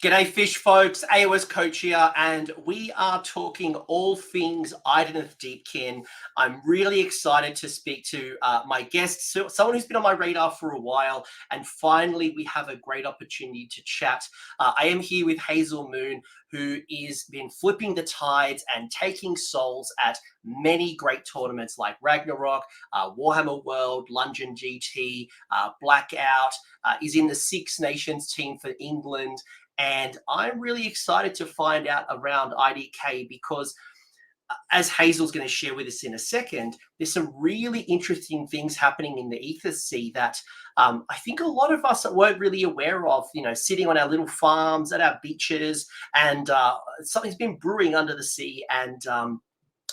G'day fish folks, AOS Coach here, and we are talking all things Idoneth Deepkin. I'm really excited to speak to my guest, someone who's been on my radar for a while, and finally we have a great opportunity to chat. I am here with Hazel Moon, who has been flipping the tides and taking souls at many great tournaments like Ragnarok, Warhammer World, London GT, Blackout, is in the Six Nations team for England. And I'm really excited to find out around IDK because, as Hazel's going to share with us in a second, there's some really interesting things happening in the Ether Sea that I think a lot of us weren't really aware of, sitting on our little farms at our beaches, and something's been brewing under the sea. And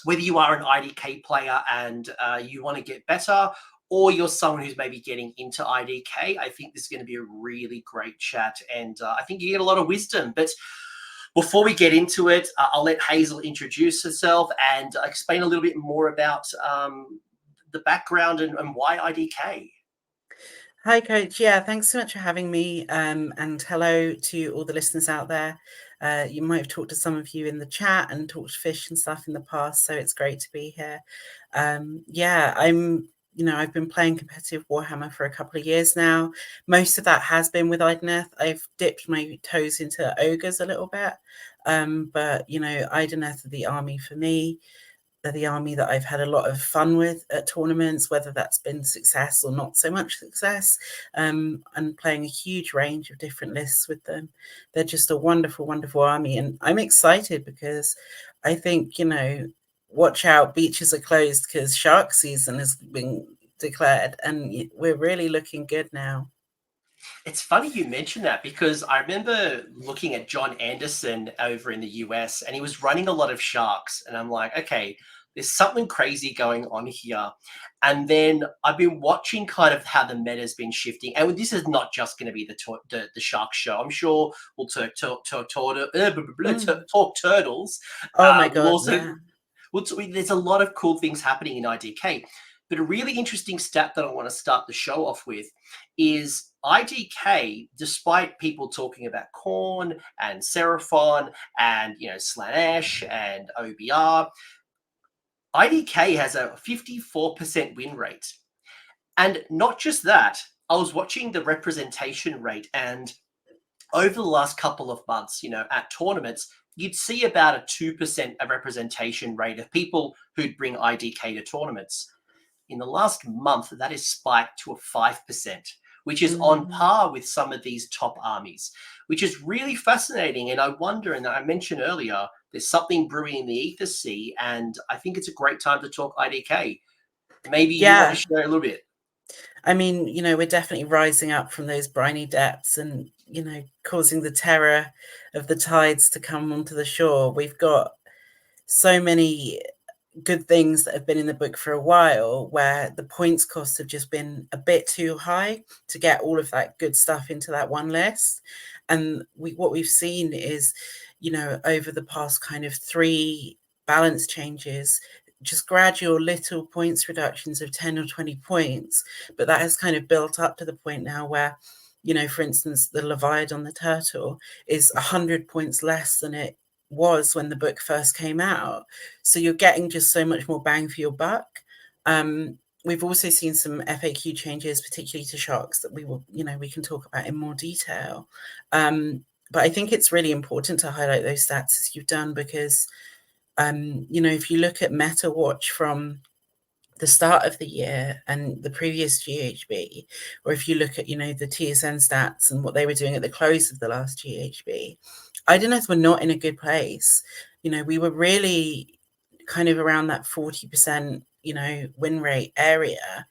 whether you are an IDK player and you want to get better, or you're someone who's maybe getting into IDK, I think this is going to be a really great chat. And I think you get a lot of wisdom. But before we get into it, I'll let Hazel introduce herself and explain a little bit more about the background and why IDK. Hi, Coach. Yeah, thanks so much for having me. And hello to all the listeners out there. You might have talked to some of you in the chat and talked to fish and stuff in the past, so it's great to be here. I've been playing competitive Warhammer for a couple of years now. Most of that has been with Idoneth. I've dipped my toes into ogres a little bit. But Idoneth are the army for me. They're the army that I've had a lot of fun with at tournaments, whether that's been success or not so much success, and playing a huge range of different lists with them. They're just a wonderful, wonderful army. And I'm excited because I think, watch out, beaches are closed because shark season has been declared and we're really looking good now. It's funny you mention that because I remember looking at John Anderson over in the US and he was running a lot of sharks. And I'm like, okay, there's something crazy going on here. And then I've been watching kind of how the meta's been shifting. And this is not just going to be the shark show. I'm sure we'll talk turtles. Oh my God, yeah. There's a lot of cool things happening in IDK. But a really interesting stat that I want to start the show off with is IDK, despite people talking about Khorne and Seraphon and, Slaanesh and OBR, IDK has a 54% win rate. And not just that, I was watching the representation rate, and over the last couple of months, at tournaments, you'd see about a 2% of representation rate of people who'd bring IDK to tournaments. In the last month, that is spiked to a 5%, which is on par with some of these top armies, which is really fascinating. And I wonder, and I mentioned earlier, there's something brewing in the Ether Sea, and I think it's a great time to talk IDK. Maybe you want to share a little bit. I mean, we're definitely rising up from those briny depths and, causing the terror of the tides to come onto the shore. We've got so many good things that have been in the book for a while where the points costs have just been a bit too high to get all of that good stuff into that one list. And what we've seen is, over the past kind of 3 balance changes, just gradual little points reductions of 10 or 20 points. But that has kind of built up to the point now where, for instance, the Leviathan, the turtle, is 100 points less than it was when the book first came out. So you're getting just so much more bang for your buck. We've also seen some FAQ changes, particularly to sharks, that we can talk about in more detail. But I think it's really important to highlight those stats as you've done because, if you look at Meta Watch from the start of the year and the previous GHB, or if you look at, the TSN stats and what they were doing at the close of the last GHB, Idoneth were not in a good place. We were really kind of around that 40%, win rate area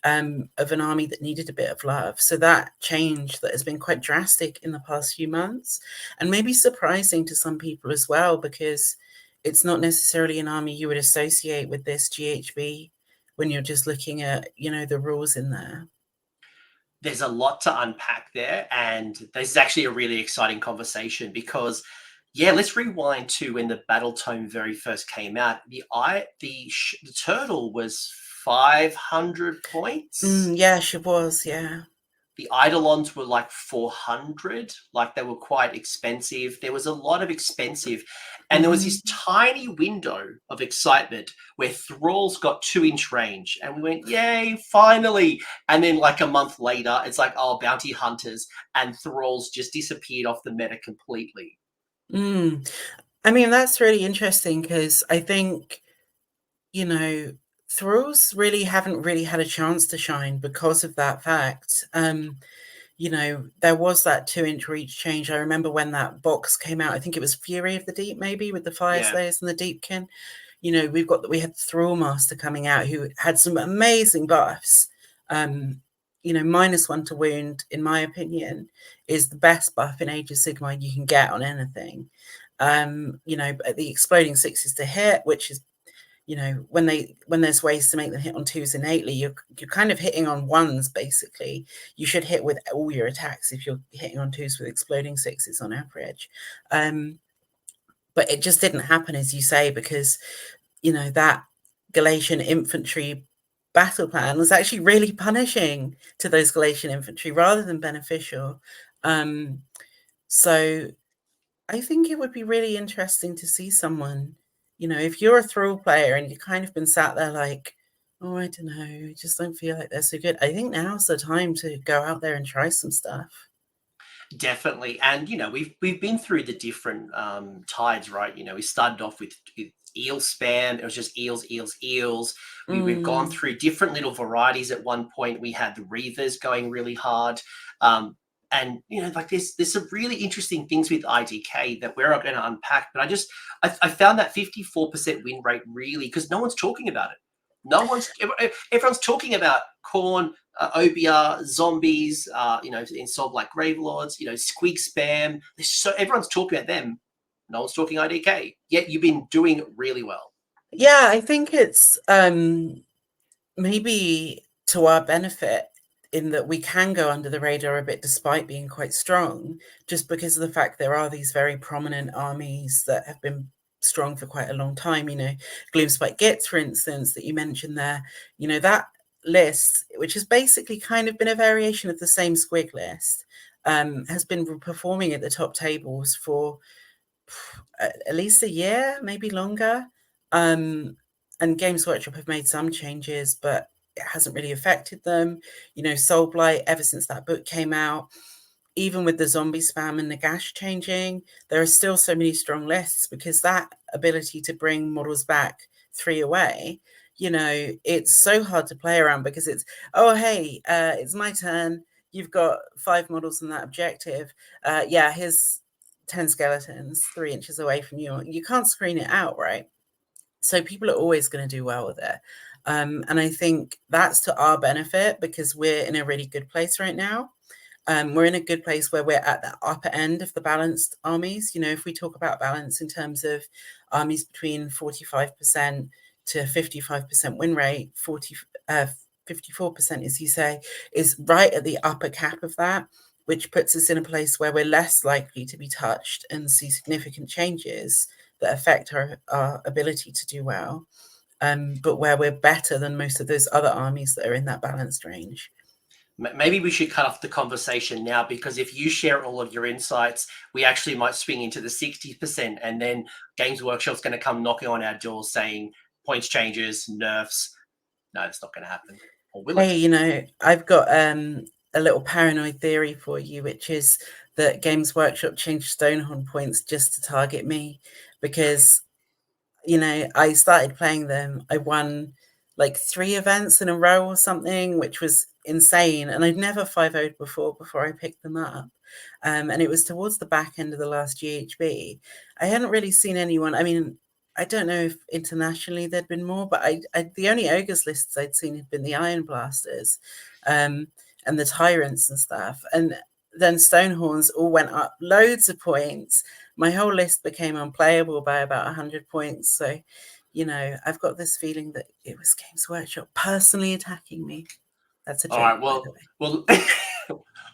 of an army that needed a bit of love. So that change that has been quite drastic in the past few months and maybe surprising to some people as well, because it's not necessarily an army you would associate with this GHB when you're just looking at, the rules in there. There's a lot to unpack there, and this is actually a really exciting conversation because, let's rewind to when the Battle Tome very first came out. The turtle was 500 points. Yeah, she was, yeah. The Eidolons were like 400, like they were quite expensive. There was a lot of expensive. And there was this tiny window of excitement where thralls got 2-inch range. And we went, yay, finally. And then like a month later, it's like, oh, bounty hunters and thralls just disappeared off the meta completely. I mean, that's really interesting because I think, you know, thralls really haven't really had a chance to shine because of that fact. You know, there was that 2-inch reach change. I remember when that box came out, I think it was Fury of the Deep, maybe, with the Fire Slayers and the Deepkin. You know, we had the Thrall Master coming out who had some amazing buffs. You know, -1 to wound, in my opinion, is the best buff in Age of Sigmar you can get on anything. You know, the exploding 6s to hit, which is, you know, when there's ways to make them hit on 2s innately, you're kind of hitting on 1s basically. You should hit with all your attacks if you're hitting on 2s with exploding 6s on average. But it just didn't happen, as you say, because, you know, that Galatian infantry battle plan was actually really punishing to those Galatian infantry rather than beneficial. So I think it would be really interesting to see someone, you know, if you're a Thrall player and you've kind of been sat there like, oh, I don't know, I just don't feel like they're so good. I think now's the time to go out there and try some stuff. Definitely. And, you know, we've been through the different tides, right? You know, we started off with eel spam. It was just eels, eels, eels. We've gone through different little varieties. At one point, we had the Reavers going really hard. And, you know, like there's some really interesting things with IDK that we're not going to unpack. But I found that 54% win rate really, because no one's talking about it. Everyone's talking about Khorne, Obia, zombies, you know, in Sob like Gravelords, you know, Squig spam. Everyone's talking about them. No one's talking IDK. Yet you've been doing really well. Yeah, I think it's maybe to our benefit in that we can go under the radar a bit despite being quite strong, just because of the fact there are these very prominent armies that have been strong for quite a long time. You know, Gloomspite Gitz, for instance, that you mentioned there, you know, that list, which has basically kind of been a variation of the same Squig list, has been performing at the top tables for at least a year, maybe longer. And Games Workshop have made some changes, but it hasn't really affected them. You know, Soulblight, ever since that book came out, even with the zombie spam and Nagash changing, there are still so many strong lists because that ability to bring models back 3 away, you know, it's so hard to play around because it's, oh, hey, it's my turn. You've got 5 models on that objective. Yeah, here's 10 skeletons 3 inches away from you. You can't screen it out, right? So people are always going to do well with it. And I think that's to our benefit because we're in a really good place right now. We're in a good place where we're at the upper end of the balanced armies. You know, if we talk about balance in terms of armies between 45% to 55% win rate, 54%, as you say, is right at the upper cap of that, which puts us in a place where we're less likely to be touched and see significant changes that affect our ability to do well, but where we're better than most of those other armies that are in that balanced range. Maybe we should cut off the conversation now, because if you share all of your insights, we actually might swing into the 60%, and then Games Workshop's going to come knocking on our doors saying points changes, nerfs. No, it's not going to happen. Or will it? Hey, you know, I've got a little paranoid theory for you, which is that Games Workshop changed Stonehorn points just to target me because, you know, I started playing them. I won like 3 events in a row or something, which was insane. And I'd never 5-0'd before I picked them up. And it was towards the back end of the last GHB. I hadn't really seen anyone. I mean, I don't know if internationally there'd been more, but the only Ogres lists I'd seen had been the Iron Blasters and the Tyrants and stuff. And then Stonehorns all went up loads of points. My whole list became unplayable by about 100 points. So, you know, I've got this feeling that it was Games Workshop personally attacking me. That's a joke. All right, well,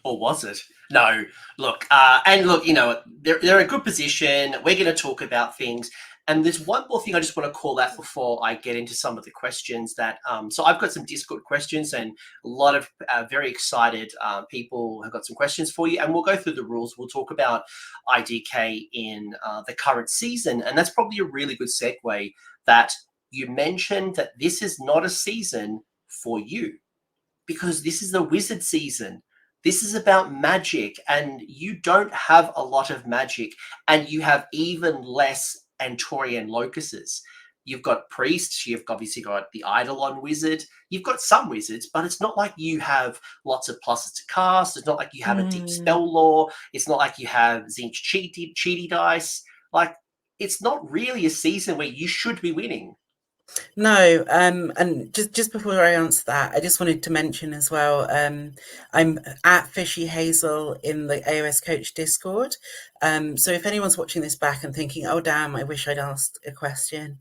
or was it? No, look, and look, you know, they're in a good position. We're going to talk about things. And there's one more thing I just want to call out before I get into some of the questions that, so I've got some Discord questions, and a lot of very excited people have got some questions for you, and we'll go through the rules. We'll talk about IDK in the current season, and that's probably a really good segue that you mentioned that this is not a season for you, because this is the wizard season. This is about magic, and you don't have a lot of magic, and you have even less Antorian locuses. You've got priests, you've obviously got the Eidolon wizard, you've got some wizards, but it's not like you have lots of pluses to cast. It's not like you have a deep spell lore. It's not like you have Tzeentch cheaty dice. Like, it's not really a season where you should be winning. No, and just before I answer that, I just wanted to mention as well, I'm at Fishy Hazel in the AOS Coach Discord. So if anyone's watching this back and thinking, oh damn, I wish I'd asked a question,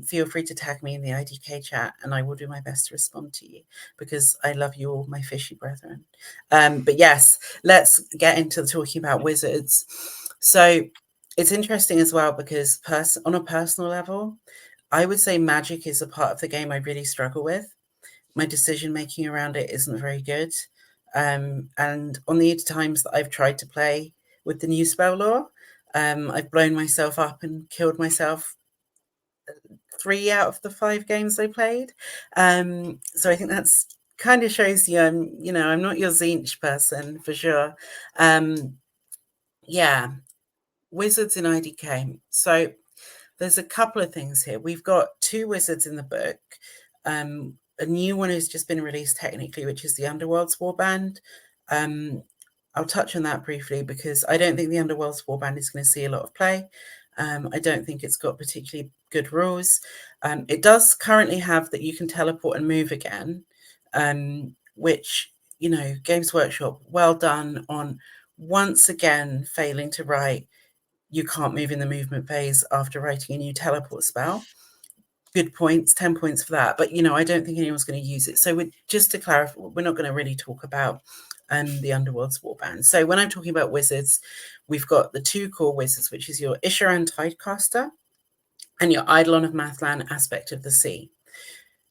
feel free to tag me in the IDK chat and I will do my best to respond to you, because I love you all, my fishy brethren. But yes, let's get into talking about wizards. So it's interesting as well, because on a personal level, I would say magic is a part of the game I really struggle with. My decision making around it isn't very good. And on the times that I've tried to play with the new spell lore, I've blown myself up and killed myself 3 out of the 5 games I played. So I think that's kind of shows you I'm not your Tzeentch person for sure. Yeah, wizards in IDK. So there's a couple of things here. We've got 2 wizards in the book. A new one has just been released technically, which is the Underworld's Warband. I'll touch on that briefly because I don't think the Underworld's Warband is going to see a lot of play. I don't think it's got particularly good rules. It does currently have that you can teleport and move again, which, Games Workshop, well done on once again failing to write you can't move in the movement phase after writing a new teleport spell. Good points, 10 points for that. But, I don't think anyone's going to use it. So just to clarify, we're not going to really talk about the Underworld's Warband. So when I'm talking about wizards, we've got the 2 core wizards, which is your Isharan Tidecaster and your Eidolon of Mathlan Aspect of the Sea.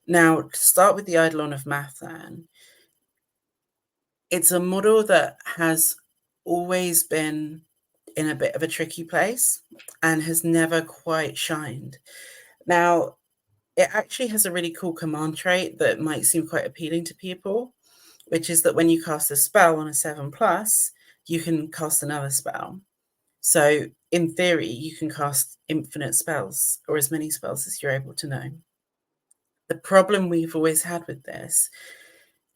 Now, to start with the Eidolon of Mathlan, it's a model that has always been in a bit of a tricky place and has never quite shined. Now, it actually has a really cool command trait that might seem quite appealing to people, which is that when you cast a spell on a 7+, you can cast another spell. So in theory, you can cast infinite spells, or as many spells as you're able to know. The problem we've always had with this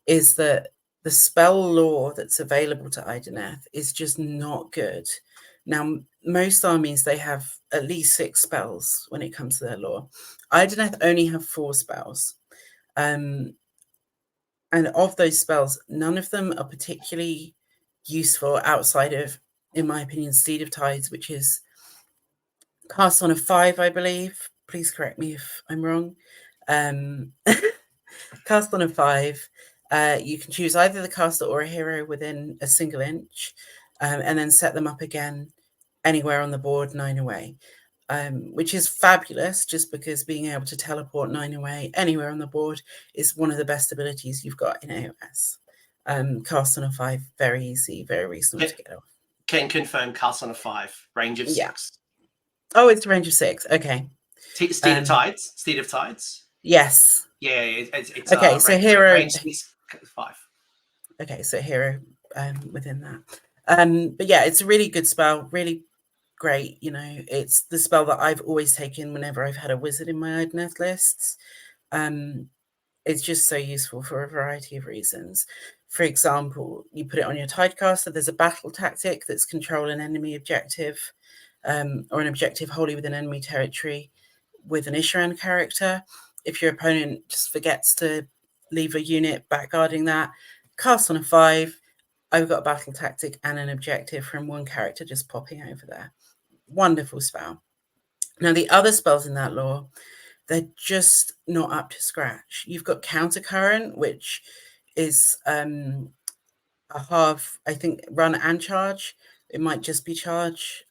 is that the spell lore that's available to Idoneth is just not good. Now, most armies, they have at least 6 spells when it comes to their lore. Idoneth only have 4 spells. And of those spells, none of them are particularly useful outside of, in my opinion, Steed of Tides, which is cast on a 5, I believe. Please correct me if I'm wrong. Cast on a 5. You can choose either the caster or a hero within a single inch, and then set them up again anywhere on the board 9 away, which is fabulous, just because being able to teleport 9 away anywhere on the board is one of the best abilities you've got in AOS. Cast on a 5, very easy, very reasonable to get off. Can confirm cast on a 5, range of 6. Yeah. Oh, it's range of 6. Okay. Steed of Tides. Steed of Tides. Yes. Yeah, it's okay. So hero range 5. Okay, so hero within that. But yeah, it's a really good spell, really great. It's the spell that I've always taken whenever I've had a wizard in my Idoneth lists. It's just so useful for a variety of reasons. For example, you put it on your Tidecaster. There's a battle tactic that's control an enemy objective, or an objective wholly within enemy territory with an Isharan character. If your opponent just forgets to leave a unit backguarding that, cast on a 5, I've got a battle tactic and an objective from one character just popping over there. Wonderful spell. Now, the other spells in that lore, they're just not up to scratch. You've got Countercurrent, which is a half, I think, run and charge. It might just be charge,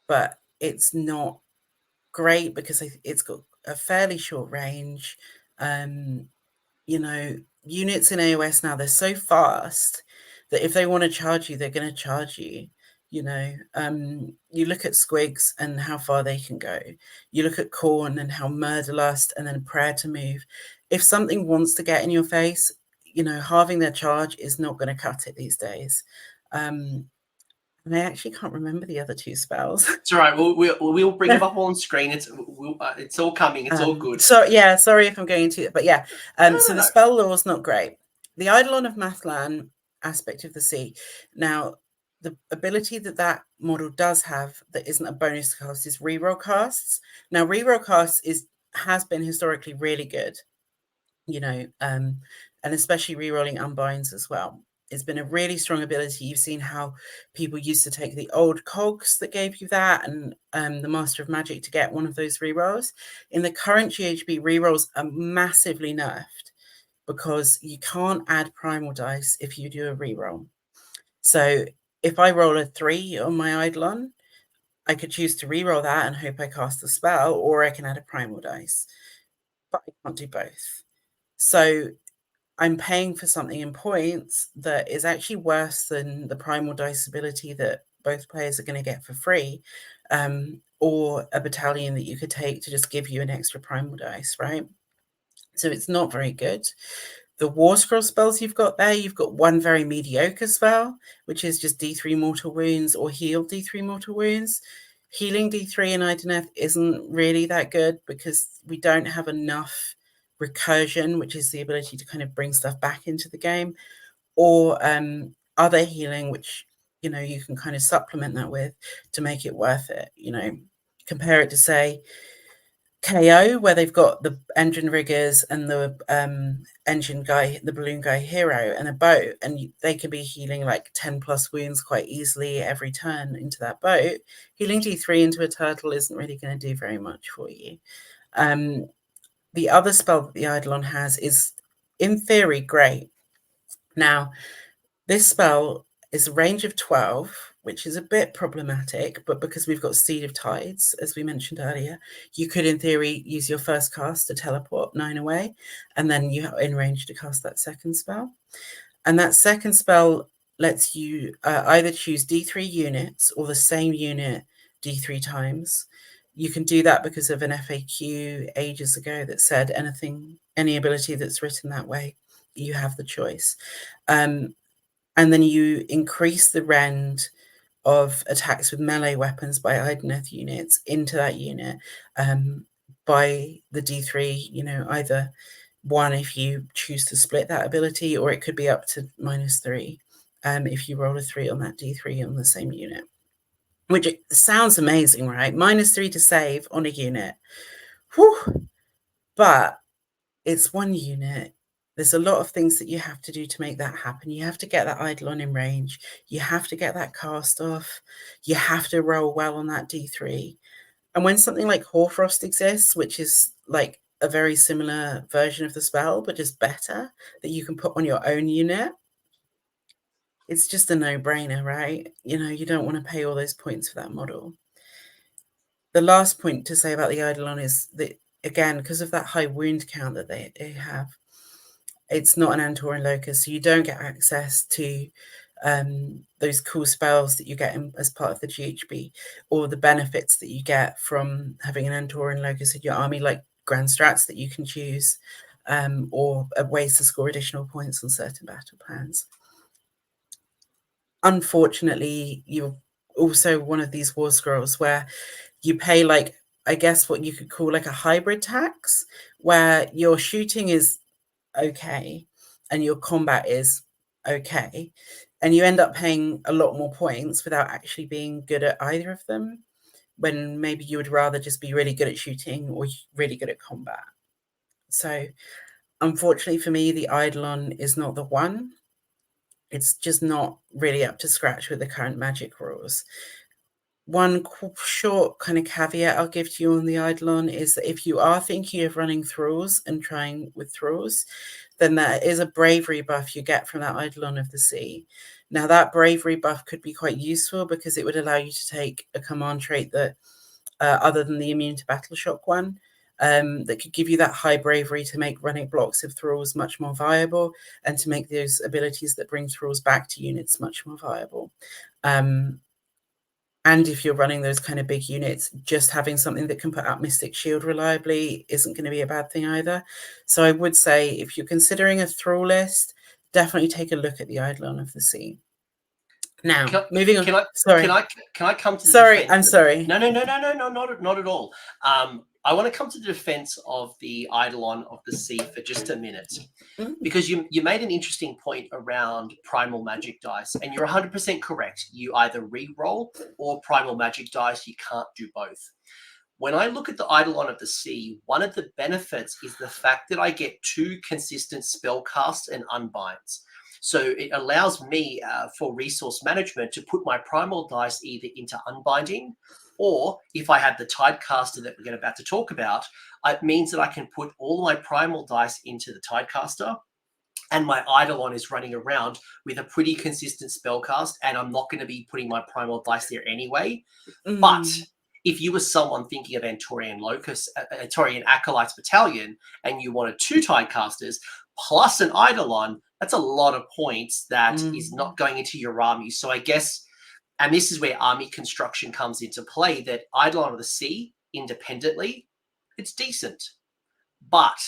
but it's not great because it's got a fairly short range. You know, units in AOS now, they're so fast that if they want to charge you, they're going to charge you. You know, you look at Squigs and how far they can go. You look at Corn and how Murderlust and then Prayer to move. If something wants to get in your face, you know, halving their charge is not going to cut it these days. And I actually can't remember the other two spells. It's all right. We'll bring them up on screen. It's all coming. It's all good. So yeah, sorry if I'm going to, but yeah. So the spell law is not great. The Eidolon of Mathlan aspect of the sea. Now, the ability that model does have that isn't a bonus cast is reroll casts. Now, reroll casts has been historically really good, you know, and especially rerolling unbinds as well. It's been a really strong ability. You've seen how people used to take the old cogs that gave you that and the Master of Magic to get one of those rerolls. In the current GHB, rerolls are massively nerfed because you can't add primal dice if you do a reroll. So if I roll a 3 on my Eidolon, I could choose to reroll that and hope I cast the spell, or I can add a primal dice. But I can't do both. So I'm paying for something in points that is actually worse than the primal dice ability that both players are going to get for free, or a battalion that you could take to just give you an extra primal dice, right? So it's not very good. The War Scroll spells you've got there, you've got one very mediocre spell, which is just D3 mortal wounds or heal D3 mortal wounds. Healing D3 in Idoneth isn't really that good because we don't have enough recursion, which is the ability to kind of bring stuff back into the game, or other healing, which, you know, you can kind of supplement that with to make it worth it. You know, compare it to, say, KO, where they've got the engine riggers and the engine guy, the balloon guy hero, and a boat, and they can be healing like 10 plus wounds quite easily every turn into that boat. Healing D3 into a turtle isn't really going to do very much for you. The other spell that the Eidolon has is, in theory, great. Now, this spell is a range of 12, which is a bit problematic, but because we've got Seed of Tides, as we mentioned earlier, you could, in theory, use your first cast to teleport 9 away, and then you are in range to cast that second spell. And that second spell lets you either choose D3 units or the same unit D3 times. You can do that because of an FAQ ages ago that said any ability that's written that way, you have the choice. And then you increase the rend of attacks with melee weapons by Idoneth units into that unit by the D3, you know, either 1 if you choose to split that ability, or it could be up to -3 if you roll a 3 on that D3 on the same unit. Which sounds amazing, right? -3 to save on a unit. Whew. But it's one unit. There's a lot of things that you have to do to make that happen. You have to get that Eidolon in range. You have to get that cast off. You have to roll well on that D3. And when something like Hoarfrost exists, which is like a very similar version of the spell, but just better, that you can put on your own unit, it's just a no-brainer, right? You know, you don't want to pay all those points for that model. The last point to say about the Eidolon is that, again, because of that high wound count that they have, it's not an Antoran locus, so you don't get access to those cool spells that you get as part of the GHB, or the benefits that you get from having an Antoran locus in your army, like grand strats that you can choose, or ways to score additional points on certain battle plans. Unfortunately, you're also one of these war scrolls where you pay, like, I guess what you could call like a hybrid tax, where your shooting is okay and your combat is okay, and you end up paying a lot more points without actually being good at either of them, when maybe you would rather just be really good at shooting or really good at combat. So unfortunately for me, the Eidolon is not the one. It's just not really up to scratch with the current Magic rules. One short kind of caveat I'll give to you on the Eidolon is that if you are thinking of running Thralls and trying with Thralls, then there is a bravery buff you get from that Eidolon of the Sea. Now, that bravery buff could be quite useful because it would allow you to take a command trait that other than the immune to battle shock one, that could give you that high bravery to make running blocks of thralls much more viable, and to make those abilities that bring thralls back to units much more viable. And if you're running those kind of big units, just having something that can put out Mystic Shield reliably isn't going to be a bad thing either. So I would say if you're considering a thrall list, definitely take a look at the Eidolon of the Sea. Now, moving on. Can I come to the sorry, defense? I'm sorry. No, not at all. I want to come to the defense of the Eidolon of the Sea for just a minute, because you made an interesting point around primal magic dice, and you're 100% correct. You either re-roll or primal magic dice. You can't do both. When I look at the Eidolon of the Sea, one of the benefits is the fact that I get 2 consistent spell casts and unbinds. So it allows me, for resource management, to put my primal dice either into unbinding, or if I have the Tidecaster that we're about to talk about, it means that I can put all my primal dice into the Tidecaster, and my Eidolon is running around with a pretty consistent spellcast, and I'm not going to be putting my primal dice there anyway. But if you were someone thinking of Antorian Acolytes Battalion, and you wanted 2 Tidecasters plus an Eidolon, that's a lot of points that is not going into your army. So I guess, and this is where army construction comes into play, that Eidolon of the Sea, independently, it's decent. But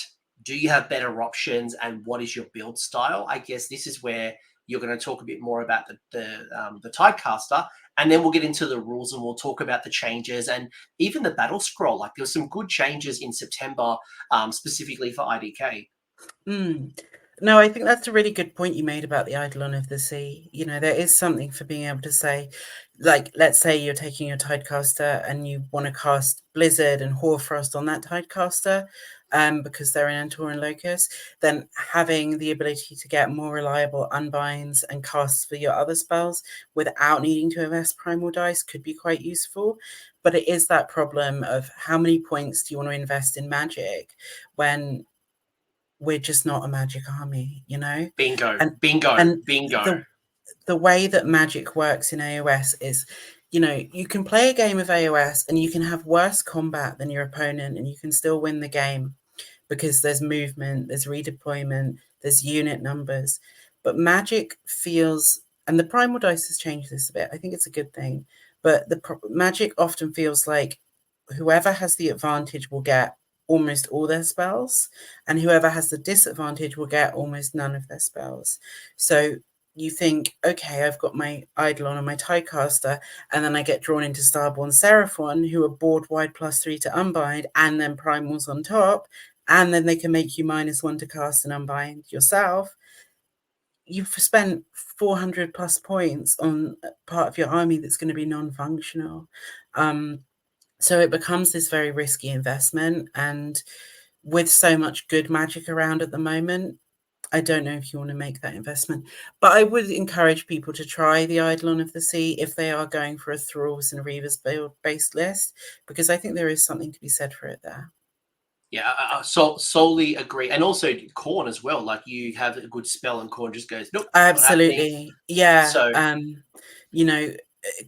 do you have better options, and what is your build style? I guess this is where you're going to talk a bit more about the Tidecaster, and then we'll get into the rules, and we'll talk about the changes and even the battle scroll. Like, there were some good changes in September, specifically for IDK. No, I think that's a really good point you made about the Eidolon of the Sea. You know, there is something for being able to say, like, let's say you're taking your Tidecaster and you want to cast Blizzard and Hoarfrost on that Tidecaster, because they're in Antoran Locus, then having the ability to get more reliable unbinds and casts for your other spells without needing to invest primal dice could be quite useful. But it is that problem of how many points do you want to invest in Magic when we're just not a Magic army, you know? Bingo. The way that Magic works in AOS is, you know, you can play a game of AOS and you can have worse combat than your opponent and you can still win the game because there's movement, there's redeployment, there's unit numbers. But Magic feels, and the Primal Dice has changed this a bit, I think it's a good thing, but Magic often feels like whoever has the advantage will get almost all their spells, and whoever has the disadvantage will get almost none of their spells. So you think, okay, I've got my Eidolon and my Tidecaster, and then I get drawn into Starborn Seraphon, who are board wide +3 to unbind, and then primals on top, and then they can make you -1 to cast and unbind yourself. You've spent 400 plus points on part of your army that's going to be non-functional. So it becomes this very risky investment. And with so much good Magic around at the moment, I don't know if you want to make that investment. But I would encourage people to try the Eidolon of the Sea if they are going for a Thralls and Reavers based list, because I think there is something to be said for it there. Yeah, I solely agree. And also Khorne as well. Like, you have a good spell and Khorne just goes, nope. Absolutely. Yeah. So, you know,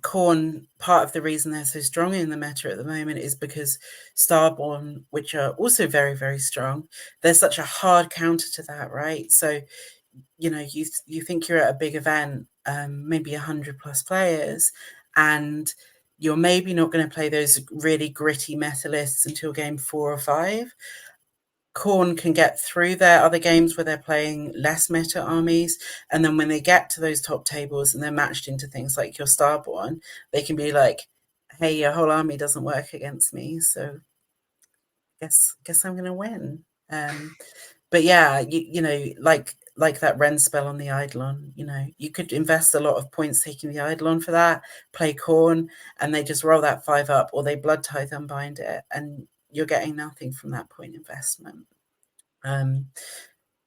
Khorne, part of the reason they're so strong in the meta at the moment is because Starborn, which are also very, very strong, there's such a hard counter to that, right? So, you know, you think you're at a big event, maybe 100 plus players, and you're maybe not going to play those really gritty meta lists until game 4 or 5. Khorne can get through their other games where they're playing less meta armies, and then when they get to those top tables and they're matched into things like your Starborn, they can be like, hey, your whole army doesn't work against me, so guess I'm gonna win. But yeah, you know, like that Ren spell on the Eidolon, you know, you could invest a lot of points taking the Eidolon for that, play Khorne, and they just roll that 5 up, or they Blood Tithe unbind it, and you're getting nothing from that point investment. The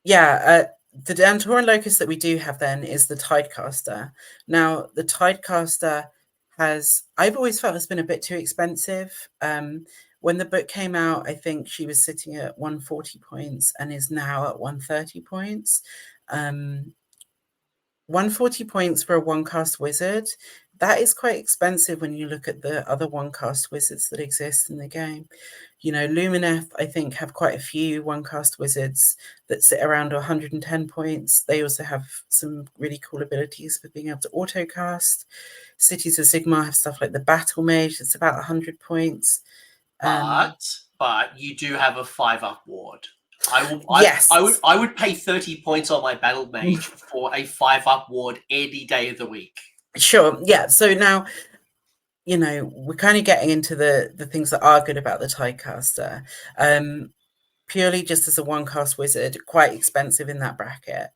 Antoran Locus that we do have then is the Tidecaster. Now, the Tidecaster I've always felt it's been a bit too expensive. When the book came out, I think she was sitting at 140 points and is now at 130 points. 140 points for a 1-cast wizard, that is quite expensive when you look at the other one-cast wizards that exist in the game. Lumineth, I think, have quite a few one-cast wizards that sit around 110 points. They also have some really cool abilities for being able to auto-cast. Cities of Sigmar have stuff like the Battle Mage that's about 100 points. But you do have a 5-up ward. Yes. I would pay 30 points on my Battle Mage for a 5-up ward any day of the week. Sure. Yeah. So now, we're kind of getting into the things that are good about the Tidecaster. Purely just as a one-cast wizard, quite expensive in that bracket.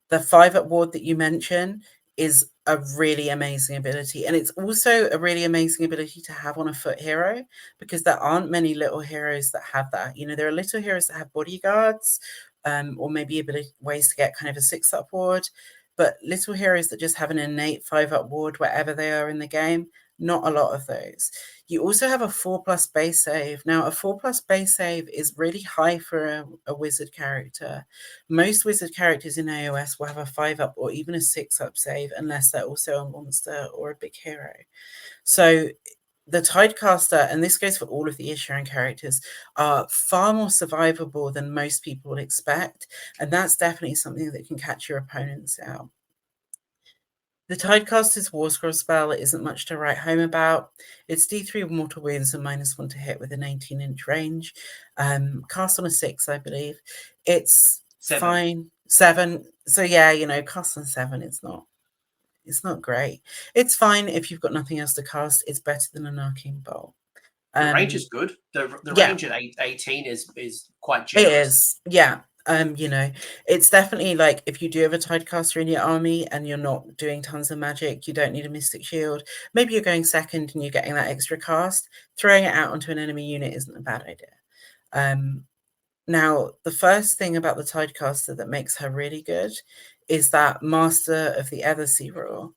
The 5-up ward that you mentioned is a really amazing ability. And it's also a really amazing ability to have on a foot hero, because there aren't many little heroes that have that. There are little heroes that have bodyguards, or maybe ways to get kind of a 6-up ward, but little heroes that just have an innate 5-up ward wherever they are in the game, not a lot of those. You also have a 4+ base save. Now, a 4+ base save is really high for a wizard character. Most wizard characters in AOS will have a 5-up or even a 6-up save, unless they're also a monster or a big hero. So the Tidecaster, and this goes for all of the Ishiran characters, are far more survivable than most people would expect, and that's definitely something that can catch your opponents out. The Tidecaster's War Scroll spell isn't much to write home about. It's D3 mortal wounds and -1 to hit with an 18-inch range. Cast on a 6, I believe. It's 7. Fine. 7. So yeah, cast on 7, it's not great. It's fine if you've got nothing else to cast. It's better than an Arcane Bolt. The range is good. The range at 18 is quite generous. It is, yeah. It's definitely like, if you do have a Tidecaster in your army and you're not doing tons of magic, you don't need a Mystic Shield. Maybe you're going second and you're getting that extra cast. Throwing it out onto an enemy unit isn't a bad idea. Now, the first thing about the Tidecaster that makes her really good is that Master of the Ethersea rule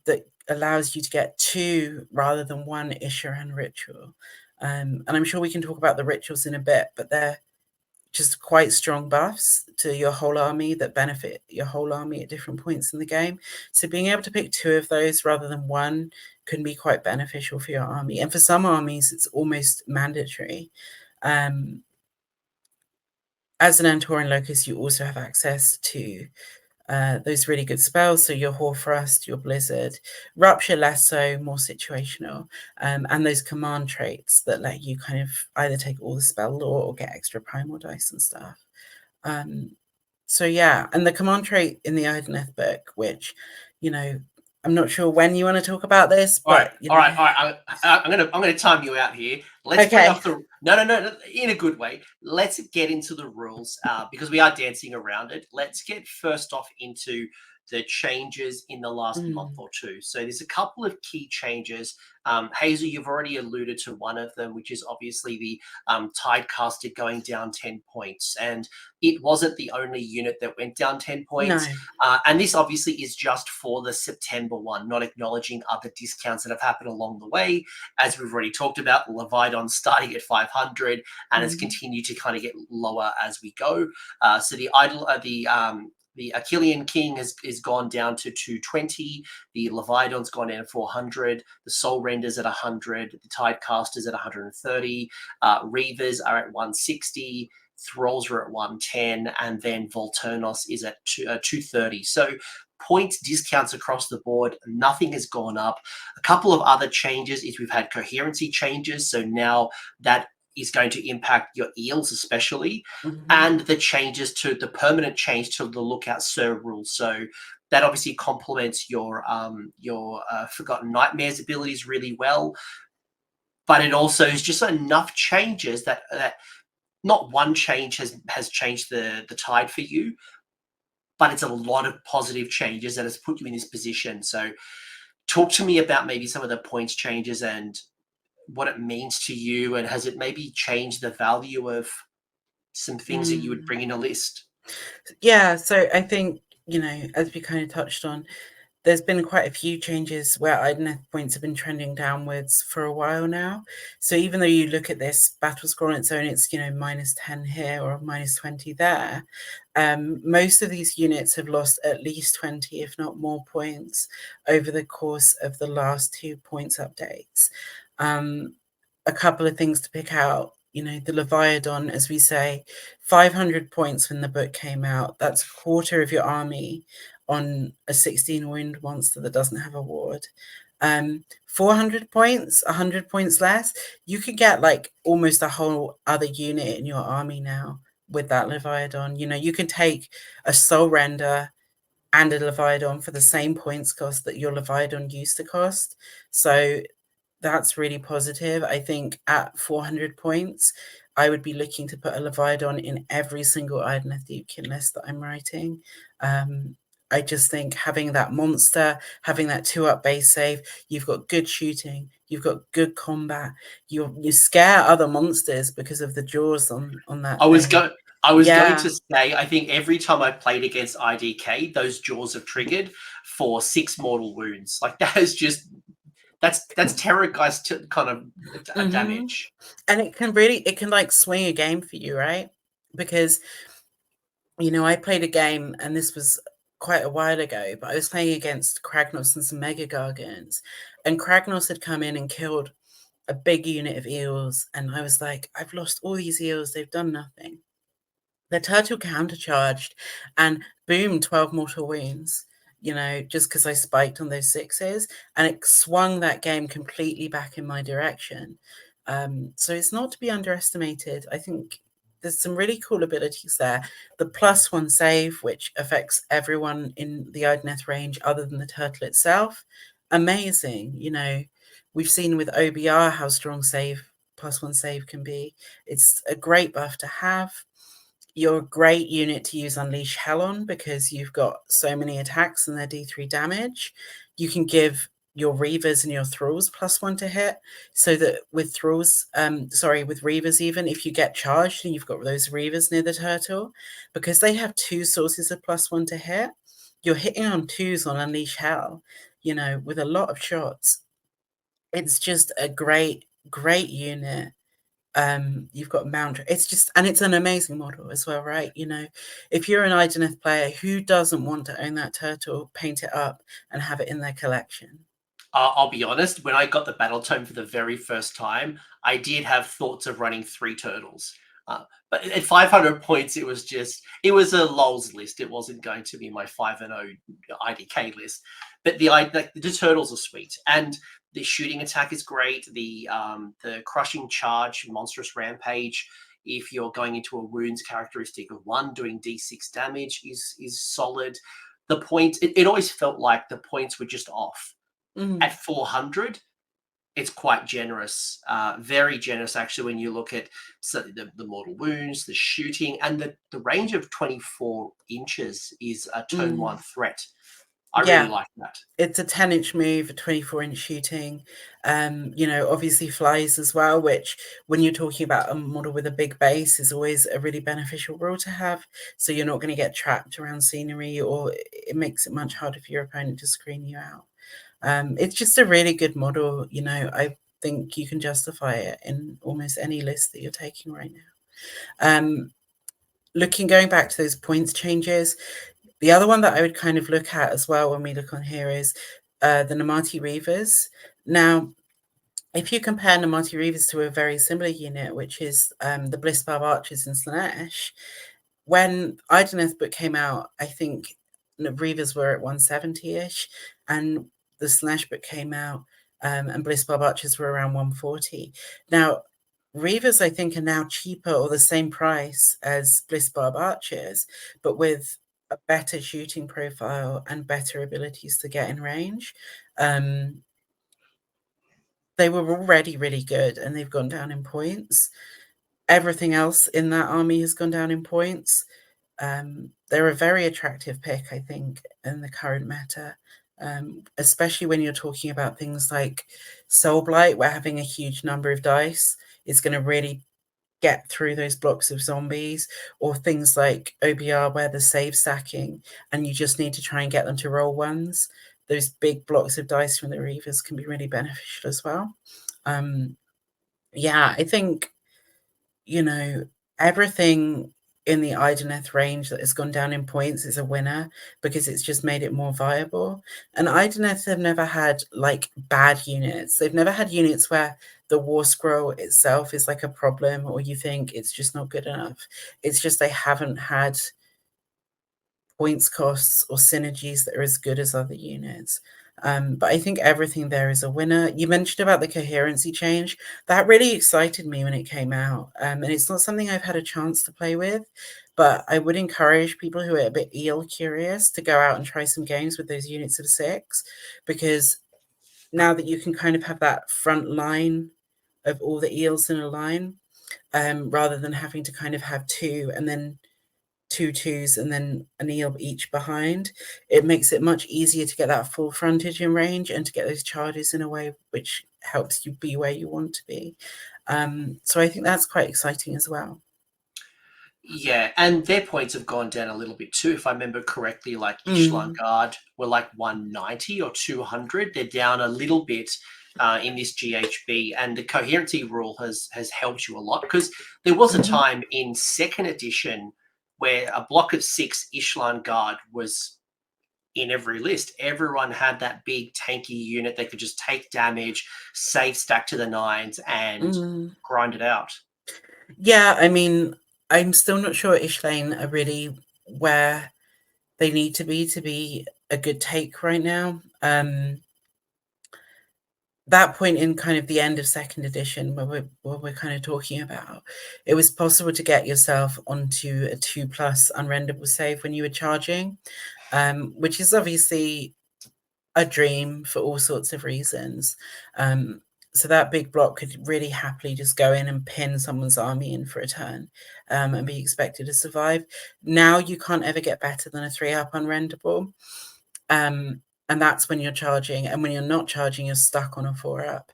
that allows you to get 2 rather than 1 Ishiran ritual. And I'm sure we can talk about the rituals in a bit, but they're just quite strong buffs to your whole army that benefit your whole army at different points in the game. So being able to pick 2 of those rather than 1 can be quite beneficial for your army. And for some armies, it's almost mandatory. As an Antoran Locust, you also have access to those really good spells. So your Hoarfrost, your Blizzard, Rupture less so, more situational, and those command traits that let you kind of either take all the spell lore or get extra primal dice and stuff. So yeah, and the command trait in the Idoneth book, which, I'm not sure when you want to talk about this, but all right. I'm gonna time you out here. Let's bring up the no, in a good way. Let's get into the rules because we are dancing around it. Let's get first off into the changes in the last month or two. So there's a couple of key changes. Hazel, you've already alluded to one of them, which is obviously the Tidecaster going down 10 points. And it wasn't the only unit that went down 10 points. No. And this obviously is just for the September one, not acknowledging other discounts that have happened along the way. As we've already talked about, Leviathan starting at 500 and has continued to kind of get lower as we go. So the Achillean King is gone down to 220. The Leviathan's gone down to 400. The Soul Render's at 100. The Tidecaster's at 130. Reavers are at 160. Thralls are at 110. And then Volturnos is at 230. So points discounts across the board. Nothing has gone up. A couple of other changes is we've had coherency changes. So now that is going to impact your eels especially, and the changes to the permanent change to the Lookout Sir rule. So that obviously complements your Forgotten Nightmares abilities really well, but it also is just enough changes that not one change has changed the tide for you, but it's a lot of positive changes that has put you in this position. So talk to me about maybe some of the points changes and what it means to you, and has it maybe changed the value of some things that you would bring in a list? Yeah, so I think, as we kind of touched on, there's been quite a few changes where Idoneth points have been trending downwards for a while now. So even though you look at this battle score on its own, it's, you know, -10 here or -20 there. Most of these units have lost at least 20, if not more points over the course of the last 2 points updates. A couple of things to pick out. You know, the Leviathan, as we say, 500 points when the book came out. That's a quarter of your army on a 16 wound monster that doesn't have a ward. 400 points, 100 points less, you could get like almost a whole other unit in your army now with that Leviathan. You know, you can take a Soul Render and a Leviathan for the same points cost that your Leviathan used to cost. So that's really positive. I think at 400 points, I would be looking to put a Leviathan in every single Idoneth Deepkin list that I'm writing. I just think having that monster, having that 2-up base save, you've got good shooting, you've got good combat, you scare other monsters because of the jaws on that. I was going Yeah. to say, I think every time I played against IDK, those jaws have triggered for 6 mortal wounds. Like that is just that's terrorgeist to kind of damage. And it can like swing a game for you, right? Because, you know, I played a game, and this was quite a while ago, but I was playing against Kragnos and some Mega Gargants, and Kragnos had come in and killed a big unit of eels, and I was like, I've lost all these eels, they've done nothing. The turtle countercharged, and boom, 12 mortal wounds, you know, just because I spiked on those 6s, and it swung that game completely back in my direction. So it's not to be underestimated. I think there's some really cool abilities there. The +1 save, which affects everyone in the Idoneth range other than the turtle itself. Amazing. You know, we've seen with OBR how strong +1 save can be. It's a great buff to have. You're a great unit to use Unleash Hell on because you've got so many attacks and they're D3 damage. You can give your Reavers and your Thralls +1 to hit, so that with Thralls, with Reavers, even if you get charged and you've got those Reavers near the turtle, because they have 2 sources of +1 to hit, you're hitting on 2s on Unleash Hell, you know, with a lot of shots. It's just a great unit. You've got Mount. It's just, and it's an amazing model as well, right? You know, if you're an Idoneth player, who doesn't want to own that turtle, paint it up, and have it in their collection? I'll be honest, when I got the battle tome for the very first time, I did have thoughts of running 3 turtles. But at 500 points, it was a lols list. It wasn't going to be my 5-0 IDK list. But the turtles are sweet. And the shooting attack is great. The crushing charge, monstrous rampage, if you're going into a wounds characteristic of 1, doing D6 damage is solid. The point, it always felt like the points were just off. At 400, it's quite generous, very generous actually, when you look at the mortal wounds, the shooting, and the range of 24 inches is a turn 1 threat. I really like that. It's a 10-inch move, a 24-inch shooting. You know, obviously flies as well, which when you're talking about a model with a big base is always a really beneficial rule to have. So you're not going to get trapped around scenery, or it makes it much harder for your opponent to screen you out. It's just a really good model. You know, I think you can justify it in almost any list that you're taking right now. Going back to those points changes, the other one that I would kind of look at as well when we look on here is the Namati Reavers. Now, if you compare Namati Reavers to a very similar unit, which is the Blissbarb Archers in Slaanesh, when Idoneth book came out, I think the Reavers were at 170-ish, and the Slaanesh book came out, and Blissbarb Archers were around 140. Now, Reavers, I think, are now cheaper or the same price as Blissbarb Archers, but with a better shooting profile and better abilities to get in range. They were already really good, and they've gone down in points. Everything else in that army has gone down in points. They're a very attractive pick, I think, in the current meta, especially when you're talking about things like Soul Blight, where having a huge number of dice is going to really get through those blocks of zombies, or things like OBR where the save stacking and you just need to try and get them to roll 1s. those big blocks of dice from the Reavers can be really beneficial as well. Yeah, I think, everything in the Idoneth range that has gone down in points is a winner because it's just made it more viable. And Idoneth have never had like bad units. They've never had units where the War Scroll itself is like a problem or you think it's just not good enough. It's just they haven't had points costs or synergies that are as good as other units. But I think everything there is a winner. You mentioned about the coherency change. That really excited me when it came out. And it's not something I've had a chance to play with, but I would encourage people who are a bit eel curious to go out and try some games with those units of 6, because now that you can kind of have that front line of all the eels in a line, rather than having to kind of have 2 and then 2 2s and then an eel each behind, it makes it much easier to get that full frontage in range and to get those charges in a way which helps you be where you want to be. So I think that's quite exciting as well. Yeah, and their points have gone down a little bit too. If I remember correctly, like Ishlan Guard were like 190 or 200. They're down a little bit in this GHB, and the coherency rule has helped you a lot, because there was a time in 2nd edition where a block of 6 Ishlan Guard was in every list. Everyone had that big tanky unit that could just take damage, save stack to the 9s, and grind it out. Yeah, I mean, I'm still not sure Ishlane are really where they need to be a good take right now. That point in kind of the end of 2nd edition where we're kind of talking about, it was possible to get yourself onto a 2+ unrenderable save when you were charging, which is obviously a dream for all sorts of reasons. So that big block could really happily just go in and pin someone's army in for a turn, and be expected to survive. Now you can't ever get better than a 3-up unrenderable. And that's when you're charging. And when you're not charging, you're stuck on a 4-up.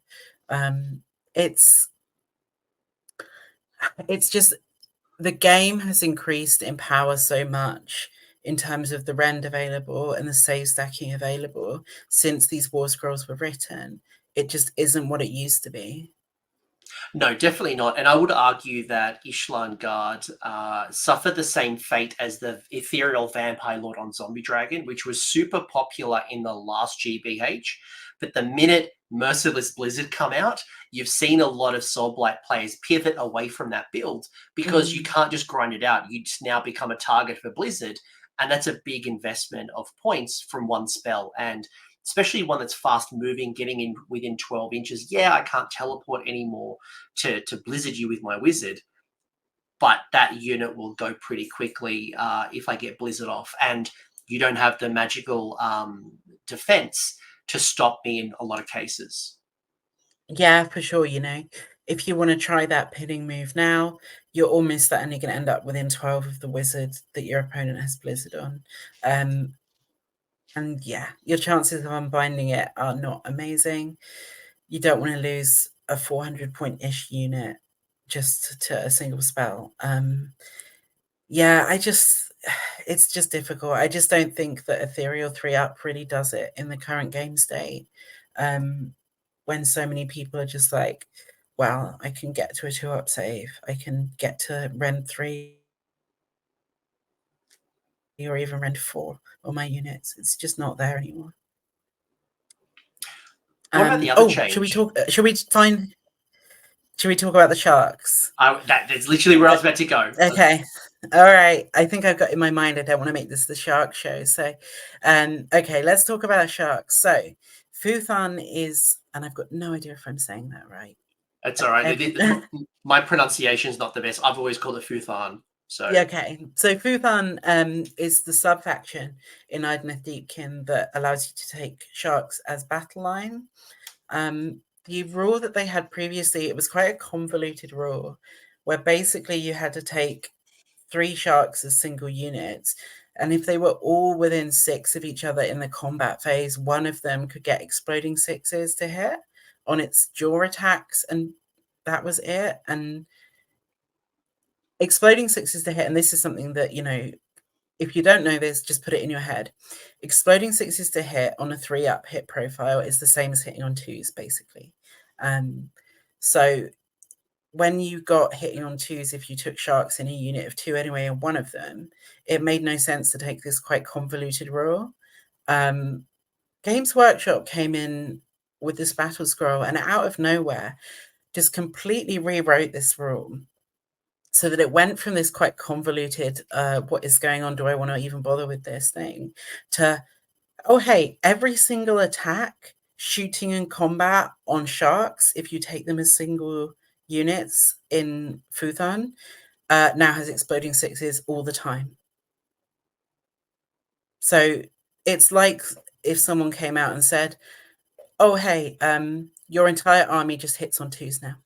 It's just the game has increased in power so much in terms of the rend available and the save stacking available since these War Scrolls were written. It just isn't what it used to be. No, definitely not. And I would argue that Ishlan Guard suffered the same fate as the Ethereal Vampire Lord on Zombie Dragon, which was super popular in the last GBH. But the minute Merciless Blizzard come out, you've seen a lot of Soulblight players pivot away from that build because you can't just grind it out. You just now become a target for Blizzard. And that's a big investment of points from one spell. And especially one that's fast moving, getting in within 12 inches. Yeah, I can't teleport anymore to blizzard you with my wizard, but that unit will go pretty quickly if I get blizzard off, and you don't have the magical defense to stop me in a lot of cases. Yeah, for sure. If you want to try that pinning move now, you're almost certainly going to end up within 12 of the wizard that your opponent has blizzard on. And yeah, your chances of unbinding it are not amazing. You don't want to lose a 400 point-ish unit just to a single spell. Yeah, it's just difficult. I just don't think that Ethereal 3-up really does it in the current game state. When so many people are just like, well, I can get to a 2-up save. I can get to rend 3 or even rend 4 on my units. It's just not there anymore. What about the other change? Should we talk about the sharks? That's literally where I was about to go. Okay. All right. I think I've got in my mind, I don't want to make this the shark show. So, okay, let's talk about sharks. So, Futhan is, and I've got no idea if I'm saying that right. That's all right. My pronunciation is not the best. I've always called it Futhan. So okay. So Futhan is the sub-faction in Idoneth Deepkin that allows you to take sharks as battle line. The rule that they had previously, it was quite a convoluted rule where basically you had to take 3 sharks as single units. And if they were all within 6 of each other in the combat phase, one of them could get exploding 6s to hit on its jaw attacks. And that was it. And exploding 6s to hit, and this is something that, if you don't know this, just put it in your head. Exploding 6s to hit on a 3-up hit profile is the same as hitting on 2s, basically. So when you got hitting on 2s, if you took sharks in a unit of 2 anyway, and one of them, it made no sense to take this quite convoluted rule. Games Workshop came in with this battle scroll and out of nowhere just completely rewrote this rule so that it went from this quite convoluted, what is going on? Do I want to even bother with this thing? To, oh, hey, every single attack, shooting and combat on sharks, if you take them as single units in Futhan, now has exploding 6s all the time. So it's like if someone came out and said, oh, hey, your entire army just hits on 2s now.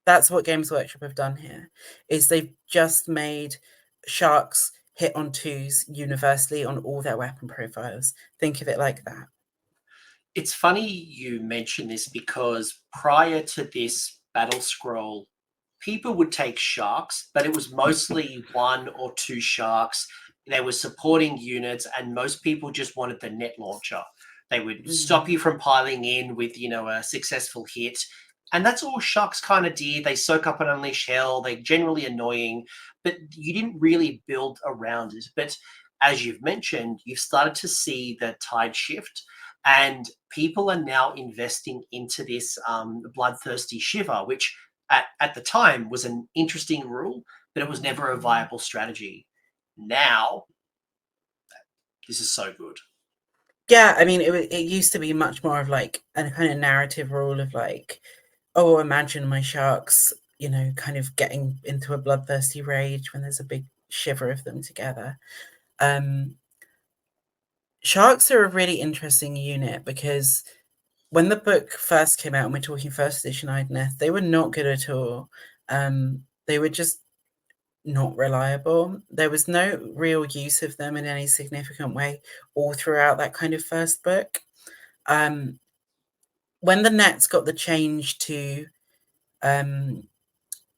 That's what Games Workshop have done here, is they've just made sharks hit on 2s universally on all their weapon profiles. Think of it like that. It's funny you mention this because prior to this battle scroll, people would take sharks, but it was mostly 1 or 2 sharks. They were supporting units, and most people just wanted the net launcher. They would stop you from piling in with, a successful hit. And that's all sharks kind of did. They soak up and unleash hell. They're generally annoying, but you didn't really build around it. But as you've mentioned, you've started to see the tide shift, and people are now investing into this bloodthirsty shiver, which at the time was an interesting rule, but it was never a viable strategy. Now, this is so good. Yeah, I mean, it used to be much more of like a kind of narrative rule of like, oh, imagine my sharks, kind of getting into a bloodthirsty rage when there's a big shiver of them together. Sharks are a really interesting unit because when the book first came out, and we're talking first edition Idoneth, they were not good at all. They were just not reliable. There was no real use of them in any significant way all throughout that kind of first book. When the nets got the change to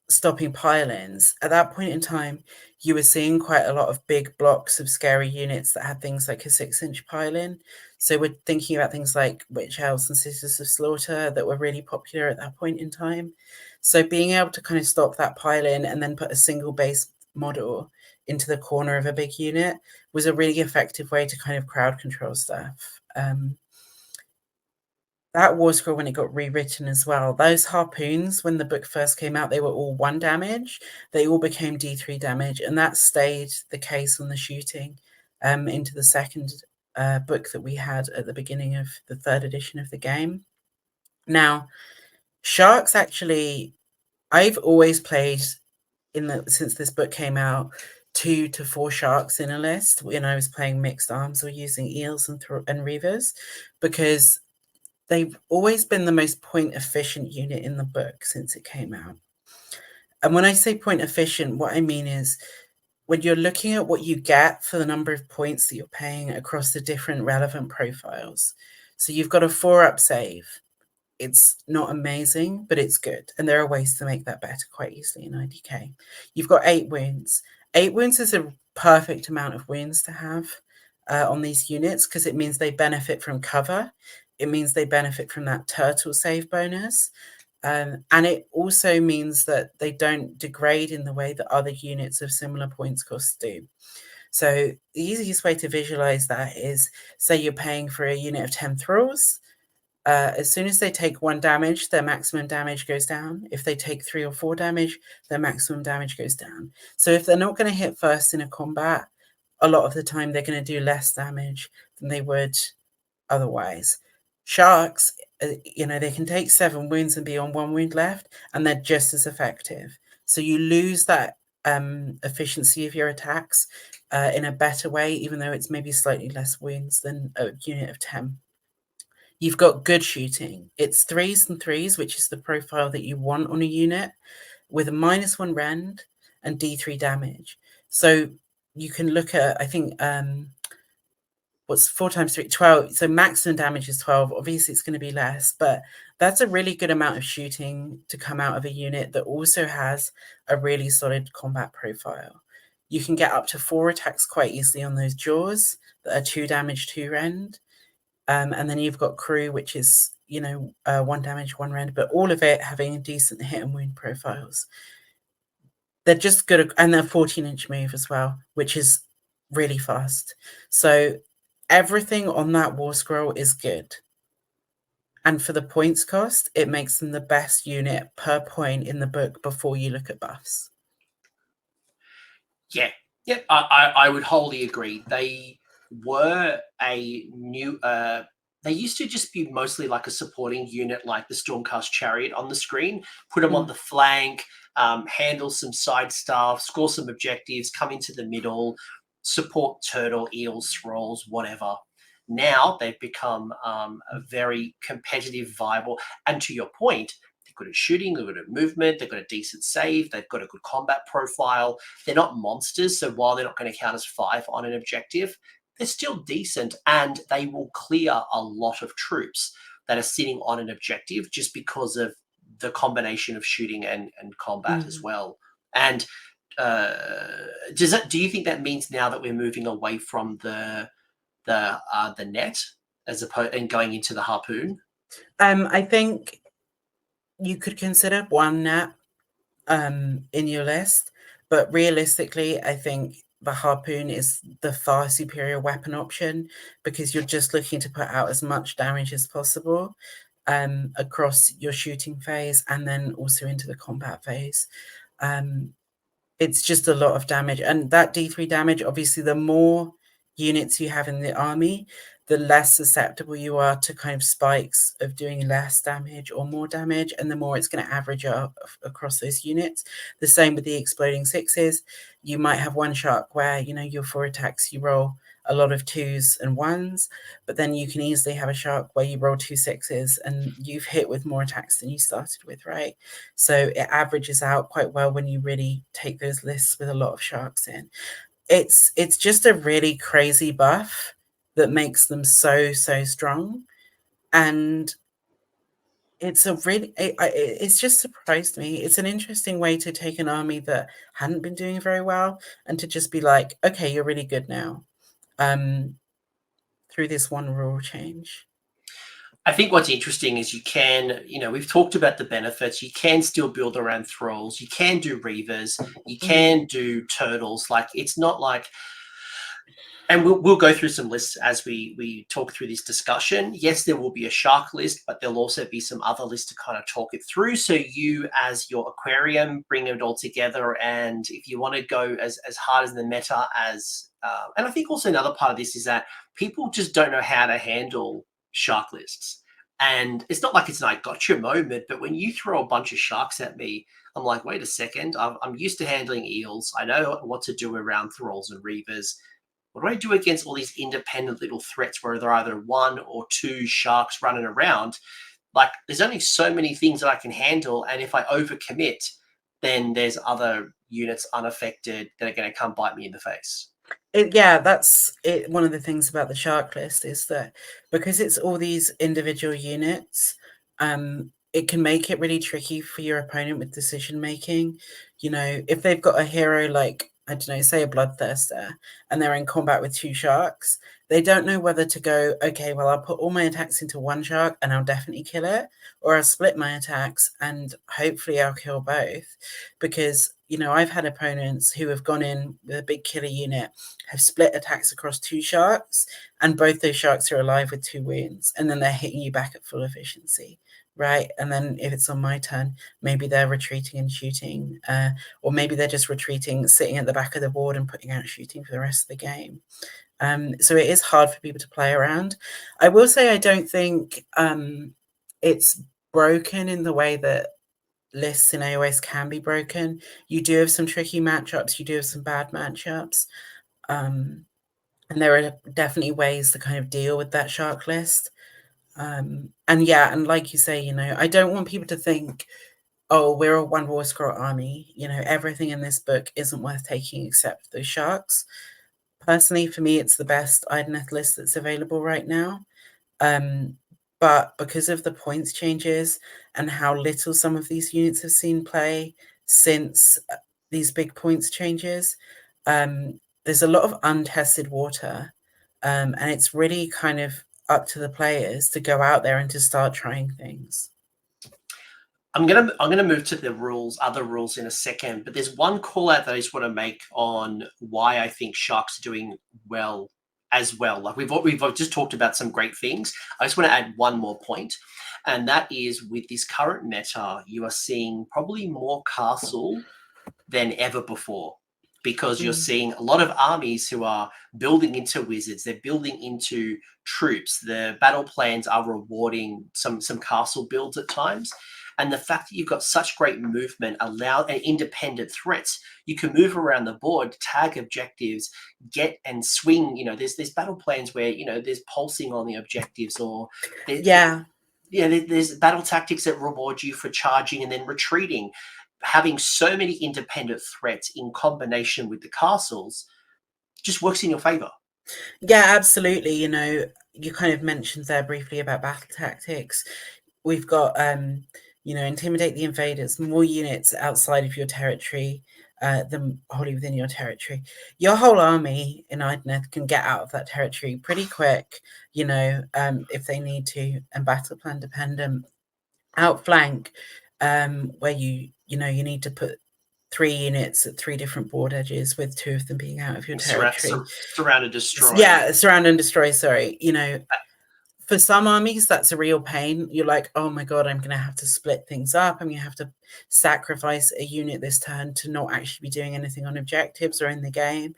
stopping pile-ins, at that point in time, you were seeing quite a lot of big blocks of scary units that had things like a 6-inch pile-in. So we're thinking about things like Witch Elves and Sisters of Slaughter that were really popular at that point in time. So being able to kind of stop that pile-in and then put a single base model into the corner of a big unit was a really effective way to kind of crowd control stuff. That war scroll, when it got rewritten as well, those harpoons, when the book first came out, they were all 1 damage. They all became D3 damage, and that stayed the case on the shooting into the second book that we had at the beginning of the 3rd edition of the game. Now, sharks actually, I've always played since this book came out, 2 to 4 sharks in a list when I was playing mixed arms or using eels and reavers, because they've always been the most point efficient unit in the book since it came out. And when I say point efficient, what I mean is when you're looking at what you get for the number of points that you're paying across the different relevant profiles. So you've got a 4-up save. It's not amazing, but it's good. And there are ways to make that better quite easily in IDK. You've got 8 wounds. 8 wounds is a perfect amount of wounds to have on these units because it means they benefit from cover. It means they benefit from that turtle save bonus. And it also means that they don't degrade in the way that other units of similar points costs do. So the easiest way to visualize that is, say you're paying for a unit of 10 thralls. As soon as they take 1 damage, their maximum damage goes down. If they take 3 or 4 damage, their maximum damage goes down. So if they're not going to hit first in a combat, a lot of the time they're going to do less damage than they would otherwise. Sharks, they can take 7 wounds and be on 1 wound left, and they're just as effective. So you lose that efficiency of your attacks in a better way, even though it's maybe slightly less wounds than a unit of 10. You've got good shooting. It's 3s and 3s, which is the profile that you want on a unit, with a -1 rend and D3 damage. So you can look at, I think, what's 4 times 3? 12. So maximum damage is 12. Obviously, it's going to be less, but that's a really good amount of shooting to come out of a unit that also has a really solid combat profile. you can get up to 4 attacks quite easily on those jaws that are 2 damage, 2 rend. And then you've got crew, which is, 1 damage, 1 rend, but all of it having decent hit and wound profiles. They're just good, and they're 14-inch move as well, which is really fast. So everything on that war scroll is good. And for the points cost, it makes them the best unit per point in the book before you look at buffs. Yeah, I would wholly agree. They were a new. They used to just be mostly like a supporting unit, like the Stormcast Chariot on the screen. Put them on the flank, handle some side stuff, score some objectives, come into the middle, support turtle, eels, thralls, whatever. Now they've become a very competitive, viable, and to your point, they're good at shooting, they're good at movement, they've got a decent save, they've got a good combat profile. They're not monsters, so while they're not going to count as 5 on an objective, they're still decent, and they will clear a lot of troops that are sitting on an objective just because of the combination of shooting and combat as well. And do you think that means now that we're moving away from the net as opposed and going into the harpoon? I think you could consider 1 net in your list, but realistically, I think the harpoon is the far superior weapon option because you're just looking to put out as much damage as possible across your shooting phase and then also into the combat phase. It's just a lot of damage, and that D3 damage, obviously, the more units you have in the army, the less susceptible you are to kind of spikes of doing less damage or more damage, and the more it's going to average up across those units. The same with the exploding 6s. You might have one shark where, your 4 attacks, you roll a lot of 2s and 1s, but then you can easily have a shark where you roll 2 6s and you've hit with more attacks than you started with, right? So it averages out quite well when you really take those lists with a lot of sharks in. It's just a really crazy buff that makes them so strong, and it's just surprised me. It's an interesting way to take an army that hadn't been doing very well and to just be like, okay, you're really good now, through this one rule change. I think what's interesting is you can, we've talked about the benefits. You can still build around thralls. You can do reavers. You can do turtles. Like, it's not like, and we'll go through some lists as we talk through this discussion. Yes, there will be a shark list, but there'll also be some other lists to kind of talk it through. So you, as your aquarium, bring it all together. And if you want to go as hard as the meta as, and I think also another part of this is that people just don't know how to handle shark lists. And it's not like it's an I gotcha moment, but when you throw a bunch of sharks at me, I'm like, wait a second, I'm used to handling eels. I know what to do around thralls and reavers. What do I do against all these independent little threats where there are either 1 or 2 sharks running around? Like, there's only so many things that I can handle, and if I overcommit, then there's other units unaffected that are going to come bite me in the face. That's it. One of the things about the shark list is that because it's all these individual units, it can make it really tricky for your opponent with decision making. If they've got a hero like, I don't know, say a bloodthirster, and they're in combat with 2 sharks, they don't know whether to go, okay, well, I'll put all my attacks into 1 shark and I'll definitely kill it, or I'll split my attacks and hopefully I'll kill both. Because, I've had opponents who have gone in with a big killer unit, have split attacks across 2 sharks, and both those sharks are alive with 2 wounds, and then they're hitting you back at full efficiency. Right. And then if it's on my turn, maybe they're retreating and shooting, or maybe they're just retreating, sitting at the back of the board and putting out shooting for the rest of the game. So it is hard for people to play around. I will say I don't think it's broken in the way that lists in AOS can be broken. You do have some tricky matchups. You do have some bad matchups. And there are definitely ways to kind of deal with that shark list. And like you say, I don't want people to think, oh, we're a 1 war scroll army. Everything in this book isn't worth taking except those sharks. Personally, for me, it's the best Idoneth list that's available right now. But because of the points changes and how little some of these units have seen play since these big points changes, there's a lot of untested water, and it's really kind of up to the players to go out there and to start trying things. I'm gonna move to the other rules in a second, but there's one call out that I just want to make on why I think sharks are doing well as well. Like we've just talked about some great things. I just want to add one more point, and that is with this current meta, you are seeing probably more castle than ever before, because you're seeing a lot of armies who are building into wizards. They're building into troops. The battle plans are rewarding some castle builds at times. And the fact that you've got such great movement, and independent threats, you can move around the board, tag objectives, get and swing. There's battle plans where there's pulsing on the objectives, or there's battle tactics that reward you for charging and then retreating. Having so many independent threats in combination with the castles just works in your favor. Yeah, absolutely. You kind of mentioned there briefly about battle tactics. We've got intimidate the invaders, more units outside of your territory than wholly within your territory. Your whole army in Idoneth can get out of that territory pretty quick, if they need to, and battle plan dependent. Outflank, where you need to put 3 units at 3 different board edges, with 2 of them being out of your territory. Surround and destroy. Yeah, surround and destroy, sorry. For some armies, that's a real pain. You're like, oh my God, I'm going to have to split things up. I'm going to have to sacrifice a unit this turn to not actually be doing anything on objectives or in the game,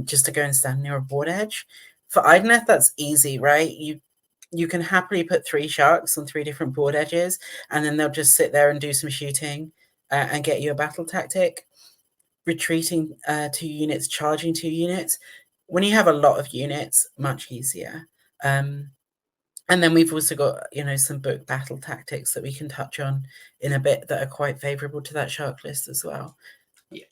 just to go and stand near a board edge. For Idoneth, that's easy, right? You can happily put 3 sharks on 3 different board edges, and then they'll just sit there and do some shooting and get you a battle tactic. Retreating 2 units, charging 2 units. When you have a lot of units, much easier. And then we've also got, some book battle tactics that we can touch on in a bit that are quite favorable to that shark list as well. Yeah,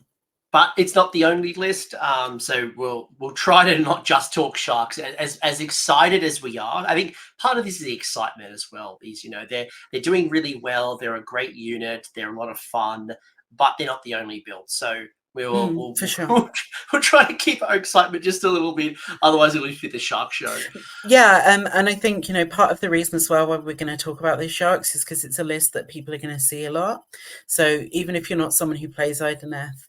but it's not the only list. So we'll try to not just talk sharks. As excited as we are, I think part of this is the excitement as well. Is they're doing really well. They're a great unit. They're a lot of fun, but they're not the only build. So we'll for sure. we'll try to keep our excitement just a little bit. Otherwise, it'll be the shark show. Yeah, and I think part of the reason as well why we're going to talk about these sharks is because it's a list that people are going to see a lot. So even if you're not someone who plays Idoneth,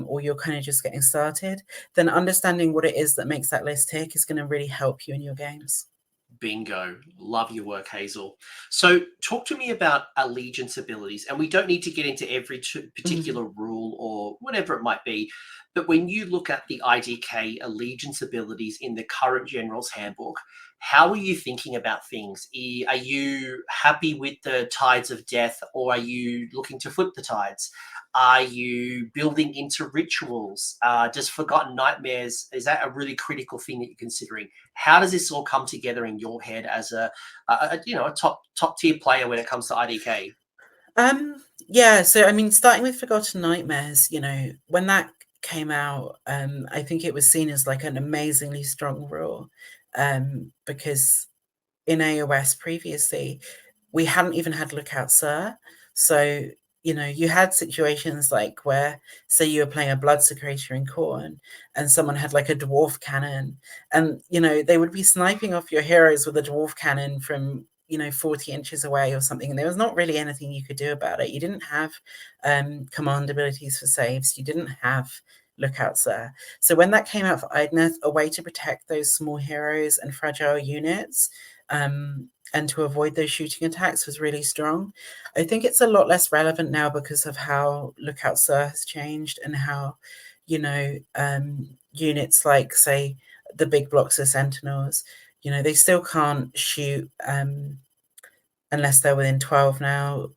or you're kind of just getting started, then understanding what it is that makes that list tick is going to really help you in your games. Bingo. Love your work, Hazel. So talk to me about allegiance abilities. And we don't need to get into every particular rule or whatever it might be. But when you look at the IDK allegiance abilities in the current Generals Handbook, how are you thinking about things? Are you happy with the tides of death, or are you looking to flip the tides? Are you building into rituals? Just forgotten nightmares? Is that a really critical thing that you're considering? How does this all come together in your head as a top tier player when it comes to IDK? Yeah, so I mean, starting with Forgotten Nightmares, when that came out, I think it was seen as like an amazingly strong rule, because in AOS previously we hadn't even had Lookout Sir. So you had situations like where, say, you were playing a Blood Secretor in Khorne and someone had like a dwarf cannon, and they would be sniping off your heroes with a dwarf cannon from 40 inches away or something, and there was not really anything you could do about it. You didn't have command abilities for saves. You didn't have Lookouts there. So when that came out for Idoneth, a way to protect those small heroes and fragile units, and to avoid those shooting attacks, was really strong. I think it's a lot less relevant now because of how Lookout Sir has changed, and how units like, say, the big blocks of Sentinels, they still can't shoot unless they're within 12 now,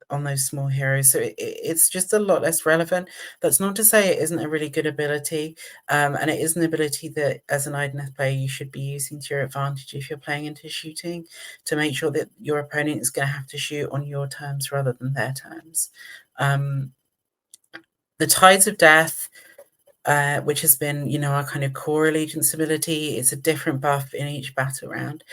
on those small heroes. So it's just a lot less relevant. That's not to say it isn't a really good ability, and it is an ability that as an Idoneth player you should be using to your advantage if you're playing into shooting, to make sure that your opponent is going to have to shoot on your terms rather than their terms. The Tides of Death, which has been our kind of core allegiance ability, it's a different buff in each battle round.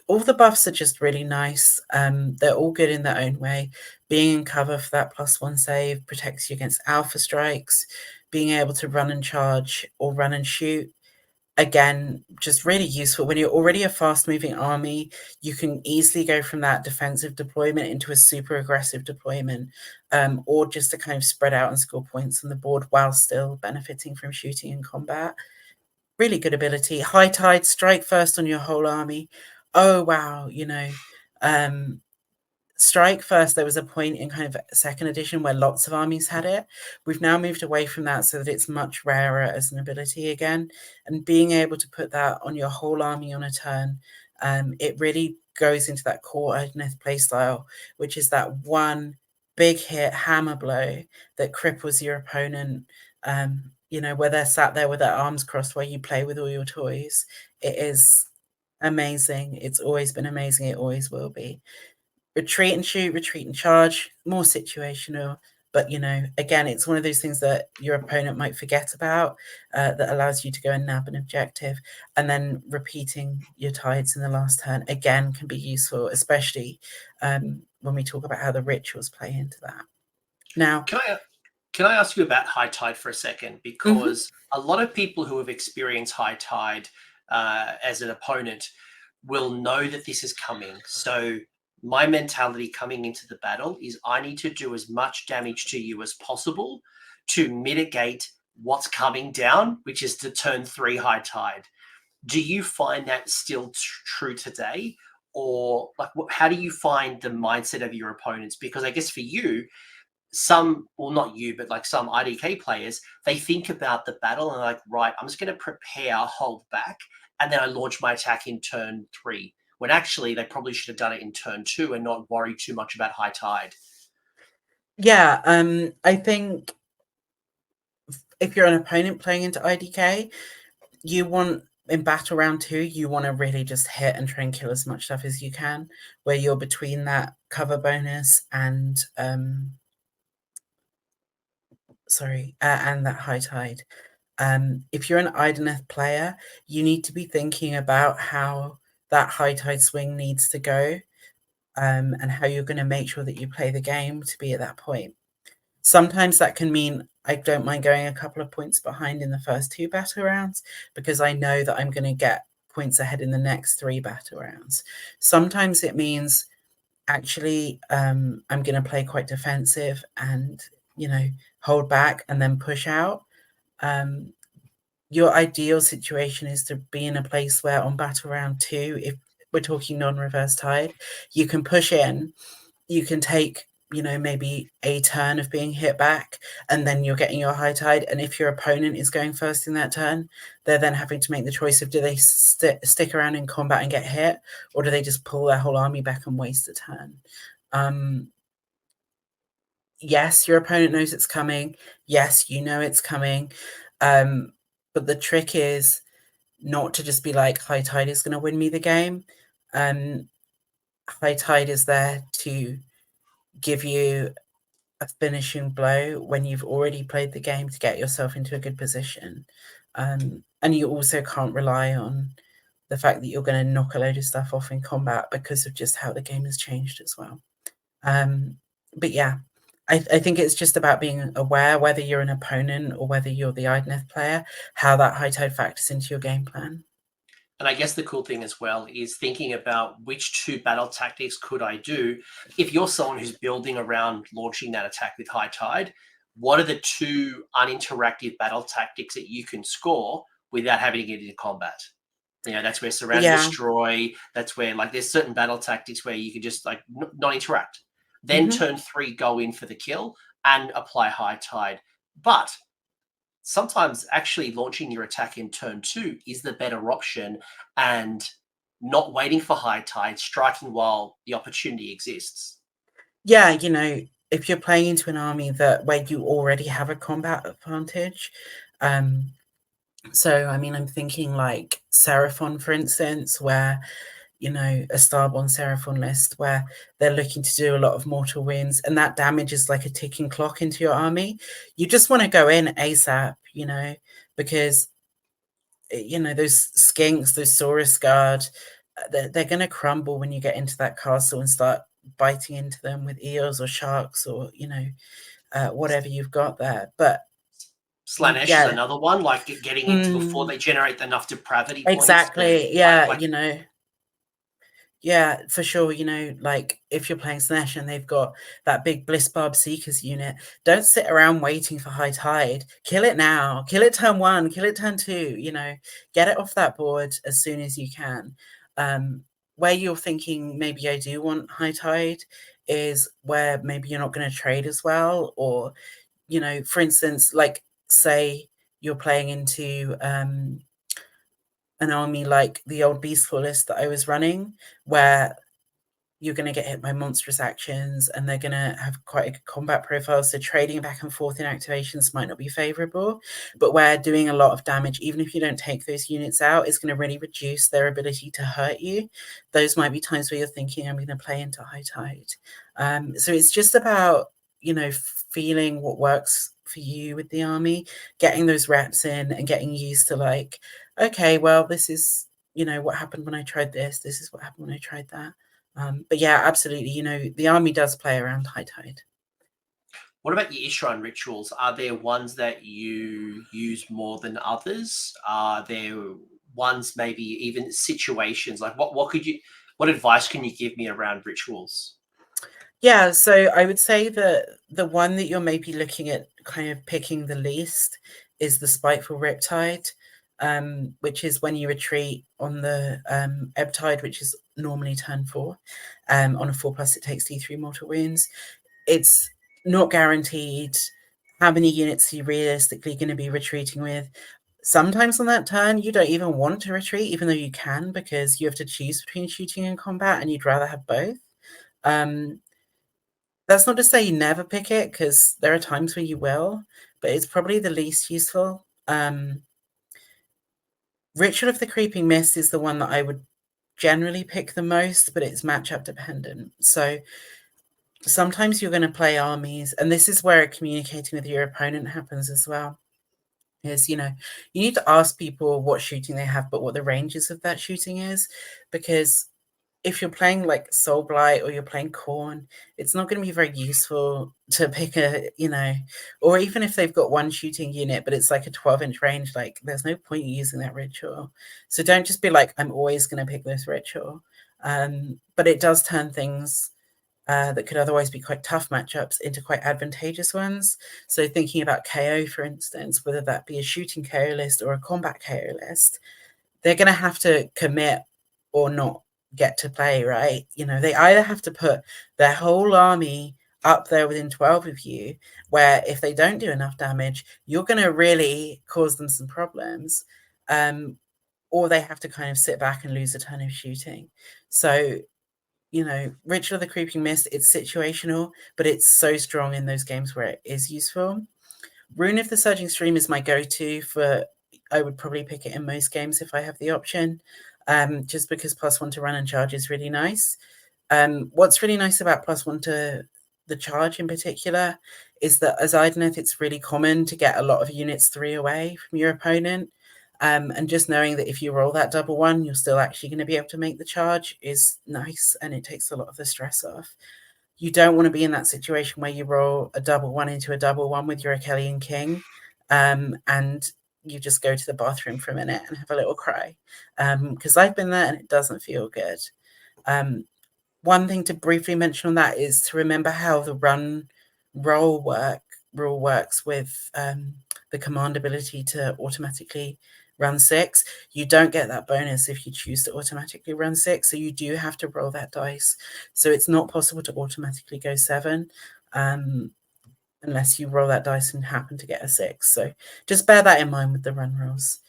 All the buffs are just really nice. They're all good in their own way. Being in cover for that +1 save protects you against alpha strikes, being able to run and charge or run and shoot, again, just really useful. When you're already a fast-moving army, you can easily go from that defensive deployment into a super aggressive deployment, or just to kind of spread out and score points on the board while still benefiting from shooting and combat. Really good ability. High Tide, strike first on your whole army. Oh, wow, strike first, there was a point in kind of second edition where lots of armies had it. We've now moved away from that so that it's much rarer as an ability again. And being able to put that on your whole army on a turn, it really goes into that core Idoneth playstyle, which is that one big hit hammer blow that cripples your opponent, where they're sat there with their arms crossed while you play with all your toys. It is amazing. It's always been amazing. It always will be. Retreat and shoot, retreat and charge, more situational. But, again, it's one of those things that your opponent might forget about, that allows you to go and nab an objective. And then repeating your tides in the last turn, again, can be useful, especially when we talk about how the rituals play into that. Now, can I ask you about High Tide for a second? Because a lot of people who have experienced High Tide as an opponent will know that this is coming. So my mentality coming into the battle is I need to do as much damage to you as possible to mitigate what's coming down, which is to turn 3 High Tide. Do you find that still true today? Or how do you find the mindset of your opponents? Because I guess for you, not you, but some IDK players, they think about the battle and they're like, right, I'm just going to prepare, hold back, and then I launch my attack in turn 3. When actually they probably should have done it in turn 2 and not worry too much about High Tide. Yeah, I think if you're an opponent playing into IDK, you want, in battle round 2, you want to really just hit and try and kill as much stuff as you can, where you're between that cover bonus and and that High Tide. If you're an Idoneth player, you need to be thinking about how that High Tide swing needs to go, and how you're going to make sure that you play the game to be at that point. Sometimes that can mean I don't mind going a couple of points behind in the first 2 battle rounds because I know that I'm going to get points ahead in the next 3 battle rounds. Sometimes it means actually I'm going to play quite defensive and, hold back and then push out. Your ideal situation is to be in a place where on battle round 2, if we're talking non-reverse tide, you can push in, you can take, maybe a turn of being hit back, and then you're getting your High Tide. And if your opponent is going first in that turn, they're then having to make the choice of do they stick around in combat and get hit, or do they just pull their whole army back and waste a turn? Yes, your opponent knows it's coming. Yes, you know it's coming. But the trick is not to just be like, High Tide is going to win me the game. High Tide is there to give you a finishing blow when you've already played the game to get yourself into a good position. And you also can't rely on the fact that you're going to knock a load of stuff off in combat because of just how the game has changed as well. But yeah, I think it's just about being aware, whether you're an opponent or whether you're the Idoneth player, how that High Tide factors into your game plan. And I guess the cool thing as well is thinking about which 2 battle tactics could I do. If you're someone who's building around launching that attack with High Tide, what are the 2 uninteractive battle tactics that you can score without having to get into combat? That's where surround and destroy. That's where there's certain battle tactics where you can just not interact. Then turn 3, go in for the kill and apply High Tide. But sometimes actually launching your attack in turn 2 is the better option and not waiting for High Tide, striking while the opportunity exists. Yeah, if you're playing into an army where you already have a combat advantage, so I mean, I'm thinking like Seraphon, for instance, where a Starborn Seraphon list where they're looking to do a lot of mortal wounds, and that damage is like a ticking clock into your army. You just want to go in ASAP, because those skinks, those Saurus Guard, they're going to crumble when you get into that castle and start biting into them with eels or sharks or whatever you've got there. But Slanesh is Yeah. another one, like getting into before they generate enough depravity points. Exactly. Yeah, you know. Yeah, for sure. You know, like if you're playing Slanesh and they've got that big Bliss Barb Seekers unit, don't sit around waiting for high tide. Kill it now. Kill it turn 1. Kill it turn 2. You know, get it off that board as soon as you can. Where you're thinking maybe I do want high tide is where maybe you're not going to trade as well, or you know, for instance, like say you're playing into an army like the old Beastful list that I was running, where you're going to get hit by monstrous actions and they're going to have quite a good combat profile. So trading back and forth in activations might not be favorable, but where doing a lot of damage, even if you don't take those units out, is going to really reduce their ability to hurt you. Those might be times where you're thinking, I'm going to play into high tide. So it's just about, you know, feeling what works for you with the army, getting those reps in and getting used to like, okay, well, this is, you know, what happened when I tried this. This is what happened when I tried that. But yeah, absolutely. You know, the army does play around high tide. What about your Ishrine rituals? Are there ones that you use more than others? Are there ones, maybe even situations? Like what advice can you give me around rituals? Yeah, so I would say that the one that you're maybe looking at kind of picking the least is the Spiteful Riptide, which is when you retreat on the Ebb Tide, which is normally turn 4. On a 4+, it takes D3 mortal wounds. It's not guaranteed how many units you're realistically going to be retreating with. Sometimes on that turn, you don't even want to retreat, even though you can, because you have to choose between shooting and combat, and you'd rather have both. That's not to say you never pick it, because there are times where you will, but it's probably the least useful. Ritual of the Creeping Mist is the one that I would generally pick the most, but it's matchup dependent. So sometimes you're going to play armies, and this is where communicating with your opponent happens as well. Is, you know, you need to ask people what shooting they have, but what the ranges of that shooting is, because if you're playing like Soul Blight or you're playing Khorne, it's not going to be very useful to pick a, you know, or even if they've got one shooting unit, but it's like a 12-inch range, like there's no point using that ritual. So don't just be like, I'm always going to pick this ritual. But it does turn things that could otherwise be quite tough matchups into quite advantageous ones. So thinking about KO, for instance, whether that be a shooting KO list or a combat KO list, they're going to have to commit or not get to play, right? You know, they either have to put their whole army up there within 12 of you, where if they don't do enough damage, you're going to really cause them some problems, or they have to kind of sit back and lose a ton of shooting. So, you know, Ritual of the Creeping Mist, it's situational, but it's so strong in those games where it is useful. Rune of the Surging Stream is my go-to for, I would probably pick it in most games if I have the option, just because +1 to run and charge is really nice. What's really nice about +1 to the charge in particular is that as Idoneth, it's really common to get a lot of units 3 away from your opponent. And just knowing that if you roll that double 1, you're still actually going to be able to make the charge is nice, and it takes a lot of the stress off. You don't want to be in that situation where you roll a double 1 into a double 1 with your Achillean King, and you just go to the bathroom for a minute and have a little cry, because I've been there and it doesn't feel good. One thing to briefly mention on that is to remember how the run rule works with the command ability to automatically run 6. You don't get that bonus if you choose to automatically run 6, so you do have to roll that dice. So it's not possible to automatically go 7 unless you roll that dice and happen to get a 6. So just bear that in mind with the run rules.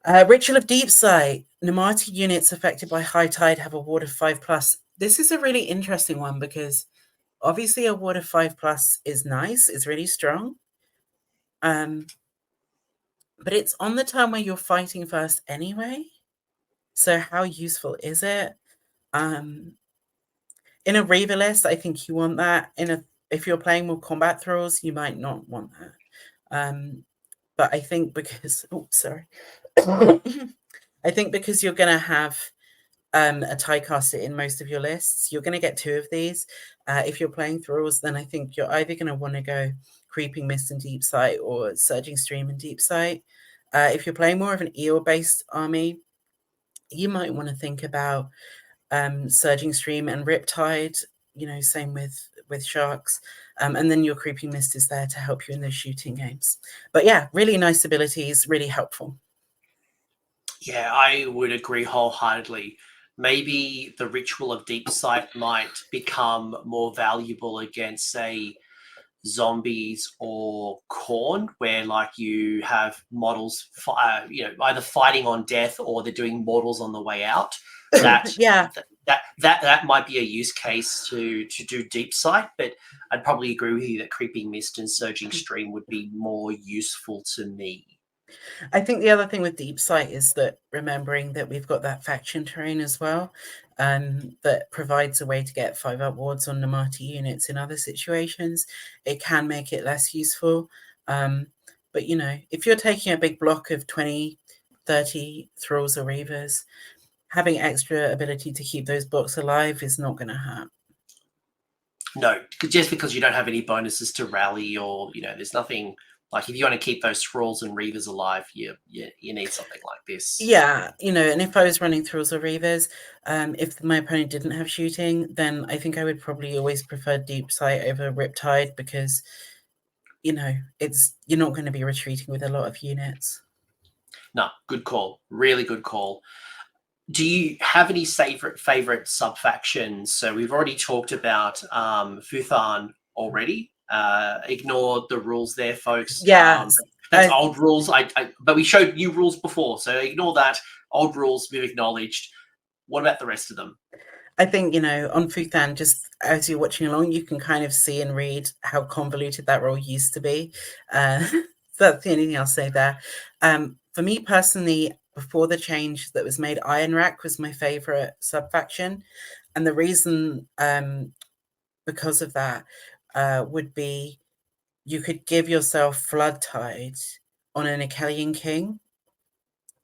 Ritual of Deep Sight. Namati units affected by high tide have a ward of 5+. This is a really interesting one because obviously a ward of 5+ is nice, it's really strong. But it's on the turn where you're fighting first anyway. So how useful is it? In a Reaver list, I think you want that. If you're playing more combat thralls, you might not want that. But I think because I think because you're going to have a tiecaster in most of your lists, you're going to get 2 of these. If you're playing thralls, then I think you're either going to want to go Creeping Mist and Deep Sight, or Surging Stream and Deep Sight. If you're playing more of an eel-based army, you might want to think about Surging Stream and Riptide, same with Sharks. And then your Creeping Mist is there to help you in those shooting games. But yeah, really nice abilities, really helpful. Yeah, I would agree wholeheartedly. Maybe the Ritual of Deep Sight might become more valuable against, say, zombies or Khorne, where like you have models, either fighting on death or they're doing mortals on the way out. That yeah, that might be a use case to do deep sight, but I'd probably agree with you that Creeping Mist and Surging Stream would be more useful to me. I think the other thing with Deep Sight is that remembering that we've got that faction terrain as well, that provides a way to get 5-up wards on Namati units in other situations. It can make it less useful. But, if you're taking a big block of 20, 30 Thralls or Reavers, having extra ability to keep those blocks alive is not going to hurt. No, just because you don't have any bonuses to rally, or there's nothing like, if you want to keep those Thralls and Reavers alive, you need something like this. Yeah, and if I was running Thralls or Reavers, if my opponent didn't have shooting, then I think I would probably always prefer Deep Sight over Riptide, because you're not going to be retreating with a lot of units. No, good call. Really good call. Do you have any favorite sub-factions? So we've already talked about Futharn already. Ignore the rules there, folks. Yeah, that's old rules. But we showed new rules before, so ignore that. Old rules we've acknowledged. What about the rest of them? I think, on Futharn, just as you're watching along, you can kind of see and read how convoluted that role used to be. That's the only thing I'll say there. For me personally, before the change that was made, Iron Rack was my favorite sub-faction. And the reason because of that would be you could give yourself Flood Tide on an Achillean King.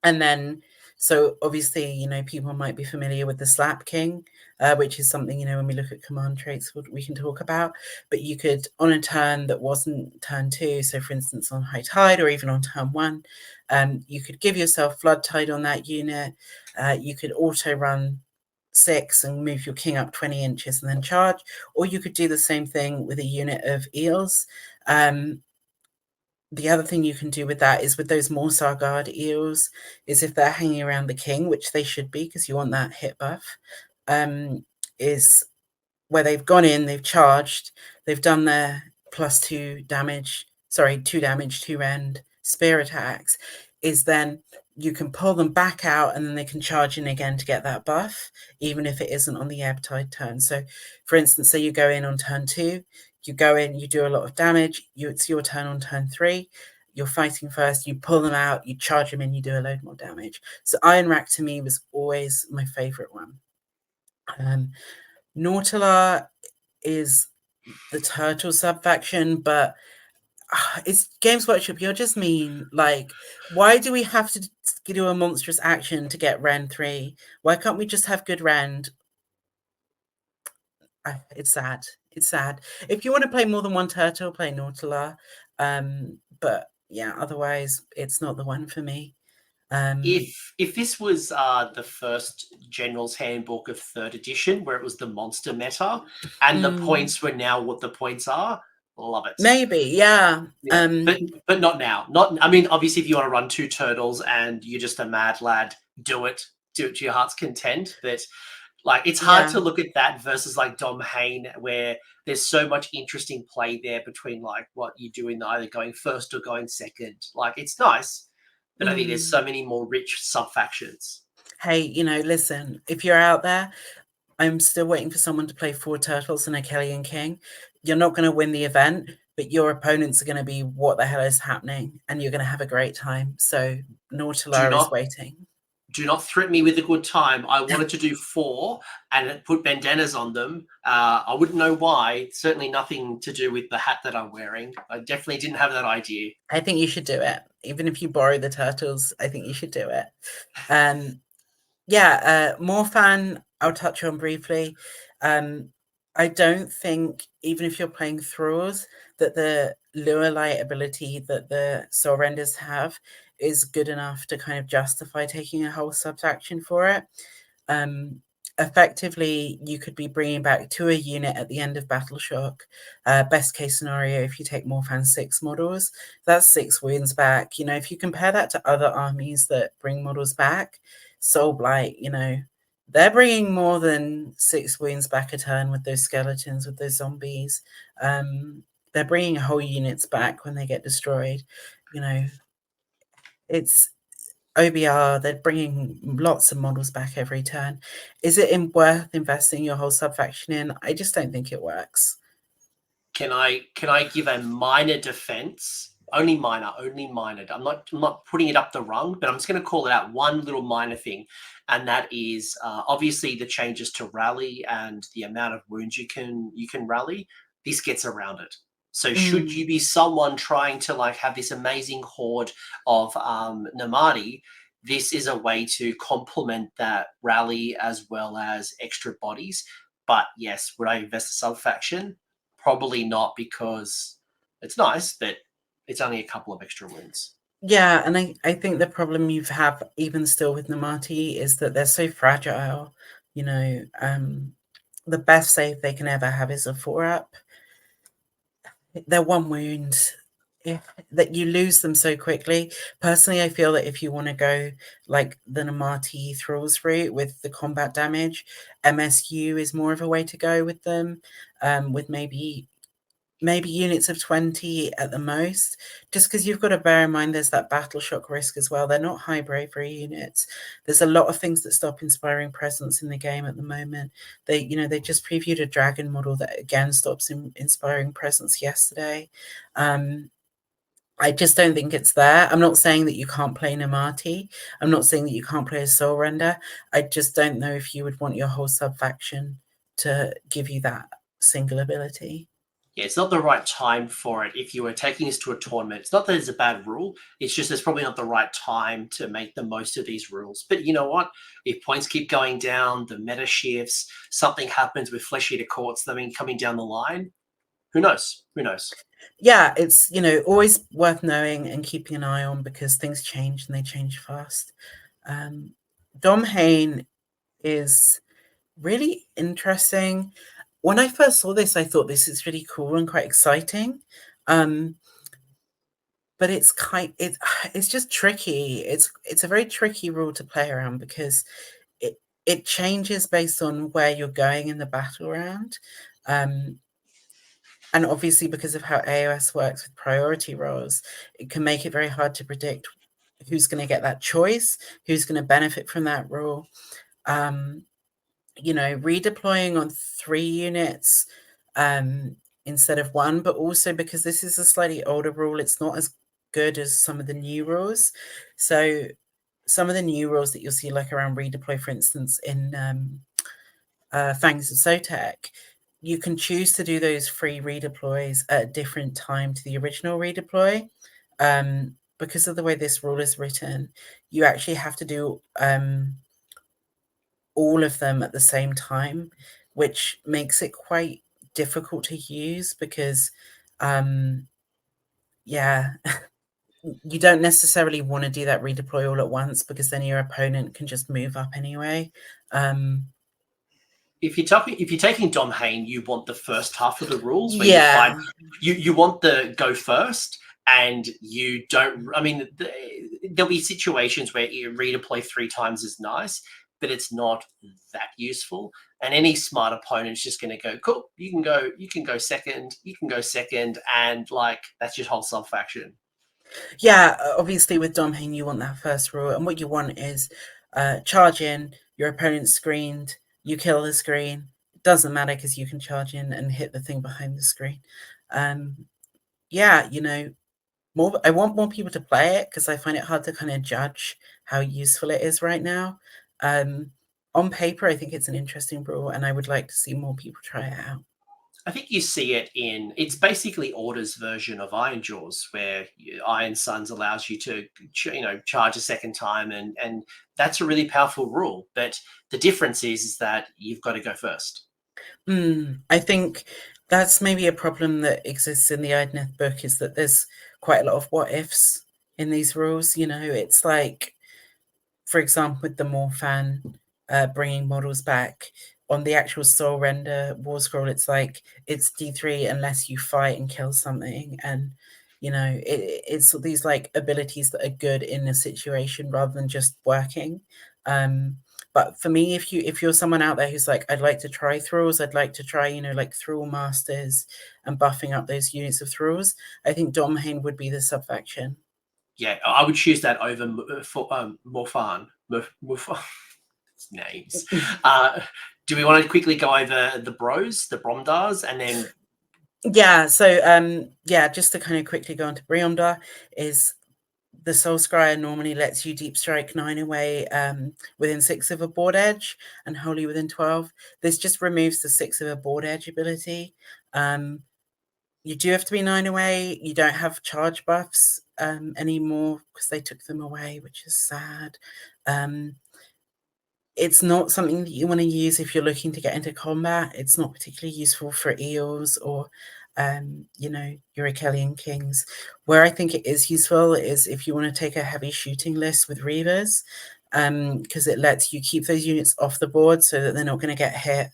And then, so obviously, people might be familiar with the Slap King, which is something, when we look at command traits, we can talk about. But you could, on a turn that wasn't turn 2, so for instance, on High Tide or even on turn 1, you could give yourself Flood Tide on that unit. You could auto run 6 and move your king up 20 inches and then charge. Or you could do the same thing with a unit of eels. The other thing you can do with that is with those Morsar Guard eels, is if they're hanging around the king, which they should be because you want that hit buff, is where they've gone in, they've charged, they've done their +2 damage, 2 rend spear attacks, is then you can pull them back out and then they can charge in again to get that buff, even if it isn't on the Ebb Tide turn. So, for instance, say you go in on turn 2, you go in, you do a lot of damage, it's your turn on turn 3, you're fighting first, you pull them out, you charge them in, you do a load more damage. So Iron Rack to me was always my favourite one. Nautilar is the turtle sub-faction, but it's Games Workshop, you're just mean. Like, why do we have to do a monstrous action to get Rend 3? Why can't we just have good Rend? It's sad. It's sad. If you want to play more than one turtle, play Nautilar. But yeah, otherwise, it's not the one for me. If this was the first Generals Handbook of 3rd edition, where it was the monster meta, and the points were now what the points are, love it. Maybe, yeah. But not now. Obviously, if you want to run 2 turtles and you're just a mad lad, do it to your heart's content. But like, it's hard to look at that versus like Dhom-hain, where there's so much interesting play there between like what you do in either going first or going second. Like, it's nice, but I think there's so many more rich sub-factions. Hey, listen, if you're out there, I'm still waiting for someone to play 4 turtles and a Achillean King. You're not going to win the event, but your opponents are going to be, what the hell is happening? And you're going to have a great time. So Nautilar is waiting. Do not threaten me with a good time. I wanted to do 4 and put bandanas on them. I wouldn't know why. Certainly nothing to do with the hat that I'm wearing. I definitely didn't have that idea. I think you should do it. Even if you borrow the turtles, I think you should do it. Mor'phann, I'll touch on briefly. I don't think, even if you're playing Thralls, that the lure light ability that the Soul Renders have is good enough to kind of justify taking a whole subfaction for it. Effectively, you could be bringing back to a unit at the end of Battle Shock. Best case scenario, if you take Mor'phann 6 models, that's 6 wounds back. You know, if you compare that to other armies that bring models back, Soul Blight, you know, they're bringing more than 6 wounds back a turn with those skeletons, with those zombies. They're bringing whole units back when they get destroyed. You know, it's OBR, they're bringing lots of models back every turn. Is it worth investing your whole subfaction in? I just don't think it works. Can I give a minor defense? Only minor. I'm not putting it up the rung, but I'm just going to call it out one little minor thing, and that is obviously the changes to rally and the amount of wounds you can rally. This gets around it. So should you be someone trying to like have this amazing horde of Namati, this is a way to complement that rally as well as extra bodies. But yes, would I invest a sub faction? Probably not, because it's nice, but it's only a couple of extra wins. Yeah, and I think the problem you have even still with Namati is that they're so fragile. You know, the best save they can ever have is a 4-up. They're 1 wound. That you lose them so quickly. Personally, I feel that if you want to go like the Namati Thralls route with the combat damage, MSU is more of a way to go with them, with maybe units of 20 at the most, just because you've got to bear in mind there's that battle shock risk as well. They're not high bravery units. There's a lot of things that stop inspiring presence in the game at the moment. They just previewed a dragon model that again stops inspiring presence yesterday. I just don't think it's there. I'm not saying that you can't play Namati. I'm not saying that you can't play a Soul Render. I just don't know if you would want your whole sub-faction to give you that single ability. Yeah, it's not the right time for it. If you were taking this to a tournament, it's not that it's a bad rule. It's just it's probably not the right time to make the most of these rules. But you know what? If points keep going down, the meta shifts, something happens with Flesh Eater Courts, coming down the line, who knows? Who knows? Yeah, it's, always worth knowing and keeping an eye on, because things change and they change fast. Dhom-hain is really interesting. When I first saw this, I thought this is really cool and quite exciting. But it's just tricky. It's a very tricky rule to play around, because it changes based on where you're going in the battle round. And obviously, because of how AOS works with priority roles, it can make it very hard to predict who's going to get that choice, who's going to benefit from that rule. Redeploying on 3 units instead of 1, but also because this is a slightly older rule, it's not as good as some of the new rules. So some of the new rules that you'll see, like around redeploy, for instance, in Fangs of Sotek, you can choose to do those free redeploys at a different time to the original redeploy. Because of the way this rule is written, you actually have to do all of them at the same time, which makes it quite difficult to use, because you don't necessarily want to do that redeploy all at once, because then your opponent can just move up anyway. If you're taking Dhom-hain, you want the first half of the rules where you want the go first, and you don't. I mean, there'll be situations where you redeploy 3 times is nice, but it's not that useful. And any smart opponent's just going to go, cool, you can go second, and like that's your whole sub faction. Yeah, obviously with Dhom-hain, you want that first rule, and what you want is charge in, your opponent's screened, you kill the screen. It doesn't matter, because you can charge in and hit the thing behind the screen. I want more people to play it, because I find it hard to kind of judge how useful it is right now. On paper, I think it's an interesting rule, and I would like to see more people try it out. I think you see it it's basically Order's version of Iron Jaws, where Iron Suns allows you to, charge a second time, and that's a really powerful rule. But the difference is that you've got to go first. I think that's maybe a problem that exists in the Idoneth book, is that there's quite a lot of what ifs in these rules. You know, it's like, for example, with the Mor'phann bringing models back on the actual soul render war scroll, it's like it's D3 unless you fight and kill something, and you know it's these like abilities that are good in a situation rather than just working. But for me, if you're someone out there who's like, I'd like to try thralls, I'd like to try, you know, like thrall masters and buffing up those units of thralls, I think Dhom-hain would be the subfaction. Yeah, I would choose that over Mor'phann. Mor'phann names. Do we want to quickly go over the bros, the Bromdars, and then? Yeah, so yeah, just to kind of quickly go on to Briomdar, is the Soul Scryer normally lets you deep strike 9 away within 6 of a board edge and wholly within 12. This just removes the 6 of a board edge ability. You do have to be 9 away. You don't have charge buffs anymore because they took them away, which is sad. It's not something that you want to use if you're looking to get into combat. It's not particularly useful for eels or, you know, your Achillean kings. Where I think it is useful is if you want to take a heavy shooting list with Reavers, because it lets you keep those units off the board so that they're not going to get hit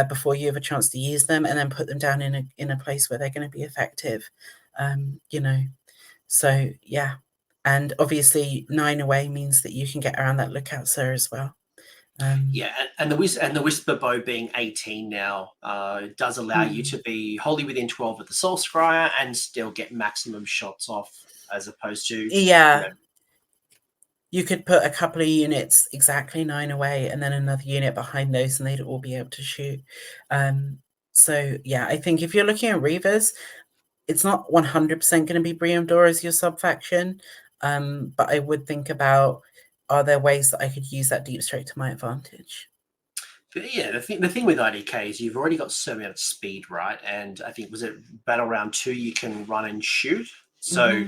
before you have a chance to use them, and then put them down in a place where they're going to be effective. You know, so yeah. And obviously 9 away means that you can get around that lookout sir as well. Yeah, and the Whisper Bow being 18 now does allow you to be wholly within 12 of the Soul Scryer and still get maximum shots off, as opposed to, yeah, you could put a couple of units exactly 9 away and then another unit behind those, and they'd all be able to shoot. So yeah, I think if you're looking at Reavers, it's not 100% going to be Briomdar as your subfaction, but I would think about, are there ways that I could use that deep strike to my advantage? But yeah, the thing with IDK is you've already got so much speed, right? And I think, was it Battle Round 2, you can run and shoot. So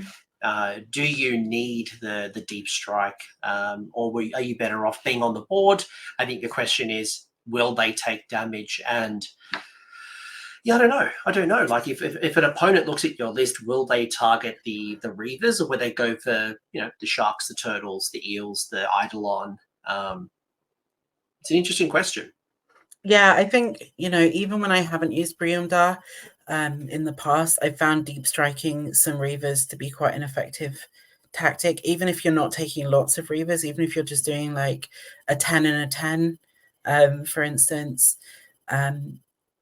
do you need the deep strike, or are you better off being on the board? I think the question is, will they take damage? And yeah, I don't know. Like, if an opponent looks at your list, will they target the Reavers, or will they go for, you know, the sharks, the turtles, the eels, the eidolon? It's an interesting question. Yeah, I think, you know, even when I haven't used Briomdar in the past, I found deep striking some Reavers to be quite an effective tactic, even if you're not taking lots of Reavers, even if you're just doing like a 10 and a 10, for instance.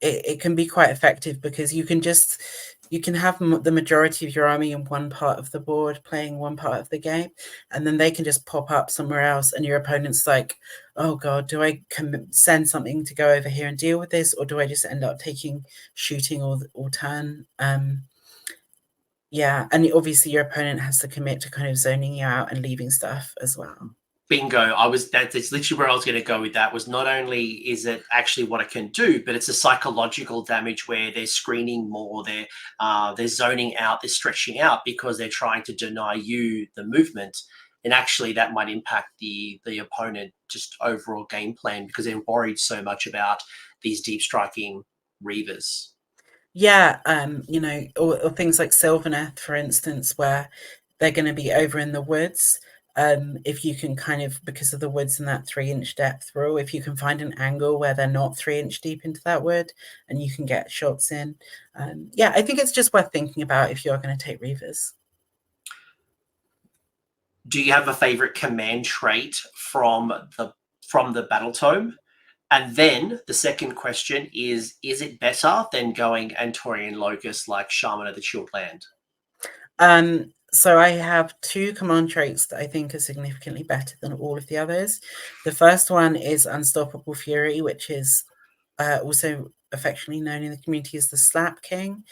It can be quite effective because you can have the majority of your army in one part of the board playing one part of the game, and then they can just pop up somewhere else, and your opponent's like, oh god, do I send something to go over here and deal with this, or do I just end up taking shooting all turn? Yeah, and obviously your opponent has to commit to kind of zoning you out and leaving stuff as well. Bingo. That's literally where I was going to go with that. Was not only is it actually what it can do, but it's a psychological damage where they're screening more, they're zoning out, they're stretching out because they're trying to deny you the movement, and actually that might impact the opponent just overall game plan because they're worried so much about these deep striking Reavers. Yeah, you know, or things like Sylvaneth, for instance, where they're going to be over in the woods. If you can kind of, because of the woods and that 3-inch depth rule, if you can find an angle where they're not 3-inch deep into that wood and you can get shots in. Yeah, I think it's just worth thinking about if you're going to take Reavers. Do you have a favorite command trait from the Battle Tome? And then the second question is it better than going Antorian Locust like Shaman of the Chilled Land? So I have 2 command traits that I think are significantly better than all of the others. The first one is Unstoppable Fury, which is also affectionately known in the community as the Slap King,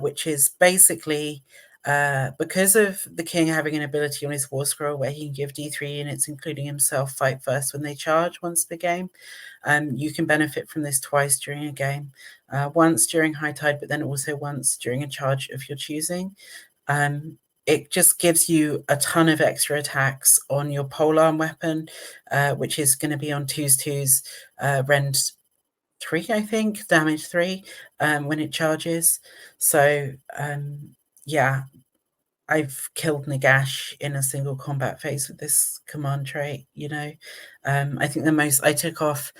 which is basically because of the king having an ability on his war scroll where he can give D3 units, including himself, fight first when they charge once per game. You can benefit from this twice during a game, once during High Tide, but then also once during a charge of your choosing. It just gives you a ton of extra attacks on your polearm weapon, which is going to be on 2s, rend 3, I think, damage 3 when it charges. So yeah, I've killed Nagash in a single combat phase with this command trait, you know. I think the most I took off,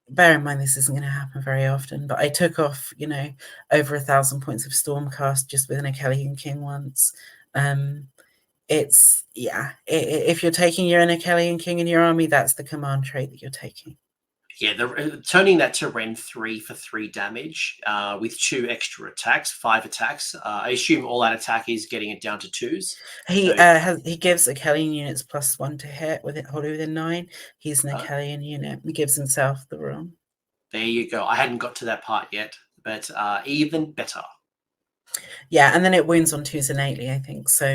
bear in mind this isn't going to happen very often, but I took off, you know, over 1,000 points of Stormcast just with an Achillean King once. It's, yeah, if you're taking your Achillean King in your army, that's the command trait that you're taking. Yeah, turning that to Ren 3 for 3 damage with 2 extra attacks, 5 attacks. I assume all that attack is getting it down to 2s. He he gives Achillean units +1 to hit with it wholly within 9. He's an Achillean unit. He gives himself the room. There you go. I hadn't got to that part yet, but even better. Yeah, and then it wounds on 2s innately, I think. So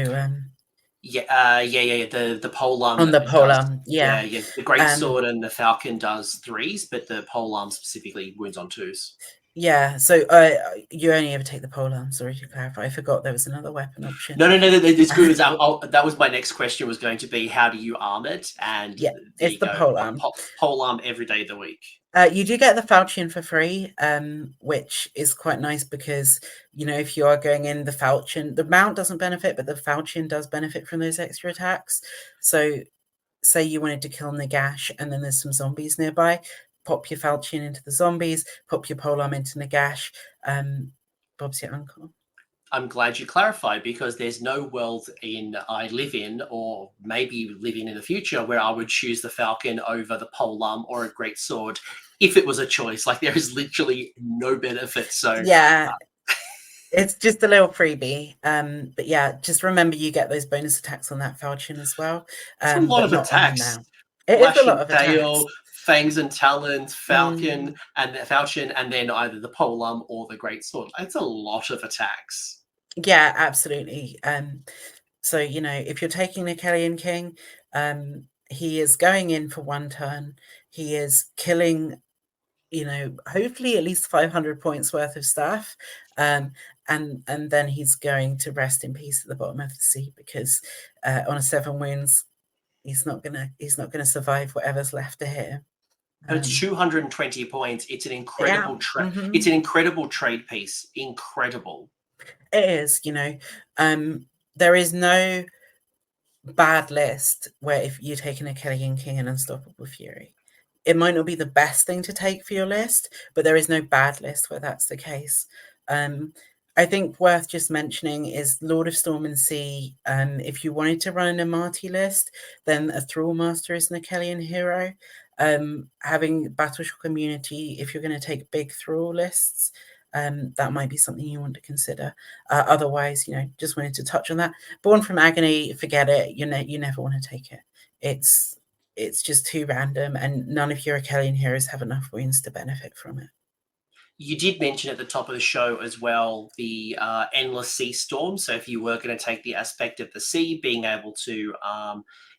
yeah. The polearm on the polearm, yeah. The great sword and the falcon does 3s, but the polearm specifically wounds on 2s. Yeah, so you only ever take the polearm. Sorry to clarify, I forgot there was another weapon option. No, it's good. That was my next question. Was going to be how do you arm it? And yeah, it's the polearm. Polearm every day of the week. You do get the falchion for free, which is quite nice because, you know, if you are going in the falchion, the mount doesn't benefit, but the falchion does benefit from those extra attacks. So say you wanted to kill Nagash and then there's some zombies nearby, pop your falchion into the zombies, pop your polearm into Nagash. Bob's your uncle. I'm glad you clarified, because there's no world I live in, or maybe live in the future, where I would choose the falcon over the polearm or a great sword if it was a choice. Like, there is literally no benefit. So yeah, it's just a little freebie. But yeah, just remember you get those bonus attacks on that falchion as well. It's a lot of attacks. Now. It is a lot of tail, attacks. Fangs and talons, falcon, and the falchion, and then either the polearm or the great sword. It's a lot of attacks. Yeah, absolutely. So, you know, if you're taking the Achillean King, he is going in for 1 turn. He is killing, you know, hopefully at least 500 points worth of stuff. And then he's going to rest in peace at the bottom of the sea, because on a 7 wounds, he's not gonna survive whatever's left to hit him. But it's 220 points. It's an incredible It's an incredible trade piece. Incredible. It is, you know. There is no bad list where if you take an Achillean King and Unstoppable Fury, it might not be the best thing to take for your list, but there is no bad list where that's the case. I think worth just mentioning is Lord of Storm and Sea. If you wanted to run an Amati list, then a Thrall Master is an Achillean hero. Having Battle Shock immunity, if you're going to take big Thrall lists, that might be something you want to consider. Otherwise, you know, just wanted to touch on that. Born from Agony, forget it. You never want to take it. It's just too random, and none of your Achillean heroes have enough wounds to benefit from it. You did mention at the top of the show as well the endless sea storm. So if you were going to take the aspect of the sea, being able to,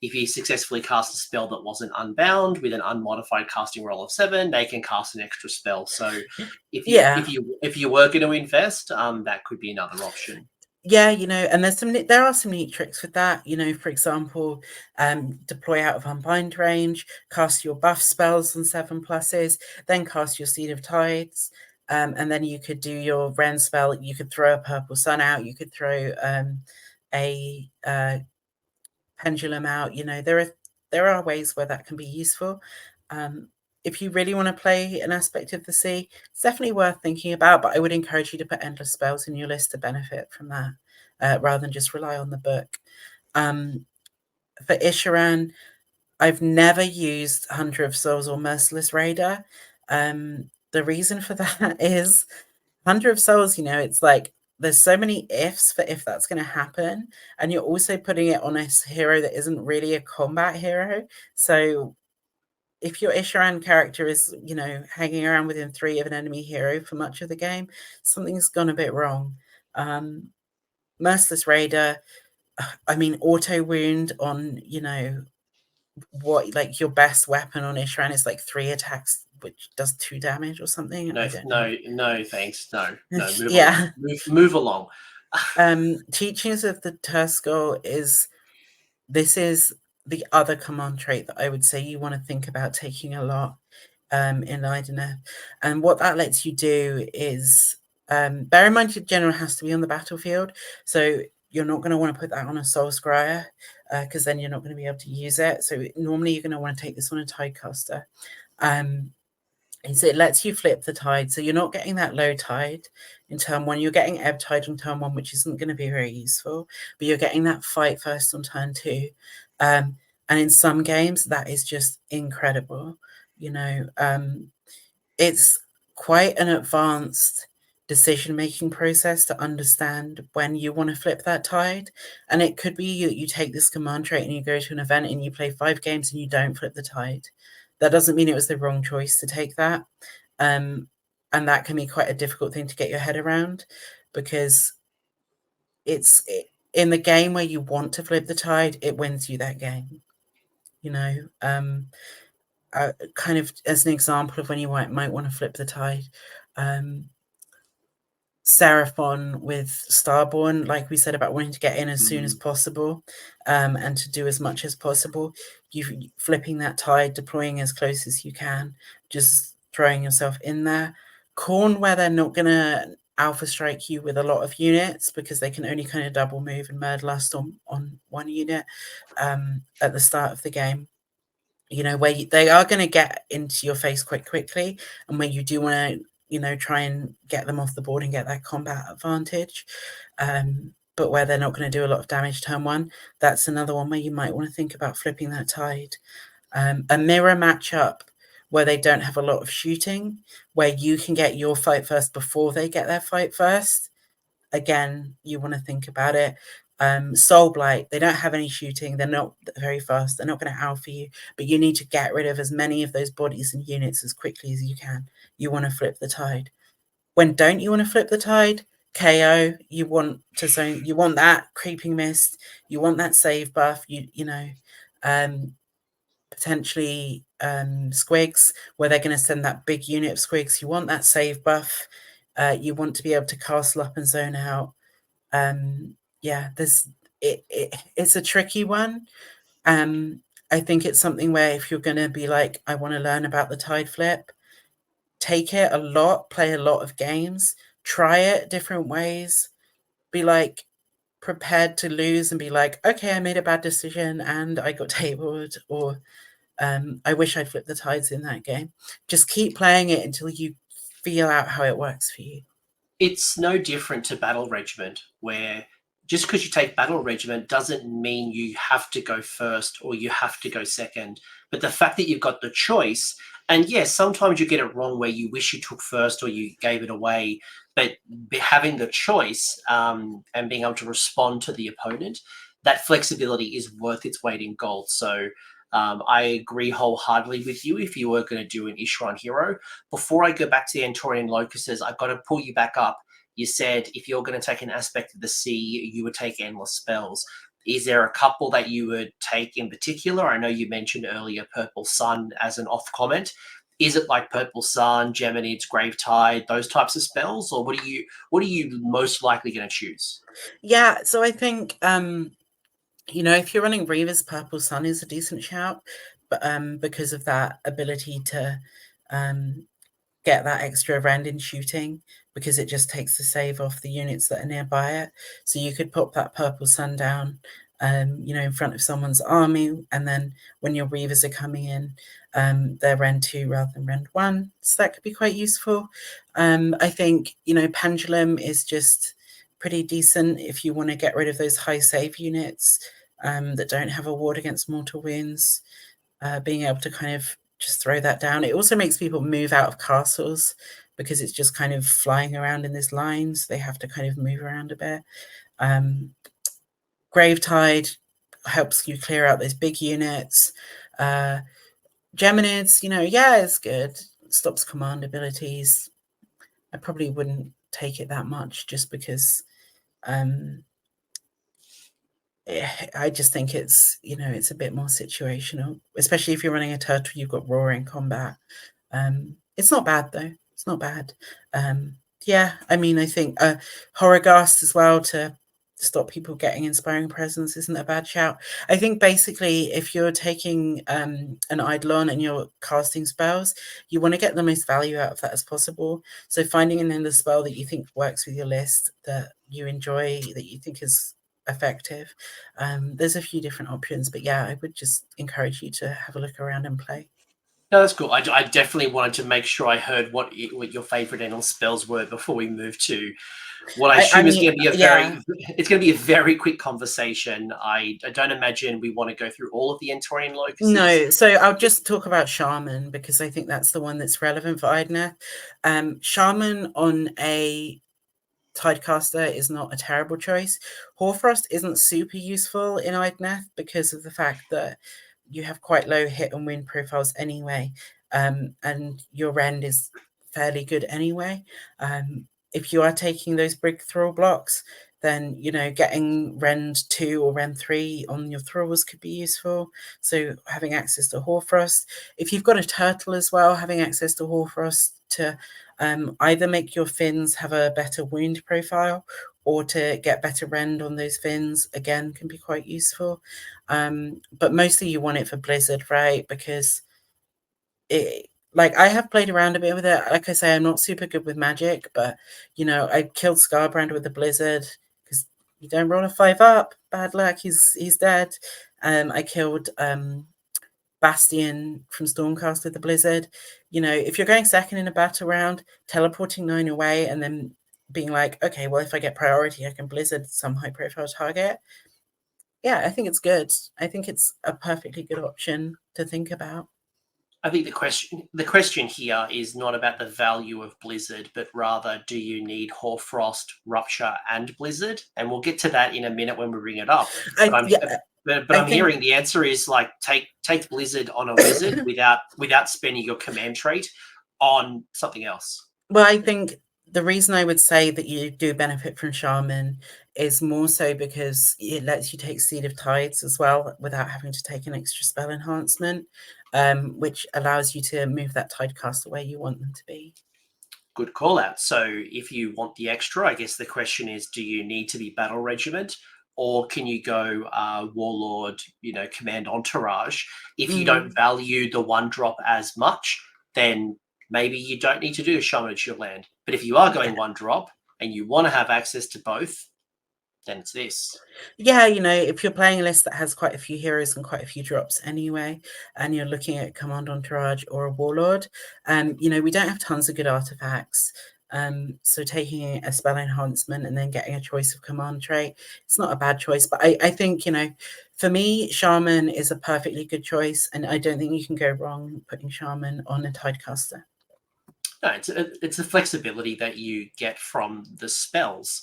if you successfully cast a spell that wasn't unbound with an unmodified casting roll of 7, they can cast an extra spell. So if you were going to invest, that could be another option. Yeah, you know, and there are some neat tricks with that. You know, for example, deploy out of unbind range, cast your buff spells on 7+s, then cast your Seed of Tides. And then you could do your Ren spell. You could throw a Purple Sun out. You could throw a Pendulum out. You know, there are ways where that can be useful. If you really want to play an aspect of the sea, it's definitely worth thinking about. But I would encourage you to put endless spells in your list to benefit from that, rather than just rely on the book. For Isharan, I've never used Hunter of Souls or Merciless Raider. The reason for that is Hunter of Souls, you know, it's like there's so many ifs for if that's going to happen. And you're also putting it on a hero that isn't really a combat hero. So if your Isharan character is, you know, hanging around within 3 of an enemy hero for much of the game, something's gone a bit wrong. Merciless Raider, I mean, auto wound on, you know, what, like your best weapon on Isharan is like 3 attacks, which does 2 damage or something. No, thanks. No, move yeah. along. Move along. Teachings of the Turskull is the other command trait that I would say you want to think about taking a lot. in Idoneth. And what that lets you do is, bear in mind your general has to be on the battlefield, so you're not going to want to put that on a soul scryer, because then you're not going to be able to use it. So normally you're going to want to take this on a tidecaster. And so it lets you flip the tide. So you're not getting that low tide in turn one. You're getting ebb tide on turn one, which isn't going to be very useful. But you're getting that fight first on turn two. And in some games, that is just incredible. You know, it's quite an advanced decision-making process to understand when you want to flip that tide. And it could be you take this command trait and you go to an event and you play 5 games and you don't flip the tide. That doesn't mean it was the wrong choice to take that. And that can be quite a difficult thing to get your head around, because it's in the game where you want to flip the tide, it wins you that game. You know, kind of as an example of when you might want to flip the tide, Seraphon with Starborn, like we said about wanting to get in as soon as possible, and to do as much as possible. You flipping that tide, deploying as close as you can, just throwing yourself in there. Khorne, where they're not going to alpha strike you with a lot of units because they can only kind of double move and Murderlust on one unit at the start of the game. You know, where they are going to get into your face quite quickly, and where you do want to, you know, try and get them off the board and get that combat advantage. But where they're not going to do a lot of damage turn one, that's another one where you might want to think about flipping that tide. A mirror matchup where they don't have a lot of shooting, where you can get your fight first before they get their fight first. Again, you want to think about it. Soul Blight, they don't have any shooting, they're not very fast, they're not going to alpha you, but you need to get rid of as many of those bodies and units as quickly as you can. You want to flip the tide. When don't you want to flip the tide? KO, you want to zone, you want that creeping mist, you want that save buff, you know, potentially squigs, where they're going to send that big unit of squigs. You want that save buff, you want to be able to castle up and zone out. Yeah, it's a tricky one. I think it's something where if you're going to be like, I want to learn about the tide flip, take it a lot, play a lot of games, try it different ways, be like prepared to lose and be like, okay, I made a bad decision and I got tabled, or I wish I'd flipped the tides in that game. Just keep playing it until you feel out how it works for you. It's no different to Battle Regiment, where just because you take Battle Regiment doesn't mean you have to go first or you have to go second. But the fact that you've got the choice, and yes, sometimes you get it wrong where you wish you took first or you gave it away, but having the choice and being able to respond to the opponent, that flexibility is worth its weight in gold. So I agree wholeheartedly with you if you were going to do an Ishran hero. Before I go back to the Antorian Locusts, I've got to pull you back up. You said if you're going to take an aspect of the sea, you would take endless spells. Is there a couple that you would take in particular? I know you mentioned earlier Purple Sun as an off comment. Is it like Purple Sun, Geminids, Gravetide, those types of spells, or what are you most likely going to choose? Yeah, so I think you know, if you're running Reaver's, Purple Sun is a decent shout, but because of that ability to get that extra round in shooting, because it just takes the save off the units that are nearby it. So you could pop that Purple Sun down, you know, in front of someone's army, and then when your Reavers are coming in, they're Rend 2 rather than Rend 1. So that could be quite useful. I think, you know, Pendulum is just pretty decent if you want to get rid of those high save units that don't have a ward against mortal wounds. Being able to kind of just throw that down. It also makes people move out of castles because it's just kind of flying around in this line, so they have to kind of move around a bit. Gravetide helps you clear out those big units. Geminids, you know, yeah, it's good. It stops command abilities. I probably wouldn't take it that much just because I just think it's, you know, it's a bit more situational, especially if you're running a turtle, you've got roaring combat. It's not bad though. It's not bad. Yeah, I mean, I think Horrorghast as well to stop people getting inspiring presence isn't a bad shout. I think basically if you're taking an Eidolon and you're casting spells, you want to get the most value out of that as possible. So finding another spell that you think works with your list, that you enjoy, that you think is effective. There's a few different options, but yeah, I would just encourage you to have a look around and play. No, that's cool. I definitely wanted to make sure I heard what your favorite Enel spells were before we move to what I assume is going to be it's going to be a very quick conversation. I don't imagine we want to go through all of the Entorian locuses. No, so I'll just talk about Shaman because I think that's the one that's relevant for Idoneth. Shaman on a Tidecaster is not a terrible choice. Hoarfrost isn't super useful in Idoneth because of the fact that you have quite low hit and win profiles anyway, and your rend is fairly good anyway. If you are taking those big thrall blocks, then, you know, getting rend 2 or rend 3 on your thralls could be useful. So having access to Hoarfrost. If you've got a turtle as well, having access to Hoarfrost to either make your fins have a better wound profile or to get better rend on those fins, again, can be quite useful. But mostly you want it for Blizzard, right? Because like I have played around a bit with it. Like I say, I'm not super good with magic, but you know, I killed Scarbrand with the Blizzard because you don't roll a 5-up. Bad luck, he's dead. I killed Bastion from Stormcast with the Blizzard. You know, if you're going second in a battle round, teleporting 9 away and then being like, okay, well, if I get priority, I can Blizzard some high profile target. Yeah, I think it's good. I think it's a perfectly good option to think about. I think the question here is not about the value of Blizzard, but rather, do you need Hoarfrost, Rupture, and Blizzard? And we'll get to that in a minute when we bring it up. But I'm hearing the answer is like take Blizzard on a wizard without spending your command trait on something else. Well, I think the reason I would say that you do benefit from Shaman is more so because it lets you take Seed of Tides as well without having to take an extra spell enhancement, which allows you to move that Tidecaster where you want them to be. Good call out. So if you want the extra, I guess the question is, do you need to be Battle Regiment? Or can you go Warlord, you know, Command Entourage? If you don't value the 1-drop as much, then maybe you don't need to do a Shaman at your land. But if you are going 1-drop and you want to have access to both, then it's this. Yeah, you know, if you're playing a list that has quite a few heroes and quite a few drops anyway, and you're looking at Command Entourage or a Warlord, you know, we don't have tons of good artifacts. So taking a spell enhancement and then getting a choice of command trait, it's not a bad choice. But I think, you know, for me, Shaman is a perfectly good choice. And I don't think you can go wrong putting Shaman on a Tidecaster. No, it's a flexibility that you get from the spells.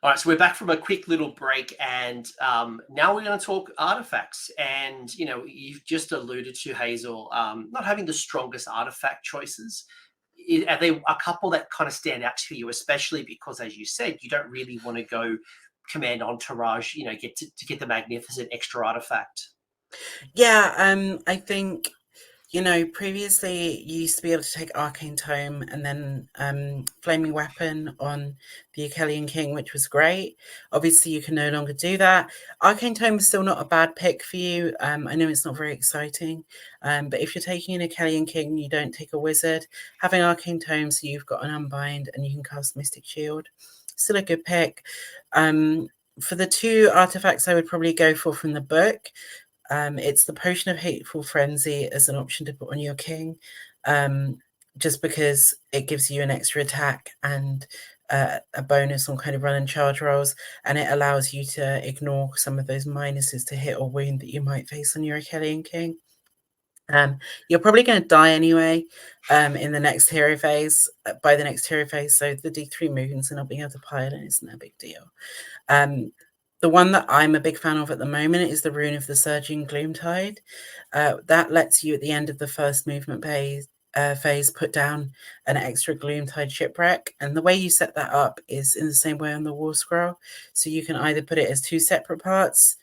All right, so we're back from a quick little break, and now we're going to talk artifacts. And, you know, you've just alluded to, Hazel, not having the strongest artifact choices. Are there a couple that kind of stand out to you, especially because, as you said, you don't really want to go Command Entourage, you know, to get the magnificent extra artifact? Yeah, I think, you know, previously you used to be able to take Arcane Tome and then Flaming Weapon on the Achillean King, which was great. Obviously, you can no longer do that. Arcane Tome is still not a bad pick for you. I know it's not very exciting, but if you're taking an Achillean King, you don't take a wizard. Having Arcane Tome, so you've got an Unbind and you can cast Mystic Shield. Still a good pick. For the 2 artifacts I would probably go for from the book, it's the Potion of Hateful Frenzy as an option to put on your king, just because it gives you an extra attack and a bonus on kind of run and charge rolls, and it allows you to ignore some of those minuses to hit or wound that you might face on your Achillean King. You're probably going to die anyway in the next hero phase, by the next hero phase, so the D3 moons and not being able to pile in isn't a big deal. The one that I'm a big fan of at the moment is the Rune of the Surging Gloomtide. That lets you, at the end of the first movement phase, put down an extra Gloomtide shipwreck. And the way you set that up is in the same way on the War Scroll. So you can either put it as 2 separate parts,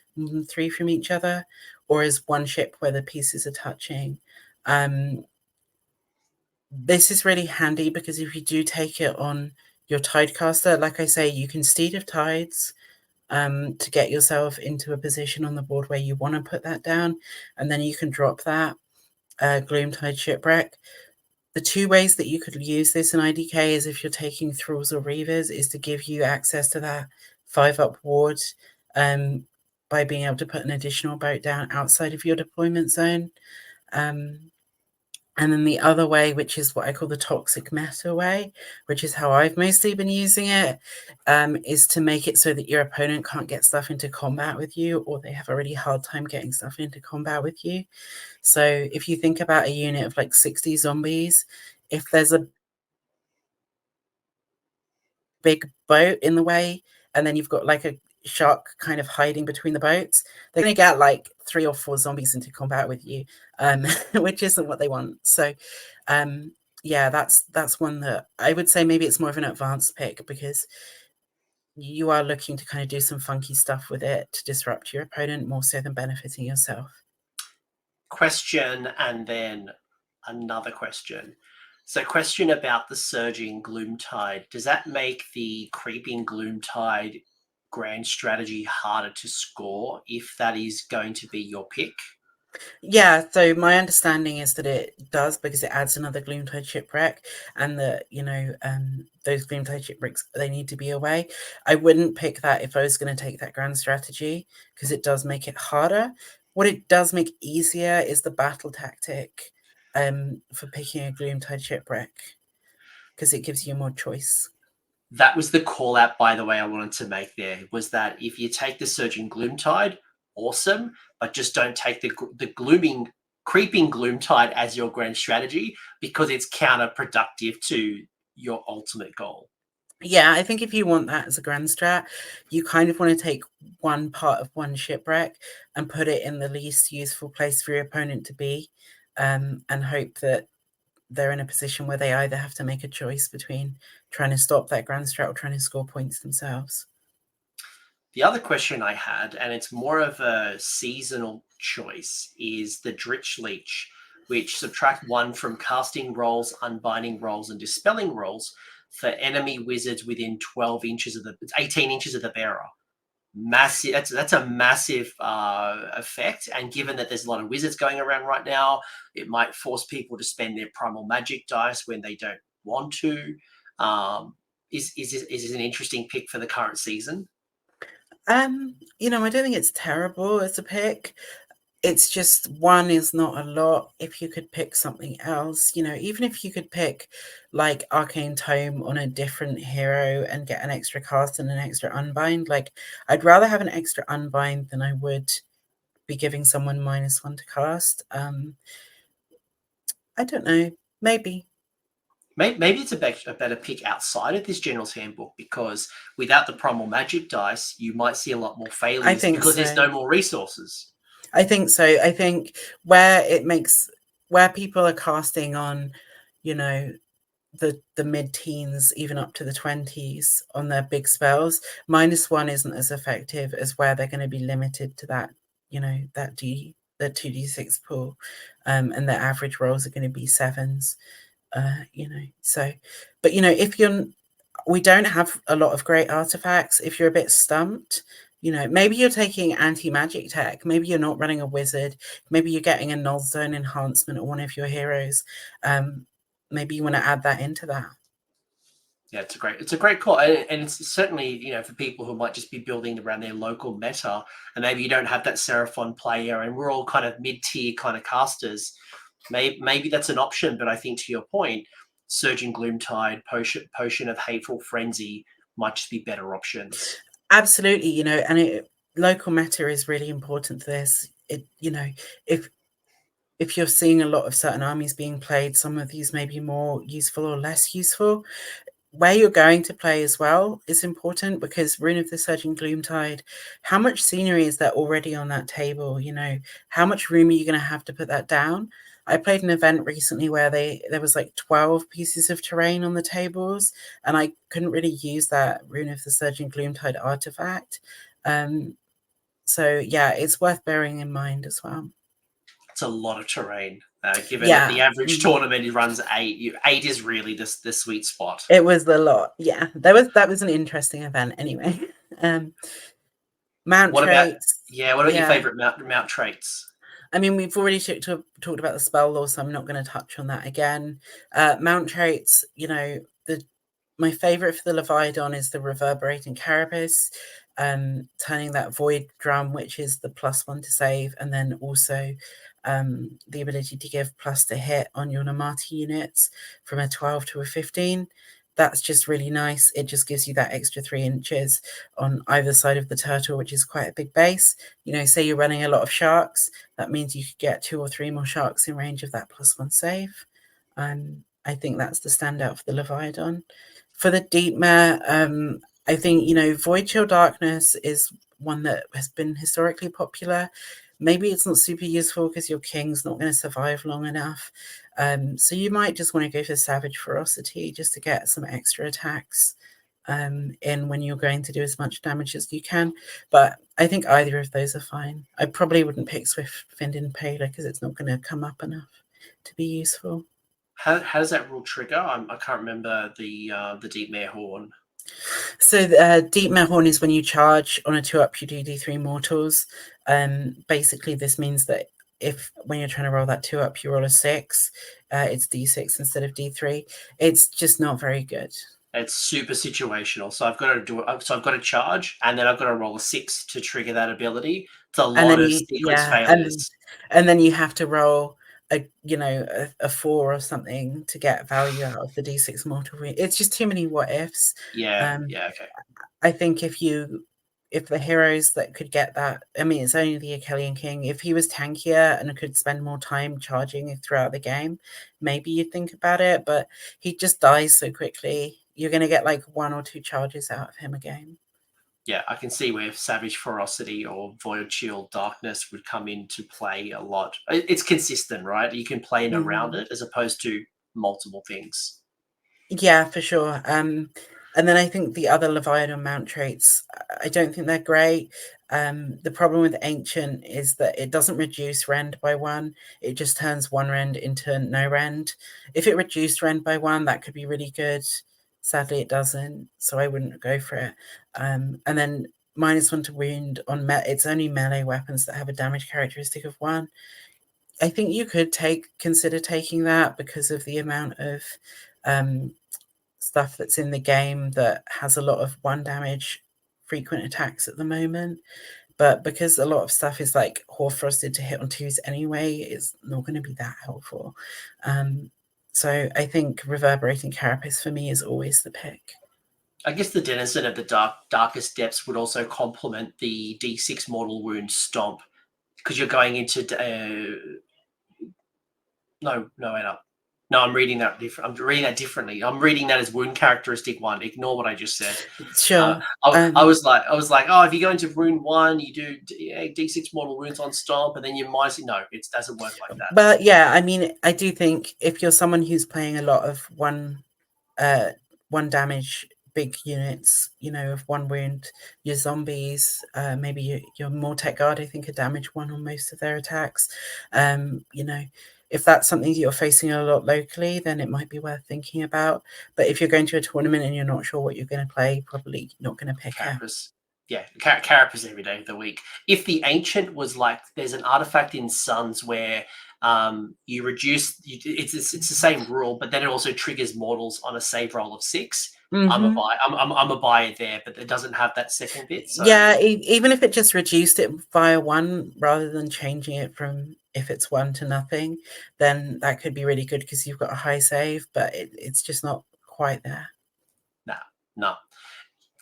3 from each other, or as one ship where the pieces are touching. This is really handy because if you do take it on your tidecaster. Like I say, you can Steed of Tides to get yourself into a position on the board where you want to put that down, and then you can drop that Gloomtide Shipwreck. The two ways that you could use this in IDK is if you're taking Thralls or Reavers, is to give you access to that 5-up ward by being able to put an additional boat down outside of your deployment zone. And then the other way, which is what I call the toxic meta way, which is how I've mostly been using it, is to make it so that your opponent can't get stuff into combat with you, or they have a really hard time getting stuff into combat with you. So if you think about a unit of like 60 zombies, if there's a big boat in the way, and then you've got like a shark kind of hiding between the boats, they're going to get like 3 or 4 zombies into combat with you, which isn't what they want. So yeah, that's one that I would say maybe it's more of an advanced pick, because you are looking to kind of do some funky stuff with it to disrupt your opponent more so than benefiting yourself. Question, and then another question. So question about the surging Gloomtide. Does that make the creeping Gloomtide grand strategy harder to score if that is going to be your pick? Yeah, so my understanding is that it does, because it adds another Gloomtide Shipwreck, and that, you know, those Gloomtide Shipwrecks, they need to be away. I wouldn't pick that if I was going to take that grand strategy, because it does make it harder. What it does make easier is the battle tactic for picking a Gloomtide Shipwreck, because it gives you more choice. That was the call out, by the way, I wanted to make there, was that if you take the surging Gloomtide, awesome, but just don't take the creeping Gloomtide as your grand strategy, because it's counterproductive to your ultimate goal. Yeah, I think if you want that as a grand strat, you kind of want to take one part of one shipwreck and put it in the least useful place for your opponent to be, and hope that they're in a position where they either have to make a choice between trying to stop that grand strat or trying to score points themselves. The other question I had, and it's more of a seasonal choice, is the Dritch Leech, which subtract 1 from casting rolls, unbinding rolls, and dispelling rolls for enemy wizards within 12 inches of 18 inches of the bearer. Massive. That's a massive effect, and given that there's a lot of wizards going around right now, it might force people to spend their primal magic dice when they don't want to. Is this an interesting pick for the current season? You know, I don't think it's terrible as a pick. It's just 1 is not a lot. If you could pick something else, you know, even if you could pick like Arcane Tome on a different hero and get an extra cast and an extra unbind, like I'd rather have an extra unbind than I would be giving someone -1 to cast. I don't know, maybe. Maybe it's a better pick outside of this General's Handbook, because without the primal magic dice, you might see a lot more failures because there's no more resources. I think so. I think where people are casting on, you know, the mid-teens, even up to the 20s on their big spells, -1 isn't as effective as where they're going to be limited to that, you know, the 2d6 pool, and their average rolls are going to be 7s. You know, so, but you know, we don't have a lot of great artifacts. If you're a bit stumped, you know, maybe you're taking anti-magic tech, maybe you're not running a wizard, maybe you're getting a null zone enhancement or one of your heroes. Maybe you want to add that into that. Yeah, it's a great call, and it's certainly, you know, for people who might just be building around their local meta, and maybe you don't have that Seraphon player, and we're all kind of mid-tier kind of casters. Maybe that's an option, but I think to your point, Surging Gloomtide, Potion of Hateful Frenzy might just be better options. Absolutely, you know, and local meta is really important to this. You know, if you're seeing a lot of certain armies being played, some of these may be more useful or less useful. Where you're going to play as well is important, because Rune of the Surging Gloomtide, how much scenery is there already on that table? You know, how much room are you going to have to put that down? I played an event recently where there was like 12 pieces of terrain on the tables, and I couldn't really use that Rune of the Surging Gloomtide artifact. So yeah, it's worth bearing in mind as well. It's a lot of terrain. Given that the average tournament runs 8, 8 is really the sweet spot. It was a lot. Yeah, that was an interesting event anyway. Mount traits. What about your favorite mount traits? I mean, we've already talked about the spell law, so I'm not going to touch on that again. Mount traits, you know, my favorite for the Leviathan is the reverberating carapace, turning that void drum, which is the +1 to save, and then also the ability to give plus to hit on your Namati units from a 12 to a 15. That's just really nice. It just gives you that extra 3 inches on either side of the turtle, which is quite a big base. You know, say you're running a lot of sharks, that means you could get 2 or 3 more sharks in range of that +1 save. I think that's the standout for the Leviathan. For the Deepmare, I think, you know, Void Chill Darkness is one that has been historically popular. Maybe it's not super useful because your king's not going to survive long enough. So you might just want to go for Savage Ferocity just to get some extra attacks in when you're going to do as much damage as you can. But I think either of those are fine. I probably wouldn't pick Swift-Finned Impaler because it's not going to come up enough to be useful. How does that rule trigger? I can't remember the Deepmare Horn. So Deepmare Horn is when you charge on a 2-up, you do D3 mortals. Basically, this means that if when you're trying to roll that 2-up, you roll a 6, it's D6 instead of D3. It's just not very good. It's super situational. So I've got to charge, and then I've got to roll a 6 to trigger that ability. It's a lot of sequence failures. And then you have to roll a 4 or something to get value out of the D6 mortal. It's just too many what ifs. Okay. I think if the heroes that could get that, I mean, it's only the Achillean King. If he was tankier and could spend more time charging throughout the game, maybe you'd think about it. But he just dies so quickly. You're going to get like 1 or 2 charges out of him a game. Yeah, I can see where Savage Ferocity or Void Chill Darkness would come into play a lot. It's consistent, right? You can play in around it as opposed to multiple things. Yeah, for sure. And then I think the other Leviathan mount traits, I don't think they're great. The problem with Ancient is that it doesn't reduce rend by 1. It just turns 1 rend into no rend. If it reduced rend by 1, that could be really good. Sadly, it doesn't, so I wouldn't go for it. And then -1 to wound on it's only melee weapons that have a damage characteristic of 1. I think you could consider taking that because of the amount of stuff that's in the game that has a lot of 1 damage frequent attacks at the moment. But because a lot of stuff is like Hoarfrosted to hit on 2s anyway, it's not going to be that helpful. So I think Reverberating Carapace for me is always the pick. I guess the Denizen of the Darkest Depths would also complement the D6 Mortal Wound Stomp because you're going into I'm reading that different. I'm reading that differently. I'm reading that as wound characteristic 1. Ignore what I just said. Sure. I was like, oh, if you go into wound 1, you do D6 mortal wounds on stomp, and then you minus it. No, it doesn't work like that. But yeah, I mean, I do think if you're someone who's playing a lot of one damage big units, you know, of 1 wound, your zombies, maybe your Mortec Guard, I think, are damage 1 on most of their attacks. You know, if that's something you're facing a lot locally, then it might be worth thinking about. But if you're going to a tournament and you're not sure what you're going to play, probably not going to pick Carapace. Yeah, Carapace every day of the week. If the Ancient was like, there's an artifact in Suns where you reduce, it's the same rule, but then it also triggers mortals on a save roll of 6. I'm a buyer there, but it doesn't have that second bit. So. Yeah, even if it just reduced it via 1 rather than changing it from if it's 1 to nothing, then that could be really good because you've got a high save, but it's just not quite there. No.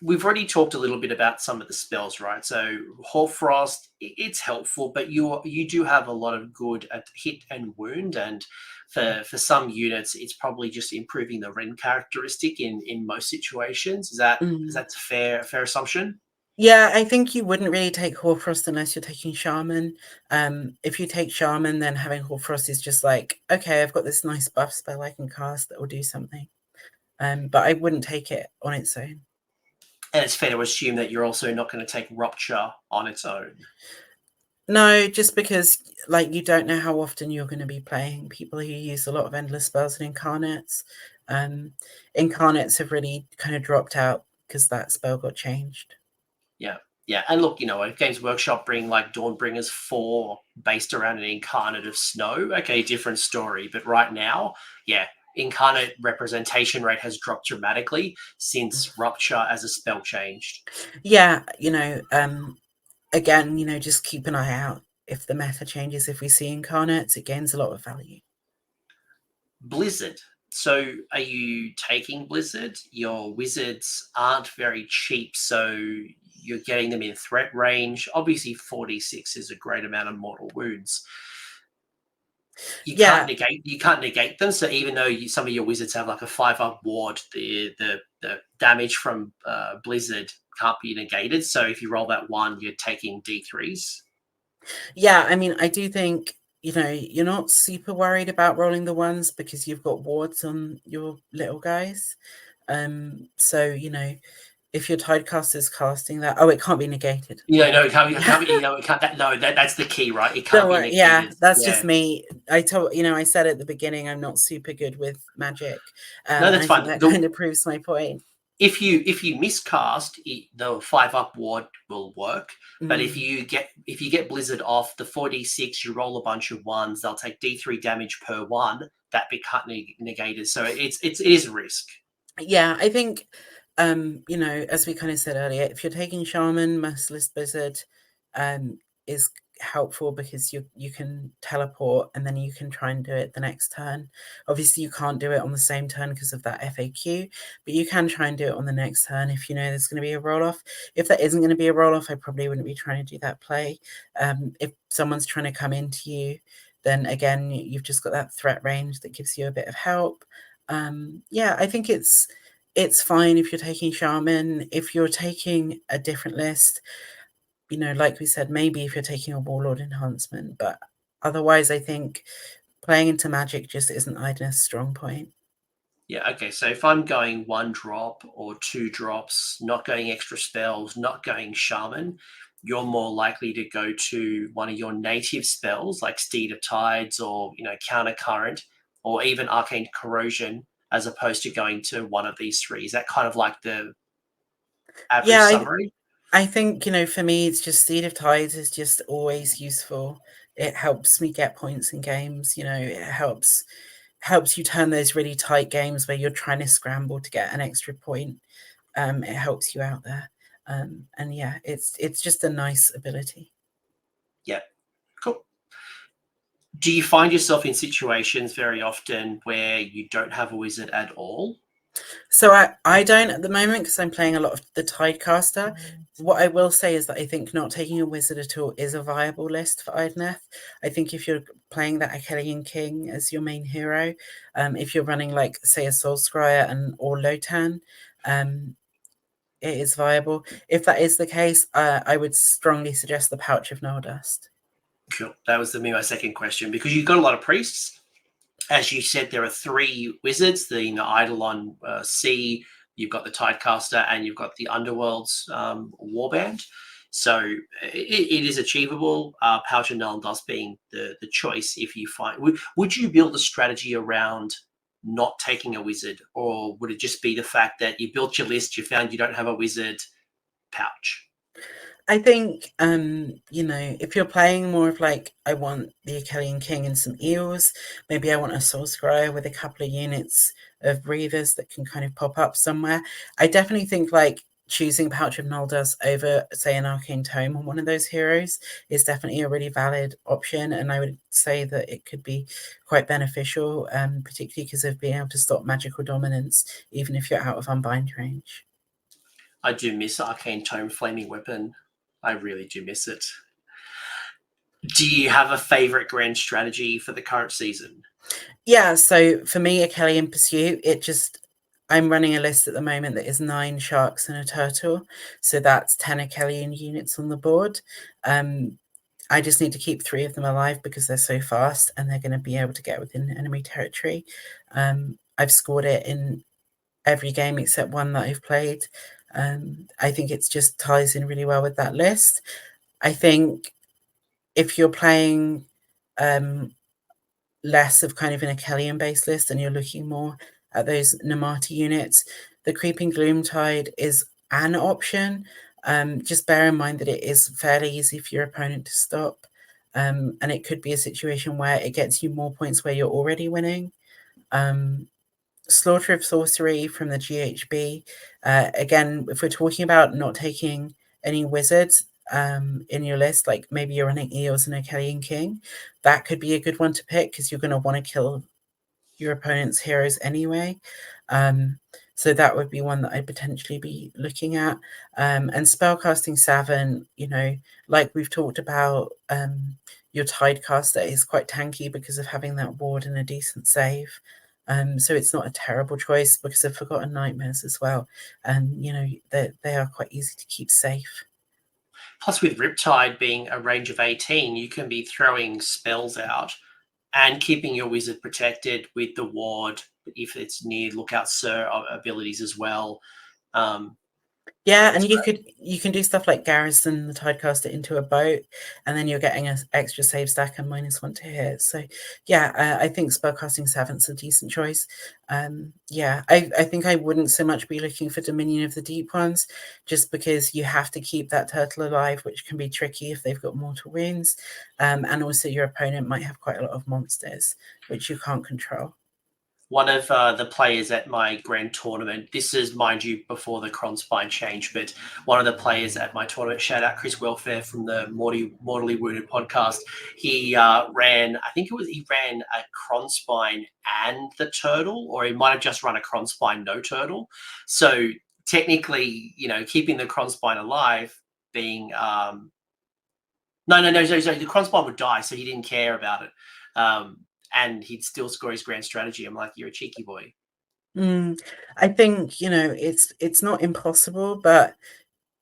We've already talked a little bit about some of the spells, right? So Hoarfrost, it's helpful, but you do have a lot of good at hit and wound, and for some units, it's probably just improving the rend characteristic in most situations. Is that a fair assumption? Yeah, I think you wouldn't really take Hoarfrost unless you're taking Shaman. If you take Shaman, then having Hoarfrost is just like, okay, I've got this nice buff spell I can cast that will do something. But I wouldn't take it on its own. And it's fair to assume that you're also not going to take Rupture on its own. No, just because like you don't know how often you're going to be playing. People who use a lot of endless spells and incarnates. Incarnates have really kind of dropped out because that spell got changed. Yeah, and look, if Games Workshop bring like Dawnbringers 4 based around an incarnate of snow, okay, different story. But right now, yeah, incarnate representation rate has dropped dramatically since Rupture as a spell changed. Yeah, again, just keep an eye out. If the meta changes, if we see incarnates, it gains a lot of value. Blizzard. So are you taking Blizzard? Your wizards aren't very cheap, so you're getting them in threat range. Obviously, 46 is a great amount of mortal wounds. You can't negate them. So even though some of your wizards have like a 5-up ward, the damage from Blizzard can't be negated. So if you roll that 1, you're taking D3s. Yeah, I mean, I do think you're not super worried about rolling the 1s because you've got wards on your little guys. So if your Tidecaster's casting that, it can't be negated. No, it can't. It can't. That's the key, right? It can't be negated. Yeah, that's just me. I said at the beginning I'm not super good with magic. No, that's fine. That kind of proves my point. If you miscast, the 5-up ward will work. But if you get Blizzard off the 4d6, you roll a bunch of 1s. They'll take d3 damage per 1. That can't negated. So it is a risk. Yeah, I think. As we kind of said earlier, if you're taking Shaman, Merciless Blizzard is helpful because you can teleport and then you can try and do it the next turn. Obviously, you can't do it on the same turn because of that FAQ, but you can try and do it on the next turn if you know there's going to be a roll-off. If there isn't going to be a roll-off, I probably wouldn't be trying to do that play. If someone's trying to come into you, then again, you've just got that threat range that gives you a bit of help. Yeah, I think it's fine if you're taking Shaman. If you're taking a different list, like we said, maybe if you're taking a Warlord enhancement, but otherwise I think playing into magic just isn't Idoneth's strong point. Yeah, okay, so if I'm going 1 drop or 2 drops, not going extra spells, not going Shaman, you're more likely to go to one of your native spells like Steed of Tides or, Counter Current or even Arcane Corrosion, as opposed to going to one of these 3. Is that kind of like the average summary? I think, for me, it's just Steed of Tides is just always useful. It helps me get points in games. It helps you turn those really tight games where you're trying to scramble to get an extra point. It helps you out there. And yeah, it's just a nice ability. Yeah, cool. Do you find yourself in situations very often where you don't have a wizard at all? So I don't at the moment because I'm playing a lot of the Tidecaster. What I will say is that I think not taking a wizard at all is a viable list for Idoneth. I think if you're playing that Achillean King as your main hero, if you're running like say a Soul Scryer or Lotan, it is viable. If that is the case, I would strongly suggest the Pouch of Null Dust. Cool. That was my second question, because you've got a lot of priests. As you said, there are 3 wizards, the Eidolon C, you've got the Tidecaster, and you've got the Underworld's Warband. So it is achievable. Pouch of Null Dust being the choice if you find. Would you build a strategy around not taking a wizard, or would it just be the fact that you built your list, you found you don't have a wizard, Pouch? I think, if you're playing more of like, I want the Achillean King and some eels, maybe I want a Soul Scryer with a couple of units of Reavers that can kind of pop up somewhere. I definitely think like choosing Pouch of Null Dust over, say, an Arcane Tome on one of those heroes is definitely a really valid option. And I would say that it could be quite beneficial, particularly because of being able to stop magical dominance, even if you're out of unbind range. I do miss Arcane Tome Flaming Weapon. I really do miss it. Do you have a favorite grand strategy for the current season? Yeah, so for me, Achillean Pursuit, I'm running a list at the moment that is 9 sharks and a turtle. So that's 10 Achillean units on the board. I just need to keep 3 of them alive because they're so fast and they're going to be able to get within enemy territory. I've scored it in every game except one that I've played. I think it just ties in really well with that list. I think if you're playing less of kind of an Achillean based list and you're looking more at those Namati units, the Creeping Gloomtide is an option. Just bear in mind that it is fairly easy for your opponent to stop. And it could be a situation where it gets you more points where you're already winning. Slaughter of Sorcery from the GHB. Again, if we're talking about not taking any wizards in your list, like maybe you're running Eos and Achillean King, that could be a good one to pick because you're going to want to kill your opponent's heroes anyway. So that would be one that I'd potentially be looking at. And Spellcasting Savant, like we've talked about, your Tidecaster is quite tanky because of having that ward and a decent save. So it's not a terrible choice because of Forgotten Nightmares as well. And, they are quite easy to keep safe. Plus, with Riptide being a range of 18, you can be throwing spells out and keeping your wizard protected with the ward if it's near Lookout Sir abilities as well. Yeah, and you can do stuff like garrison the Tidecaster into a boat, and then you're getting an extra save stack and -1 to hit. So yeah, I think Spellcasting Savant's a decent choice. Yeah, I think I wouldn't so much be looking for Dominion of the Deep ones, just because you have to keep that turtle alive, which can be tricky if they've got mortal wounds. And also your opponent might have quite a lot of monsters, which you can't control. One of the players at my grand tournament, this is, mind you, before the Cronspine change, but one of the players at my tournament, shout out Chris Welfare from the Mortally Wounded podcast, he ran a Cronspine and the turtle, or he might have just run a Cronspine no turtle. So technically, keeping the Cronspine alive being... No, the Cronspine would die, so he didn't care about it. And he'd still score his grand strategy. I'm like, you're a cheeky boy. I think, it's not impossible, but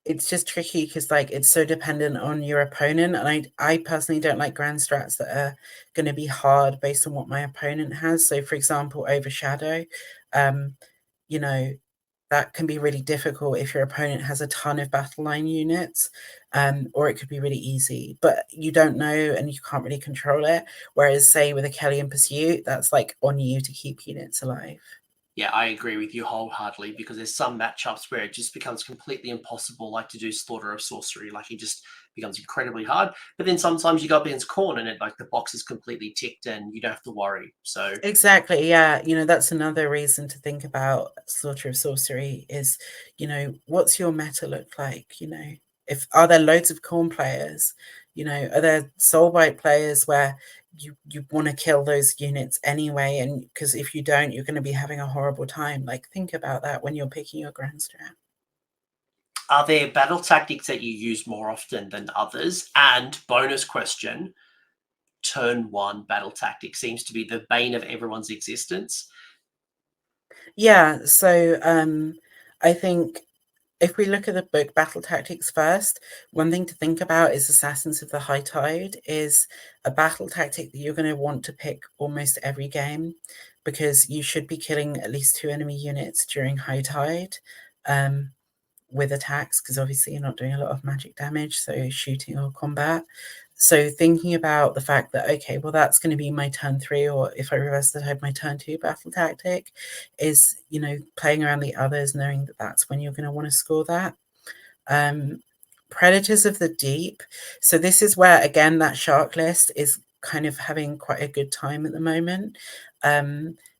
it's just tricky because it's so dependent on your opponent. And I personally don't like grand strats that are going to be hard based on what my opponent has. So for example, Overshadow, that can be really difficult if your opponent has a ton of battle line units, or it could be really easy, but you don't know and you can't really control it. Whereas say with Achillean Pursuit, that's on you to keep units alive. Yeah, I agree with you wholeheartedly because there's some matchups where it just becomes completely impossible, like to do Slaughter of Sorcery. Like it just becomes incredibly hard. But then sometimes you go up against Khorne and the box is completely ticked and you don't have to worry. So exactly, yeah. That's another reason to think about Slaughter of Sorcery is, what's your meta look like? Are there loads of Khorne players? Are there Soulbite players where you want to kill those units anyway, and because if you don't, you're going to be having a horrible time. Think about that when you're picking your grand strat. Are there battle tactics that you use more often than others? And bonus question, turn 1 battle tactic seems to be the bane of everyone's existence. Yeah, so I think if we look at the book Battle Tactics first, one thing to think about is Assassins of the High Tide is a battle tactic that you're going to want to pick almost every game because you should be killing at least 2 enemy units during High Tide with attacks, because obviously you're not doing a lot of magic damage, so shooting or combat. So thinking about the fact that, okay, well, that's going to be my turn 3, or if I reverse the tide, my turn 2 battle tactic is, playing around the others, knowing that that's when you're going to want to score that. Predators of the Deep. So this is where, again, that shark list is kind of having quite a good time at the moment.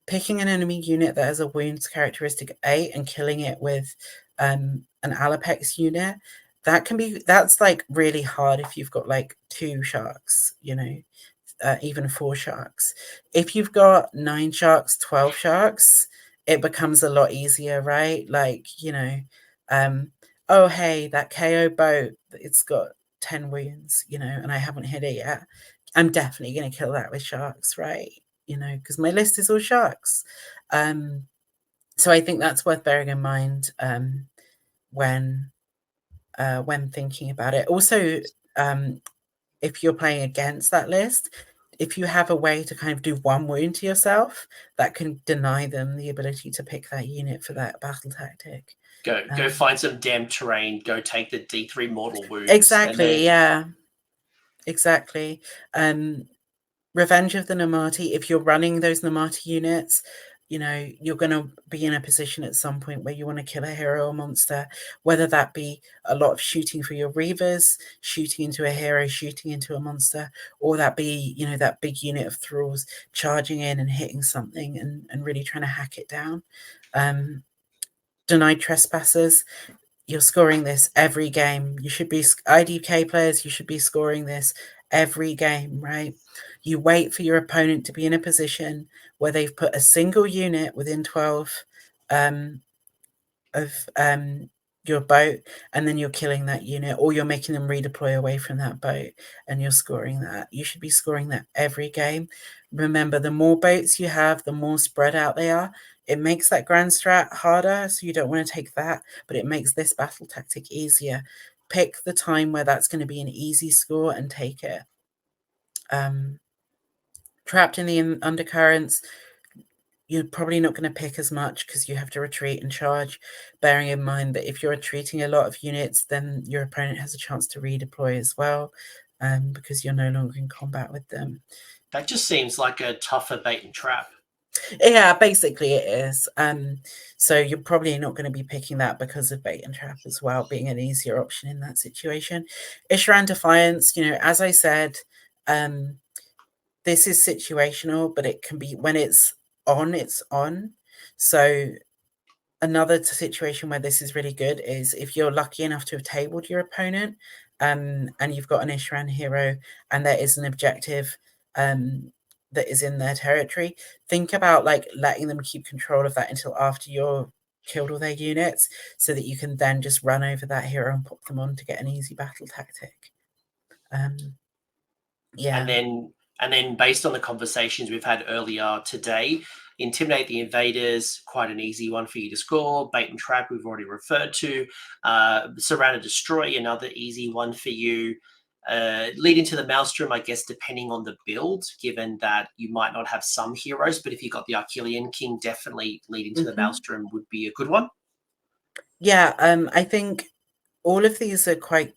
Picking an enemy unit that has a wounds characteristic 8 and killing it with an Alapex unit, that's really hard if you've got 2 sharks, even 4 sharks. If you've got 9 sharks, 12 sharks, it becomes a lot easier, right? Oh, hey, that KO boat, it's got 10 wounds, and I haven't hit it yet. I'm definitely going to kill that with sharks, right? Because my list is all sharks. So I think that's worth bearing in mind when thinking about it. Also, if you're playing against that list, if you have a way to kind of do 1 wound to yourself, that can deny them the ability to pick that unit for that battle tactic. Go find some damn terrain. Go take the D3 mortal wounds. Exactly, yeah. exactly. Revenge of the Namati, if you're running those Namati units, you know, you're going to be in a position at some point where you want to kill a hero or monster, whether that be a lot of shooting for your Reavers, shooting into a hero, shooting into a monster, or that be, you know, that big unit of thralls charging in and hitting something and really trying to hack it down. Denied trespassers, you're scoring this every game. You should be, IDK players, you should be scoring this every game, right? You wait for your opponent to be in a position where they've put a single unit within 12 of your boat, and then you're killing that unit, or you're making them redeploy away from that boat, and you're scoring that. You should be scoring that every game. Remember, the more boats you have, the more spread out they are. It makes that grand strat harder, so you don't want to take that, but it makes this battle tactic easier. Pick the time where that's going to be an easy score and take it. Trapped in the undercurrents, you're probably not going to pick as much because you have to retreat and charge, bearing in mind that if you're retreating a lot of units, then your opponent has a chance to redeploy as well, because you're no longer in combat with them. That just seems like a tougher bait and trap. Yeah, basically it is. So you're probably not going to be picking that because of bait and trap as well, being an easier option in that situation. Ishran Defiance, you know, as I said, this is situational, but it can be, when it's on, it's on. So another situation where this is really good is if you're lucky enough to have tabled your opponent, and you've got an Ishran hero and there is an objective that is in their territory, think about like letting them keep control of that until after you're killed all their units, so that you can then just run over that hero and pop them on to get an easy battle tactic. Yeah. And then based on the conversations we've had earlier today, Intimidate the Invaders, quite an easy one for you to score. Bait and Trap, we've already referred to. Surround and Destroy, another easy one for you. Lead into the Maelstrom, I guess, depending on the build, given that you might not have some heroes, but if you've got the Archelian King, definitely Lead into the Maelstrom would be a good one. Yeah, I think all of these are quite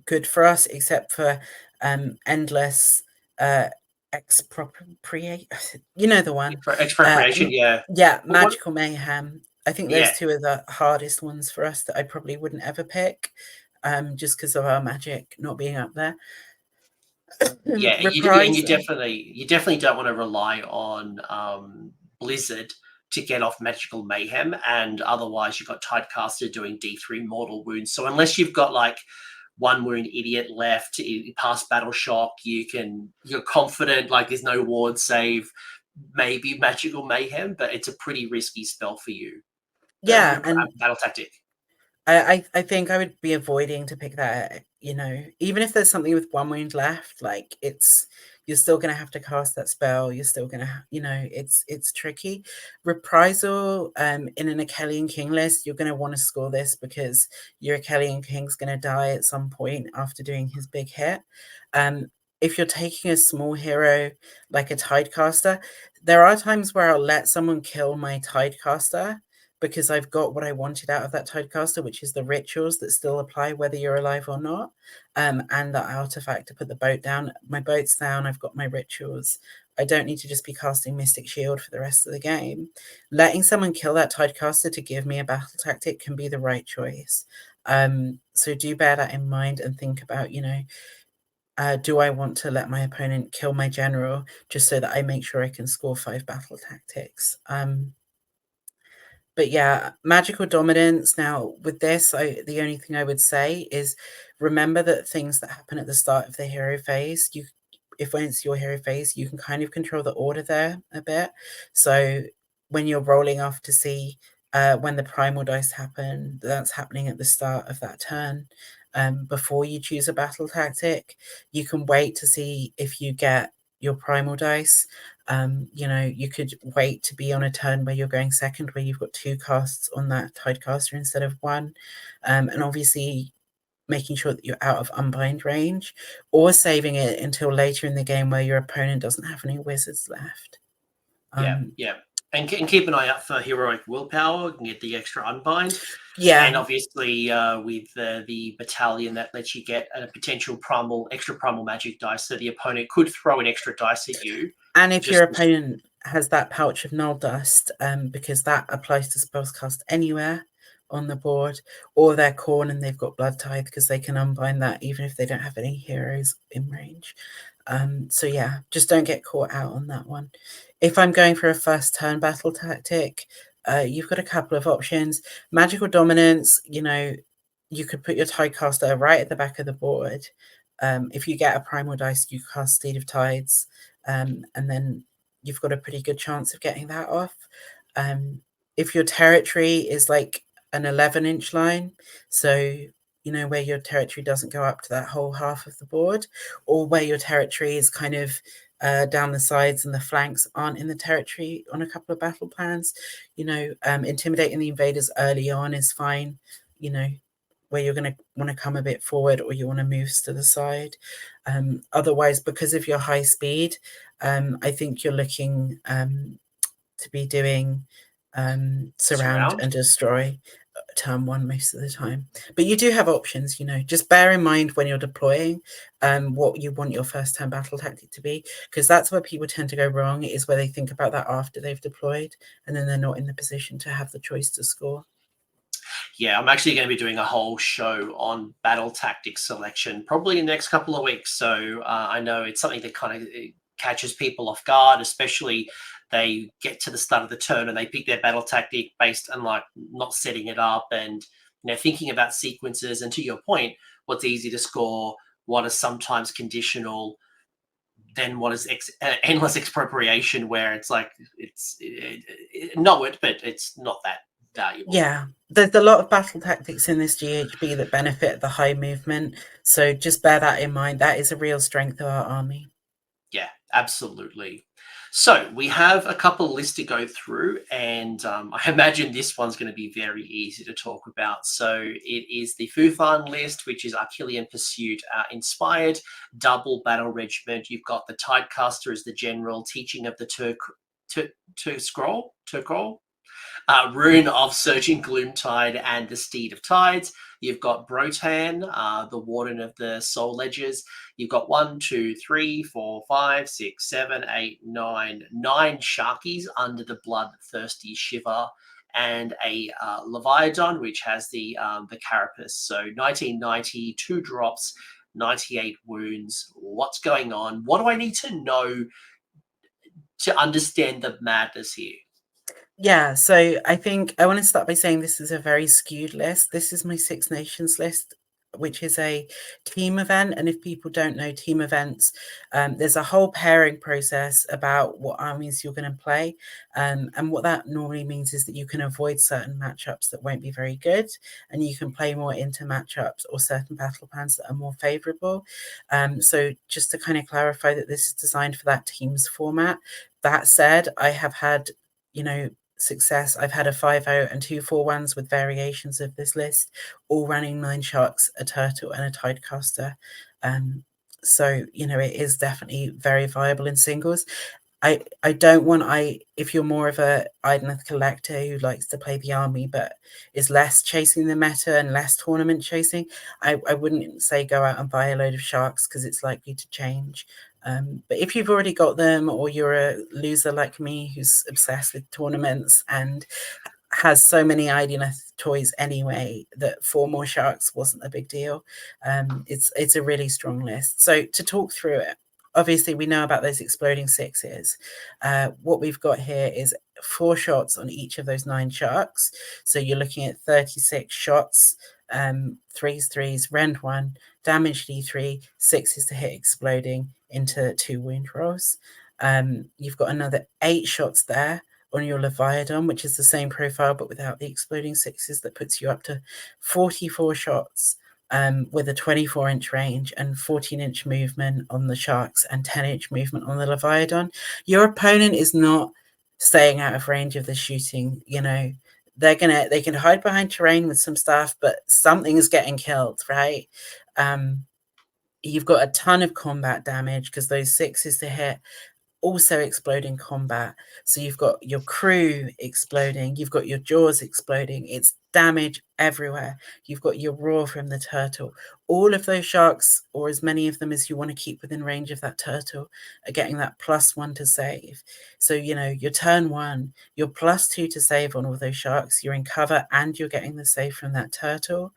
good for us, except for Endless Expropriate. You know the one. Expropriation, yeah. Yeah, Magical Mayhem. I think those Yeah. two are the hardest ones for us that I probably wouldn't ever pick, just because of our magic not being up there. Yeah, Reprise. you definitely don't want to rely on Blizzard to get off Magical Mayhem, and otherwise you've got Tidecaster doing D3 mortal wounds. So unless you've got like one wound idiot left past battle shock, you're confident like there's no ward save, maybe Magical Mayhem, but it's a pretty risky spell for you. Yeah, and battle tactic. I think I would be avoiding to pick that, you know, even if there's something with one wound left, like you're still going to have to cast that spell. You're still going to, you know, it's tricky. Reprisal in an Archelian King list, you're going to want to score this because your Archelian King's going to die at some point after doing his big hit. If you're taking a small hero like a Tidecaster, there are times where I'll let someone kill my Tidecaster because I've got what I wanted out of that Tidecaster, which is the rituals that still apply whether you're alive or not, and that artifact to put the boat down. My boat's down, I've got my rituals. I don't need to just be casting Mystic Shield for the rest of the game. Letting someone kill that Tidecaster to give me a battle tactic can be the right choice. So do bear that in mind and think about, you know, do I want to let my opponent kill my general just so that I make sure I can score 5 battle tactics? But yeah, magical dominance. Now, with this, the only thing I would say is remember that things that happen at the start of the hero phase, if when it's your hero phase, you can kind of control the order there a bit. So when you're rolling off to see when the primal dice happen, that's happening at the start of that turn. Before you choose a battle tactic, you can wait to see if you get your primal dice. You know, you could wait to be on a turn where you're going second, where you've got 2 casts on that Tidecaster instead of 1. And obviously making sure that you're out of unbind range, or saving it until later in the game where your opponent doesn't have any wizards left. Yeah. And keep an eye out for heroic willpower. You can get the extra unbind. Yeah. And obviously, with the battalion, that lets you get a potential extra primal magic dice, so the opponent could throw an extra dice at you. And if your opponent has that pouch of null dust, because that applies to spells cast anywhere on the board, or they're Khorne and they've got blood tithe, because they can unbind that even if they don't have any heroes in range. So yeah, just don't get caught out on that one. If I'm going for a first turn battle tactic, you've got a couple of options. Magical dominance, you could put your Tidecaster right at the back of the board. If you get a primal dice, you cast Steed of Tides, and then you've got a pretty good chance of getting that off. If your territory is like an 11-inch line, so where your territory doesn't go up to that whole half of the board, or where your territory is kind of down the sides and the flanks aren't in the territory on a couple of battle plans, intimidating the invaders early on is fine, where you're going to want to come a bit forward or you want to move to the side. Otherwise, because of your high speed, I think you're looking to be doing surround and destroy turn one most of the time. But you do have options, just bear in mind when you're deploying what you want your first turn battle tactic to be, because that's where people tend to go wrong, is where they think about that after they've deployed and then they're not in the position to have the choice to score. Yeah, I'm actually going to be doing a whole show on battle tactics selection probably in the next couple of weeks. So I know it's something that kind of catches people off guard, especially they get to the start of the turn and they pick their battle tactic based on like not setting it up and thinking about sequences. And to your point, what's easy to score, what is sometimes conditional, then what is endless expropriation, where it's like know it, but it's not that valuable. Yeah, there's a lot of battle tactics in this GHB that benefit the high movement, so just bear that in mind. That is a real strength of our army. Yeah, absolutely. So we have a couple of lists to go through, and I imagine this one's going to be very easy to talk about. So it is the Mor'phann list, which is Achillean Pursuit inspired, double battle regiment. You've got the Tidecaster as the general, teaching of the Scroll, Rune of Surging Gloomtide and the Steed of Tides. You've got Brotan, the Warden of the Soul Ledgers. You've got 1, 2, 3, 4, 5, 6, 7, 8, 9 Sharkies under the Bloodthirsty Shiver, and a Leviathan, which has the Carapace. So 1990, 2 drops, 98 wounds. What's going on? What do I need to know to understand the madness here? Yeah, so I think I want to start by saying this is a very skewed list. This is my Six Nations list, which is a team event. And if people don't know team events, there's a whole pairing process about what armies you're going to play. And what that normally means is that you can avoid certain matchups that won't be very good, and you can play more into matchups or certain battle plans that are more favorable. So just to kind of clarify that this is designed for that teams format. That said, I have had, success. I've had a 5-0 and 2 4-1s with variations of this list, all running 9 sharks, a turtle, and a Tidecaster. So it is definitely very viable in singles. I don't want if you're more of a Idoneth collector who likes to play the army but is less chasing the meta and less tournament chasing, I wouldn't say go out and buy a load of sharks, because it's likely to change. But if you've already got them, or you're a loser like me who's obsessed with tournaments and has so many Idoneth toys anyway that 4 more sharks wasn't a big deal, it's a really strong list. So to talk through it, obviously we know about those exploding 6s. What we've got here is 4 shots on each of those 9 sharks. So you're looking at 36 shots, 3s, rend 1, damage D3, 6s to hit exploding into 2 wound rolls. You've got another 8 shots there on your Leviathan, which is the same profile but without the exploding 6s. That puts you up to 44 shots with a 24-inch range and 14-inch movement on the sharks and 10-inch movement on the Leviathan. Your opponent is not staying out of range of the shooting. They can hide behind terrain with some stuff, but something is getting killed, right? You've got a ton of combat damage because those 6s to hit also explode in combat. So you've got your crew exploding, you've got your jaws exploding, it's damage everywhere. You've got your roar from the turtle. All of those sharks, or as many of them as you want to keep within range of that turtle, are getting that +1 to save. So, you know, your turn 1, you're +2 to save on all those sharks, you're in cover and you're getting the save from that turtle.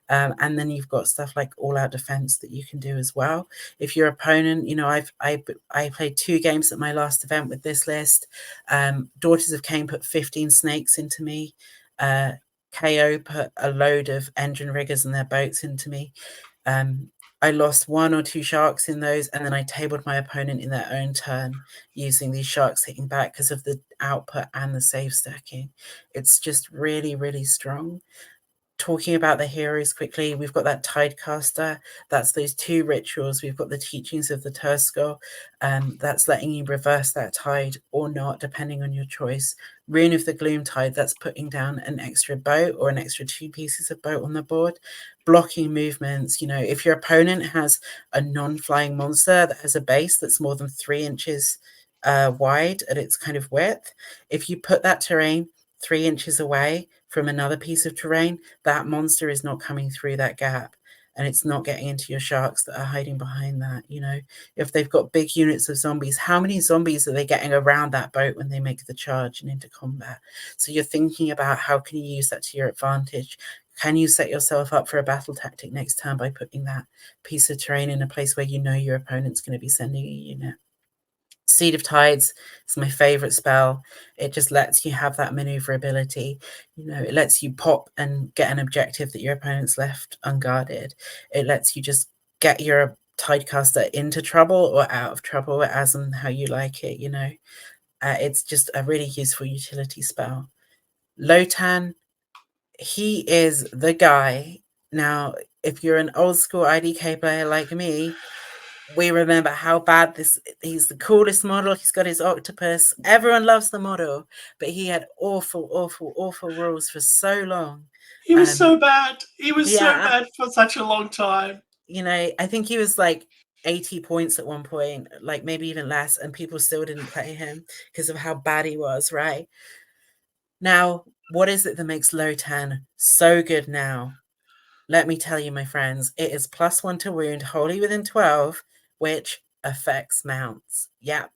And then you've got stuff like all-out defense that you can do as well. If your opponent, you know, I played 2 games at my last event with this list. Daughters of Cain put 15 snakes into me. KO put a load of engine riggers and their boats into me. I lost 1 or 2 sharks in those, and then I tabled my opponent in their own turn using these sharks hitting back because of the output and the save stacking. It's just really, really strong. Talking about the heroes quickly, we've got that Tidecaster. That's those 2 rituals. We've got the teachings of the Tursko. That's letting you reverse that tide or not, depending on your choice. Rune of the Gloom Tide, that's putting down an extra boat or an extra 2 pieces of boat on the board. Blocking movements. You know, if your opponent has a non-flying monster that has a base that's more than 3 inches wide at its kind of width, if you put that terrain 3 inches away from another piece of terrain, that monster is not coming through that gap, and it's not getting into your sharks that are hiding behind that. You know, if they've got big units of zombies, how many zombies are they getting around that boat when they make the charge and into combat? So you're thinking about how can you use that to your advantage. Can you set yourself up for a battle tactic next turn by putting that piece of terrain in a place where you know your opponent's going to be sending a unit? Seed of Tides is my favorite spell. It just lets you have that maneuverability. You know, it lets you pop and get an objective that your opponent's left unguarded. It lets you just get your Tidecaster into trouble or out of trouble, as and how you like it. You know, it's just a really useful utility spell. Lotan, he is the guy. Now, if you're an old school IDK player like me, we remember how bad he's the coolest model. He's got his octopus. Everyone loves the model, but he had awful, awful, awful rules for so long. He was so bad. He was so yeah. bad for such a long time. You know, I think he was like 80 points at one point, like maybe even less, and people still didn't play him because of how bad he was, right? Now, what is it that makes Lotan so good now? Let me tell you, my friends, it is +1 to wound, wholly within 12, which affects mounts. Yeah,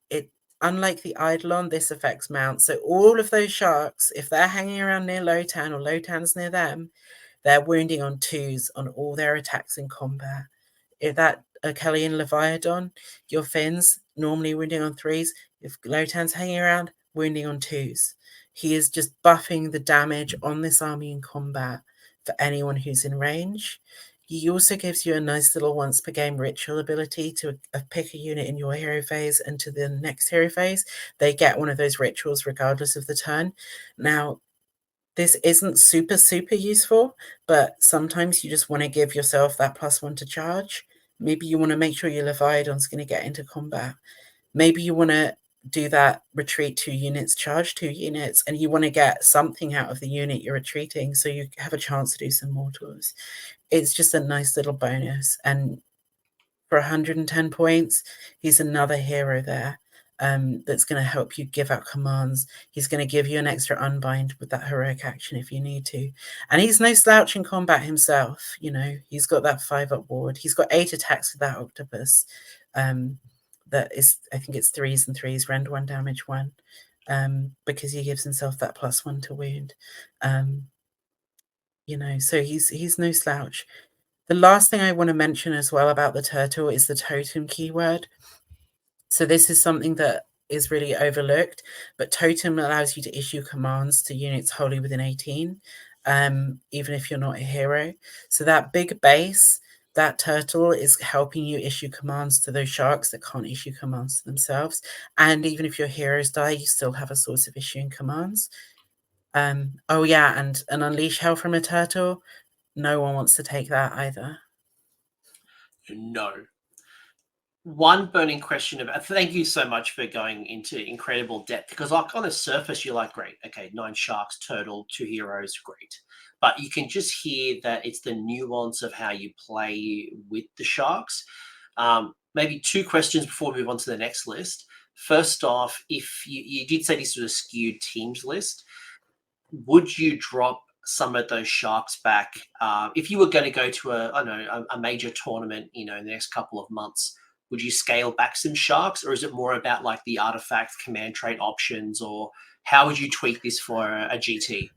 unlike the Eidolon, this affects mounts. So all of those sharks, if they're hanging around near Lotan or Lotan's near them, they're wounding on 2s on all their attacks in combat. If that Achillean Leviathan, your fins, normally wounding on 3s. If Lotan's hanging around, wounding on 2s. He is just buffing the damage on this army in combat for anyone who's in range. He also gives you a nice little once per game ritual ability to pick a unit in your hero phase, and to the next hero phase, they get one of those rituals regardless of the turn. Now, this isn't super, super useful, but sometimes you just want to give yourself that +1 to charge. Maybe you want to make sure your Leviathan's going to get into combat. Maybe you want to do that retreat 2 units, charge 2 units, and you want to get something out of the unit you're retreating so you have a chance to do some mortals. It's just a nice little bonus. And for 110 points, he's another hero there that's going to help you give out commands. He's going to give you an extra unbind with that heroic action if you need to. And he's no slouch in combat himself. You know, he's got that 5-up ward. He's got 8 attacks with that octopus. That is, I think it's 3s and 3s, rend 1, damage 1, because he gives himself that +1 to wound. You know, so he's no slouch. The last thing I want to mention as well about the turtle is the totem keyword. So this is something that is really overlooked, but totem allows you to issue commands to units wholly within 18, even if you're not a hero. So that big base, that turtle is helping you issue commands to those sharks that can't issue commands to themselves. And even if your heroes die, you still have a source of issuing commands. Oh yeah, and an unleash hell from a turtle. No one wants to take that either. No. One burning question about, thank you so much for going into incredible depth, because like on the surface you're like, great, okay, 9 sharks, turtle, 2 heroes, great, but you can just hear that it's the nuance of how you play with the sharks. Maybe 2 questions before we move on to the next list. first off, if you did say this was a skewed teams list, would you drop some of those sharks back if you were going to go to a major tournament, in the next couple of months? Would you scale back some sharks, or is it more about like the artifact command trait options, or how would you tweak this for a GT?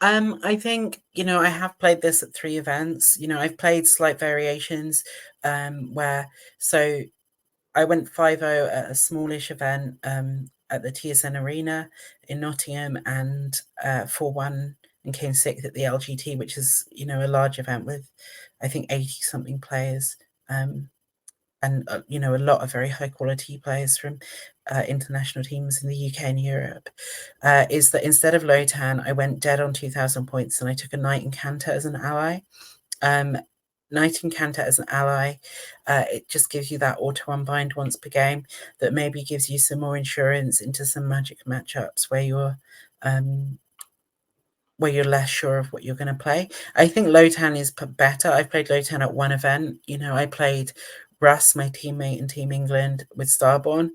I think, I have played this at 3 events. I've played slight variations where, so I went 5-0 at a smallish event at the TSN Arena in Nottingham, and 4-1 and came 6th at the LGT, which is, a large event with, I think, 80-something players. And a lot of very high quality players from international teams in the UK and Europe, is that instead of Lotan, I went dead on 2,000 points and I took a Knight Incanter as an ally. Knight Incanter as an ally, it just gives you that auto unbind once per game that maybe gives you some more insurance into some magic matchups where you're less sure of what you're going to play. I think Lotan is better. I've played Lotan at one event. I played Russ, my teammate in Team England, with Starborn.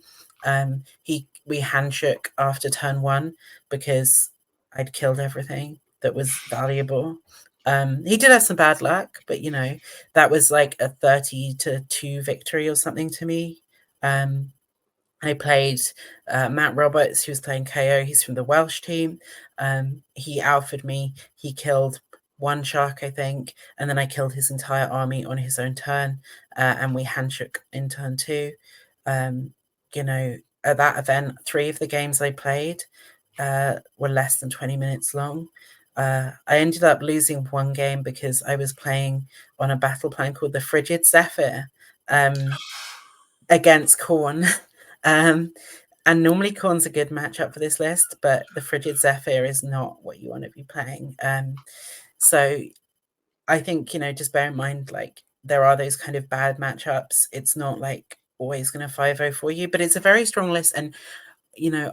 We handshook after turn 1 because I'd killed everything that was valuable. He did have some bad luck, but that was like a 30-2 victory or something to me. I played Matt Roberts, who was playing KO. He's from the Welsh team. He alphaed me. He killed 1 shark, I think, and then I killed his entire army on his own turn, and we handshook in turn 2. At that event, 3 of the games I played were less than 20 minutes long. I ended up losing 1 game because I was playing on a battle plan called the Frigid Zephyr against Khorne. And normally Khorne's a good matchup for this list, but the Frigid Zephyr is not what you want to be playing. So I think, just bear in mind, like, there are those kind of bad matchups. It's not like always going to 5-0 for you, but it's a very strong list. And,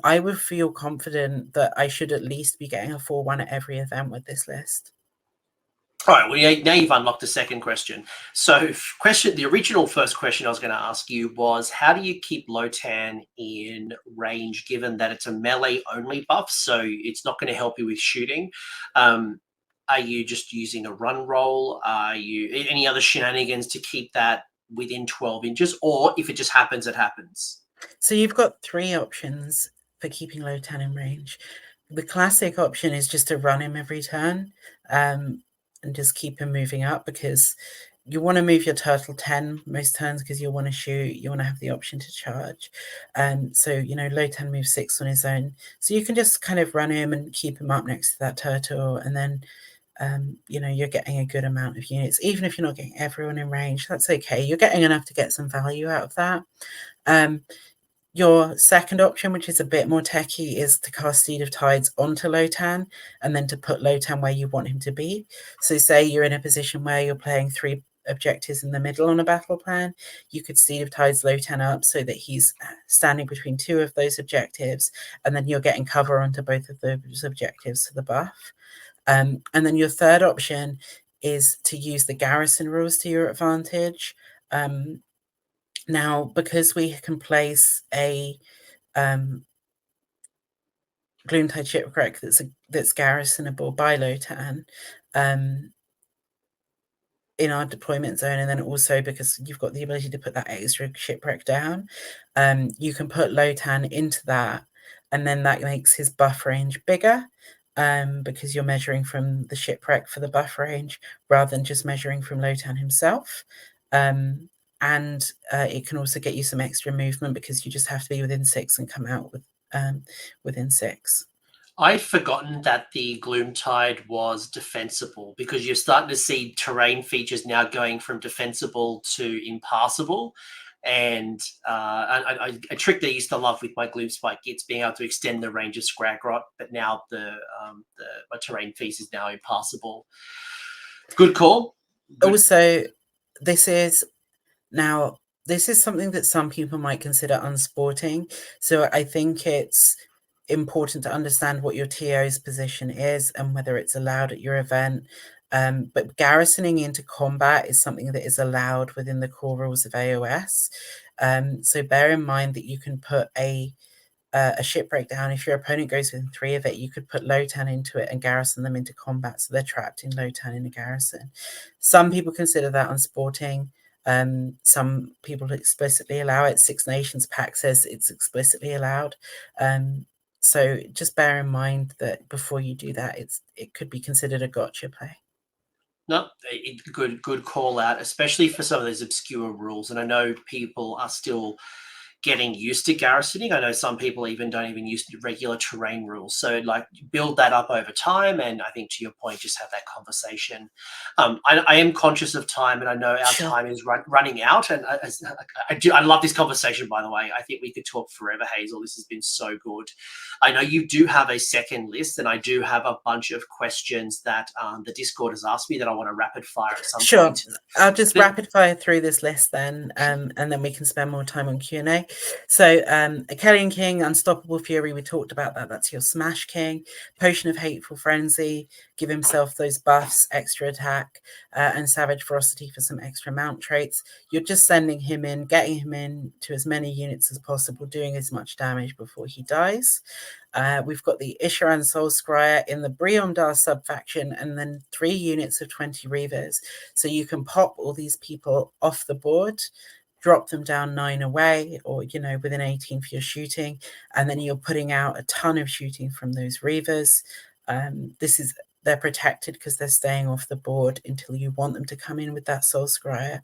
I would feel confident that I should at least be getting a 4-1 at every event with this list. All right, well, now you've unlocked the second question. So the original first question I was going to ask you was, how do you keep Lotan in range, given that it's a melee-only buff, so it's not going to help you with shooting? Are you just using a run roll? Are you any other shenanigans to keep that within 12 inches? Or if it just happens, it happens? So you've got 3 options for keeping Lotan in range. The classic option is just to run him every turn. And just keep him moving up, because you want to move your turtle 10 most turns because you want to shoot, you want to have the option to charge. So, Lotan moves 6 on his own. So you can just kind of run him and keep him up next to that turtle. And then, you're getting a good amount of units. Even if you're not getting everyone in range, that's okay. You're getting enough to get some value out of that. Your second option, which is a bit more techie, is to cast Seed of Tides onto Lotan and then to put Lotan where you want him to be. So say you're in a position where you're playing 3 objectives in the middle on a battle plan, you could Seed of Tides Lotan up so that he's standing between 2 of those objectives, and then you're getting cover onto both of those objectives for the buff. And then your third option is to use the garrison rules to your advantage. Now, because we can place a Gloomtide Shipwreck that's garrisonable by Lotan in our deployment zone, and then also because you've got the ability to put that extra shipwreck down, you can put Lotan into that, and then that makes his buff range bigger, because you're measuring from the shipwreck for the buff range rather than just measuring from Lotan himself. And it can also get you some extra movement because you just have to be within 6 and come out within 6. I'd forgotten that the Gloomtide was defensible, because you're starting to see terrain features now going from defensible to impassable. And a trick they used to love with my Gloomspike Gits being able to extend the range of Scragrot, but now my terrain feature is now impassable. Good call. Good. Also, this is something that some people might consider unsporting. So I think it's important to understand what your TO's position is and whether it's allowed at your event. But garrisoning into combat is something that is allowed within the core rules of AOS. So bear in mind that you can put a ship breakdown. If your opponent goes within 3 of it, you could put Lotan into it and garrison them into combat, so they're trapped in Lotan in a garrison. Some people consider that unsporting. Some people explicitly allow it. Six Nations Pact says it's explicitly allowed. So just bear in mind that before you do that, it could be considered a gotcha play. No, good call out, especially for some of those obscure rules. And I know people are still getting used to garrisoning. I know some people don't even use regular terrain rules. So like build that up over time. And I think to your point, just have that conversation. I am conscious of time, and I know our time is running out. And I love this conversation, by the way. I think we could talk forever, Hazel. This has been so good. I know you do have a second list, and I do have a bunch of questions that the Discord has asked me that I want to rapid fire at some point. I'll just rapid fire through this list then, and then we can spend more time on Q&A. So Achillean King, Unstoppable Fury, we talked about that. That's your Smash King. Potion of Hateful Frenzy, give himself those buffs, extra attack, and Savage Ferocity for some extra mount traits. You're just sending him in, getting him in to as many units as possible, doing as much damage before he dies. We've got the Isharan Soul Scryer in the Briondar sub-faction, and then 3 units of 20 Reavers. So you can pop all these people off the board, drop them down 9 away, or, within 18 for your shooting. And then you're putting out a ton of shooting from those Reavers. They're protected because they're staying off the board until you want them to come in with that Soul Scryer.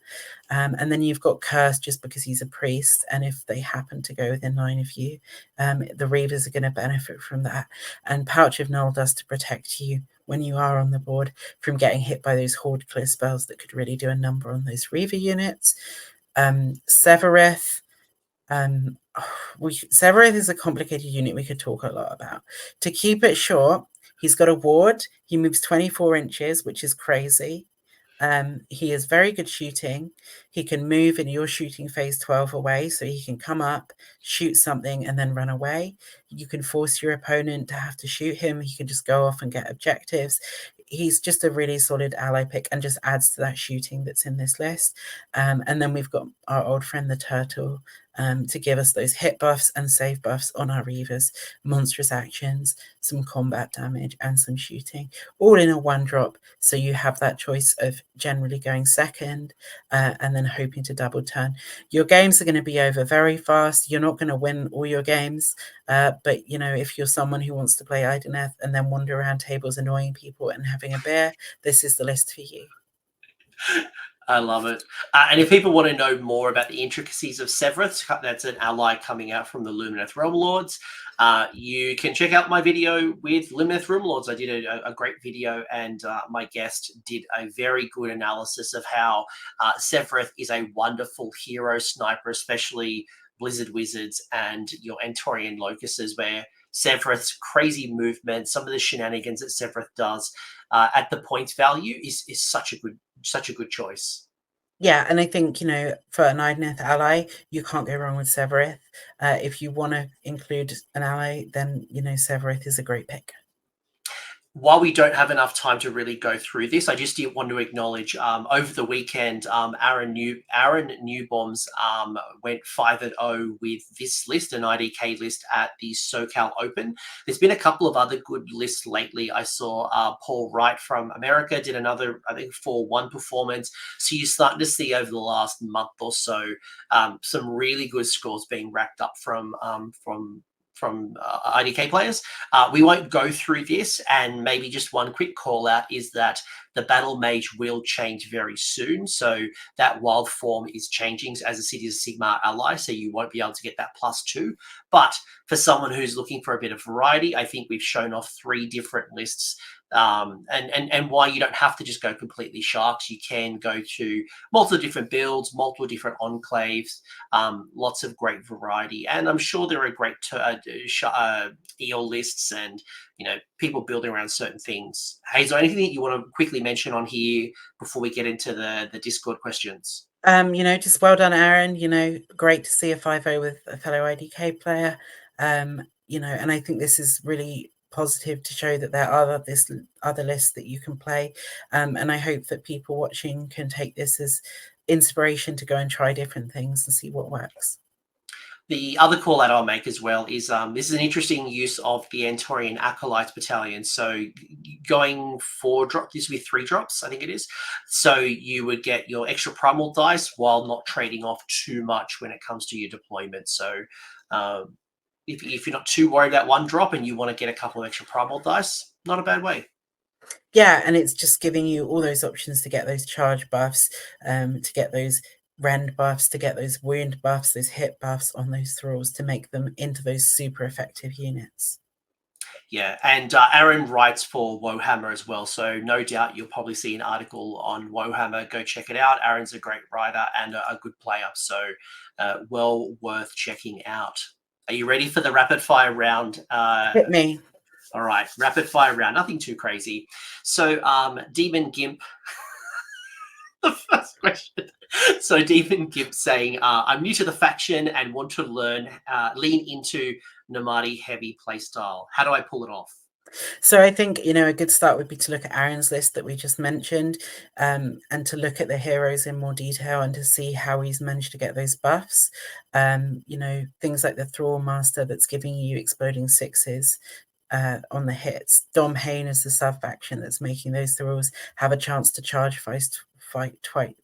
And then you've got Curse just because he's a priest. And if they happen to go within 9 of you, the Reavers are going to benefit from that. And Pouch of Null Dust to protect you when you are on the board from getting hit by those Horde Clear spells that could really do a number on those Reaver units. Severeth. Severeth is a complicated unit we could talk a lot about. To keep it short, he's got a ward. He moves 24 inches, which is crazy. He is very good shooting. He can move in your shooting phase 12 away, so he can come up, shoot something, and then run away. You can force your opponent to have to shoot him. He can just go off and get objectives. He's just a really solid ally pick and just adds to that shooting that's in this list. And then we've got our old friend the Turtle to give us those hit buffs and save buffs on our Reavers, monstrous actions, some combat damage, and some shooting, all in a 1-drop. So you have that choice of generally going second and then hoping to double turn. Your games are going to be over very fast. You're not going to win all your games. But, if you're someone who wants to play Idoneth and then wander around tables annoying people and having a beer, this is the list for you. I love it. And if people want to know more about the intricacies of Severeth, that's an ally coming out from the Lumineth Realm Lords, you can check out my video with Lumineth Realm Lords. I did a great video, and my guest did a very good analysis of how Severeth is a wonderful hero sniper, especially Blizzard Wizards and your Antorian Locusts, where Severeth's crazy movement, some of the shenanigans that Severeth does at the points value is such a good choice. Yeah, and I think, for an Idoneth ally, you can't go wrong with Severeth. If you want to include an ally, then, Severeth is a great pick. While we don't have enough time to really go through this, I just want to acknowledge over the weekend, Aaron Newbombs went 5-0 with this list, an IDK list at the SoCal Open. There's been a couple of other good lists lately. I saw Paul Wright from America did another, I think, 4-1 performance. So you're starting to see over the last month or so some really good scores being racked up from IDK players. We won't go through this, and maybe just one quick call out is that the Battle Mage will change very soon. So that wild form is changing as a City of Sigmar ally, so you won't be able to get that +2. But for someone who's looking for a bit of variety, I think we've shown off 3 different lists. And why you don't have to just go completely sharks. You can go to multiple different builds, multiple different enclaves, lots of great variety. And I'm sure there are great EOL lists and, people building around certain things. Hazel, anything that you want to quickly mention on here before we get into the Discord questions? Just well done, Aaron. Great to see a 5-0 with a fellow IDK player. And I think this is really positive to show that there are this other lists that you can play. And I hope that people watching can take this as inspiration to go and try different things and see what works. The other call out I'll make as well is this is an interesting use of the Antorian Acolytes Battalion. So going 4 drops, this would be 3 drops, I think it is. So you would get your extra primal dice while not trading off too much when it comes to your deployment. So if you're not too worried about 1 drop and you want to get a couple of extra primal dice, not a bad way. Yeah, and it's just giving you all those options to get those charge buffs, to get those rend buffs, to get those wound buffs, those hit buffs on those thralls to make them into those super effective units. Yeah, and Aaron writes for Wohammer as well, so no doubt you'll probably see an article on Wohammer. Go check it out. Aaron's a great writer and a good player, so well worth checking out. Are you ready for the rapid fire round? Hit me. All right, rapid fire round. Nothing too crazy. So, Demon Gimp. The first question. So Demon Gimp saying, I'm new to the faction and want to learn, lean into Nomadi heavy playstyle. How do I pull it off? So I think, a good start would be to look at Aaron's list that we just mentioned, and to look at the heroes in more detail and to see how he's managed to get those buffs. Things like the Thrall Master that's giving you exploding 6s on the hits. Dhom-hain is the sub-faction that's making those thralls have a chance to charge twice, fight twice.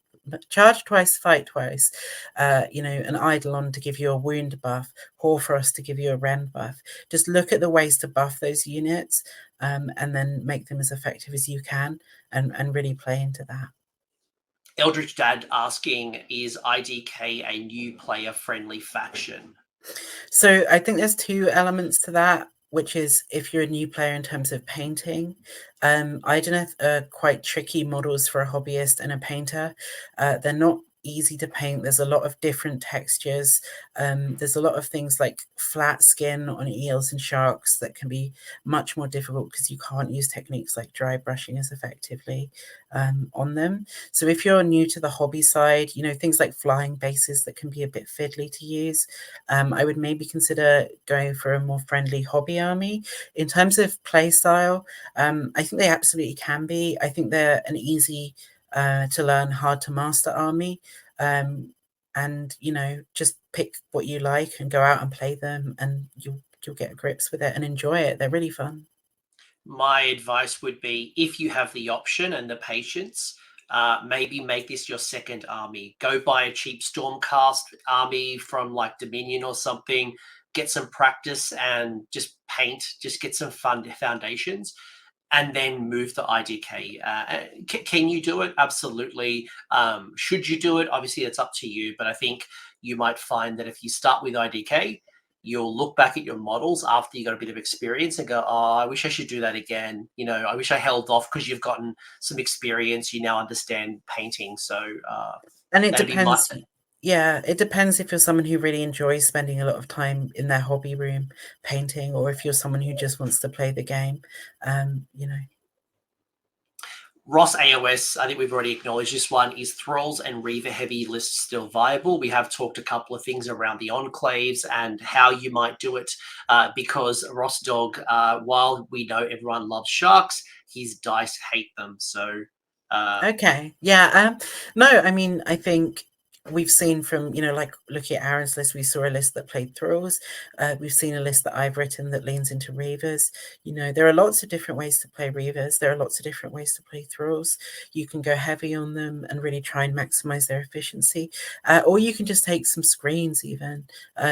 Fight twice. An Eidolon to give you a wound buff, Hoarfrost to give you a rend buff. Just look at the ways to buff those units, and then make them as effective as you can, and really play into that. Eldritch Dad asking, is IDK a new player-friendly faction? So I think there's 2 elements to that, which is if you're a new player in terms of painting. Idoneth are quite tricky models for a hobbyist and a painter. They're not easy to paint. There's a lot of different textures. There's a lot of things like flat skin on eels and sharks that can be much more difficult because you can't use techniques like dry brushing as effectively on them. So if you're new to the hobby side, things like flying bases that can be a bit fiddly to use, I would maybe consider going for a more friendly hobby army. In terms of play style, I think they absolutely can be. I think they're an easy to learn, hard to master army. And just pick what you like and go out and play them, and you'll get grips with it and enjoy it. They're really fun. My advice would be, if you have the option and the patience, maybe make this your second army. Go buy a cheap Stormcast army from like Dominion or something, get some practice and just paint, just get some fun foundations, and then move to IDK. Can you do it? Absolutely. Should you do it? Obviously, it's up to you. But I think you might find that if you start with IDK, you'll look back at your models after you got a bit of experience and go, oh, I wish I should do that again. I wish I held off, because you've gotten some experience. You now understand painting. So, and it depends. Yeah, it depends if you're someone who really enjoys spending a lot of time in their hobby room painting, or if you're someone who just wants to play the game. Ross AOS, I think we've already acknowledged this one. Is Thralls and Reaver heavy lists still viable? We have talked a couple of things around the enclaves and how you might do it, because Ross Dog, while we know everyone loves sharks, his dice hate them. So okay, yeah. No, I mean, I think we've seen from, like looking at Aaron's list, we saw a list that played Thralls. We've seen a list that I've written that leans into Reavers. There are lots of different ways to play Reavers. There are lots of different ways to play Thralls. You can go heavy on them and really try and maximize their efficiency. Or you can just take some screens even.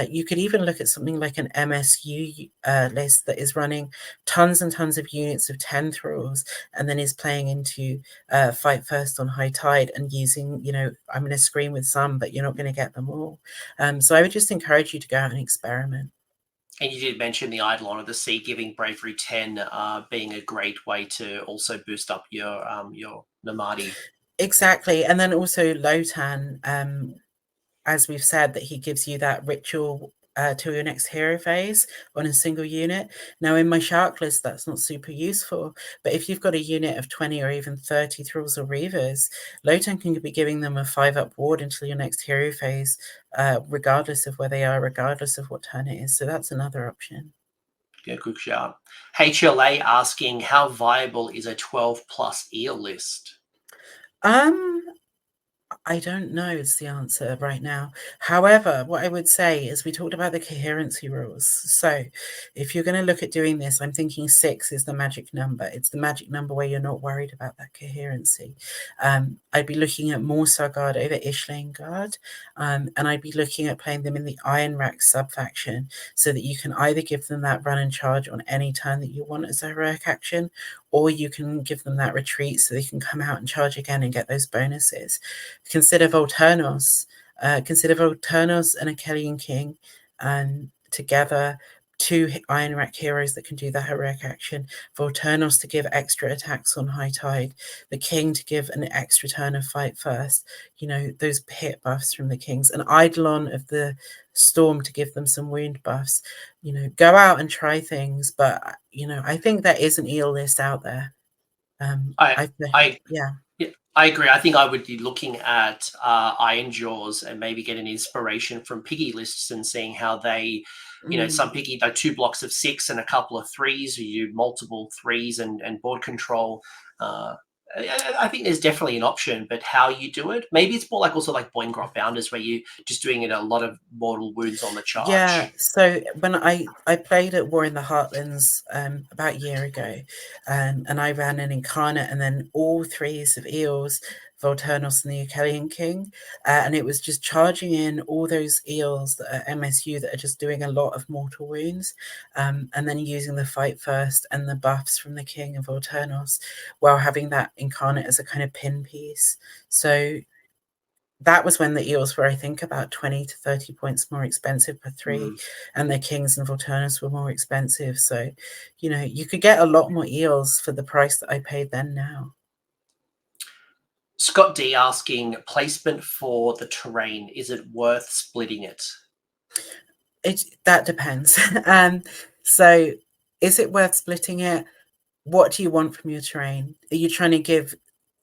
You could even look at something like an MSU list that is running tons and tons of units of 10 Thralls, and then is playing into Fight First on High Tide and using, I'm going to screen with some, but you're not going to get them all. So I would just encourage you to go out and experiment. And you did mention the Eidolon of the Sea giving Bravery 10 being a great way to also boost up your Nomadi. Exactly. And then also Lotan, as we've said, that he gives you that ritual to your next hero phase on a single unit. Now in my shark list, that's not super useful, but if you've got a unit of 20 or even 30 Thralls or Reavers, Lotan can be giving them a 5-up ward until your next hero phase, regardless of where they are, regardless of what turn it is. So that's another option. Yeah, good shout. HLA asking, how viable is a 12 plus eel list? I don't know is the answer right now. However, what I would say is we talked about the coherency rules. So if you're going to look at doing this, I'm thinking 6 is the magic number. It's the magic number where you're not worried about that coherency. I'd be looking at Mor'phann Guard over Ishlane Guard, and I'd be looking at playing them in the Iron Rack sub-faction so that you can either give them that run and charge on any turn that you want as a heroic action, or you can give them that retreat so they can come out and charge again and get those bonuses. Consider Volturnos and a Kellyan King together, 2 Iron Rack heroes that can do the heroic action. Volturnos to give extra attacks on High Tide. The King to give an extra turn of fight first. You know, those hit buffs from the Kings. An Eidolon of the Storm to give them some wound buffs. You know, go out and try things. But, you know, I think there is an eel list out there. I agree. I think I would be looking at Iron Jaws and maybe get an inspiration from piggy lists and seeing how they, you know, some piggy, 2 blocks of 6 and a couple of 3s. You do multiple 3s and board control. I think there's definitely an option, but how you do it, maybe it's more like also like Boingrot Bounders where you just doing it a lot of mortal wounds on the charge. Yeah, so when I played at War in the Heartlands about a year ago, and I ran an Incarnate and then all 3s of eels, Volturnos and the Kellyan King, and it was just charging in all those eels that are MSU that are just doing a lot of mortal wounds, and then using the fight first and the buffs from the King and Volturnos while having that Incarnate as a kind of pin piece. So that was when the eels were, I think, about 20 to 30 points more expensive per 3, and the Kings and Volturnos were more expensive. So, you know, you could get a lot more eels for the price that I paid then now. Scott D asking, placement for the terrain, is it worth splitting it? That depends. So is it worth splitting it? What do you want from your terrain? Are you trying to give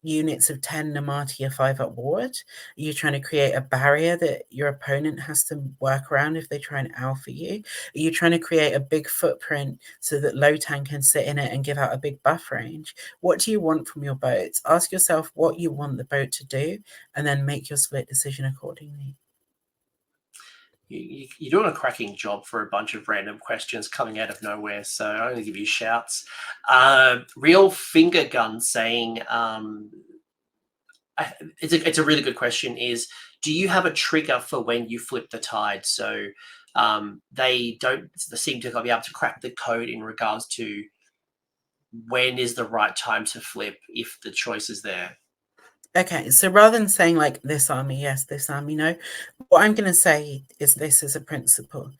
units of 10 Namati a 5-up ward? Are you trying to create a barrier that your opponent has to work around if they try and alpha you? Are you trying to create a big footprint so that Lotan can sit in it and give out a big buff range? What do you want from your boats? Ask yourself what you want the boat to do and then make your split decision accordingly. You're doing a cracking job for a bunch of random questions coming out of nowhere, so I'm going to give you shouts. Real Finger Gun saying, it's a really good question, is do you have a trigger for when you flip the tide? So they don't seem to be able to crack the code in regards to when is the right time to flip if the choice is there. Okay, so rather than saying like this army yes, this army no, what I'm going to say is this as a principle.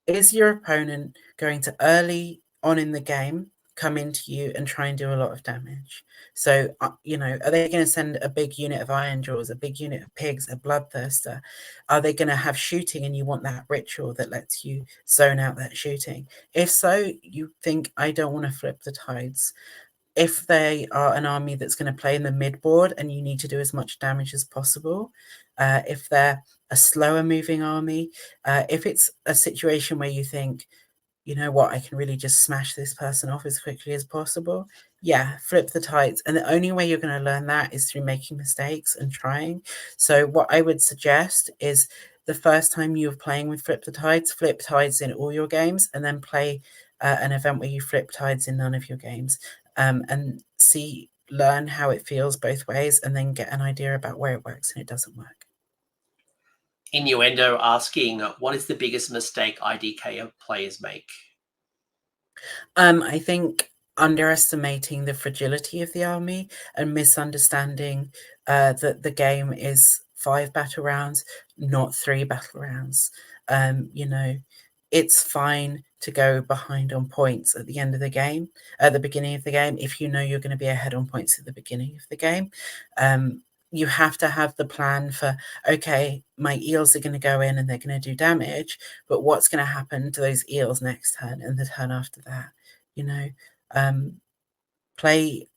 Is your opponent going to early on in the game come into you and try and do a lot of damage? So, you know, are they going to send a big unit of Iron Jaws, a big unit of pigs, a Bloodthirster? Are they going to have shooting and you want that ritual that lets you zone out that shooting? If so, you think, I don't want to flip the tides. If they are an army that's going to play in the mid board and you need to do as much damage as possible, if they're a slower moving army, if it's a situation where you think, you know what, I can really just smash this person off as quickly as possible, yeah, flip the tides. And the only way you're going to learn that is through making mistakes and trying. So what I would suggest is the first time you're playing with flip tides in all your games, and then play an event where you flip tides in none of your games. And learn how it feels both ways, and then get an idea about where it works and it doesn't work. Innuendo asking, what is the biggest mistake IDK players make? I think underestimating the fragility of the army and misunderstanding that the game is 5 battle rounds, not 3 battle rounds. You know, it's fine to go behind on points at the end of the game, at the beginning of the game, if you know you're going to be ahead on points at the beginning of the game. You have to have the plan for, okay, my eels are going to go in and they're going to do damage, but what's going to happen to those eels next turn and the turn after that? You know, play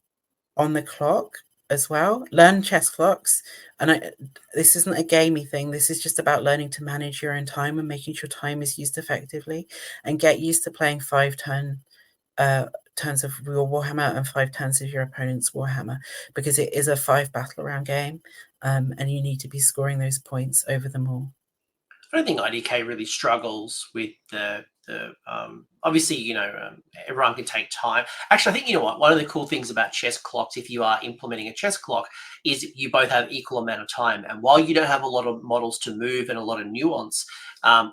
on the clock as well. Learn chess clocks. And this isn't a gamey thing. This is just about learning to manage your own time and making sure time is used effectively, and get used to playing 5 turns of your Warhammer and 5 turns of your opponent's Warhammer, because it is a 5 battle round game, and you need to be scoring those points over them all. I don't think IDK really struggles with the obviously, everyone can take time. Actually, I think, you know what, one of the cool things about chess clocks, if you are implementing a chess clock, is you both have equal amount of time. And while you don't have a lot of models to move and a lot of nuance,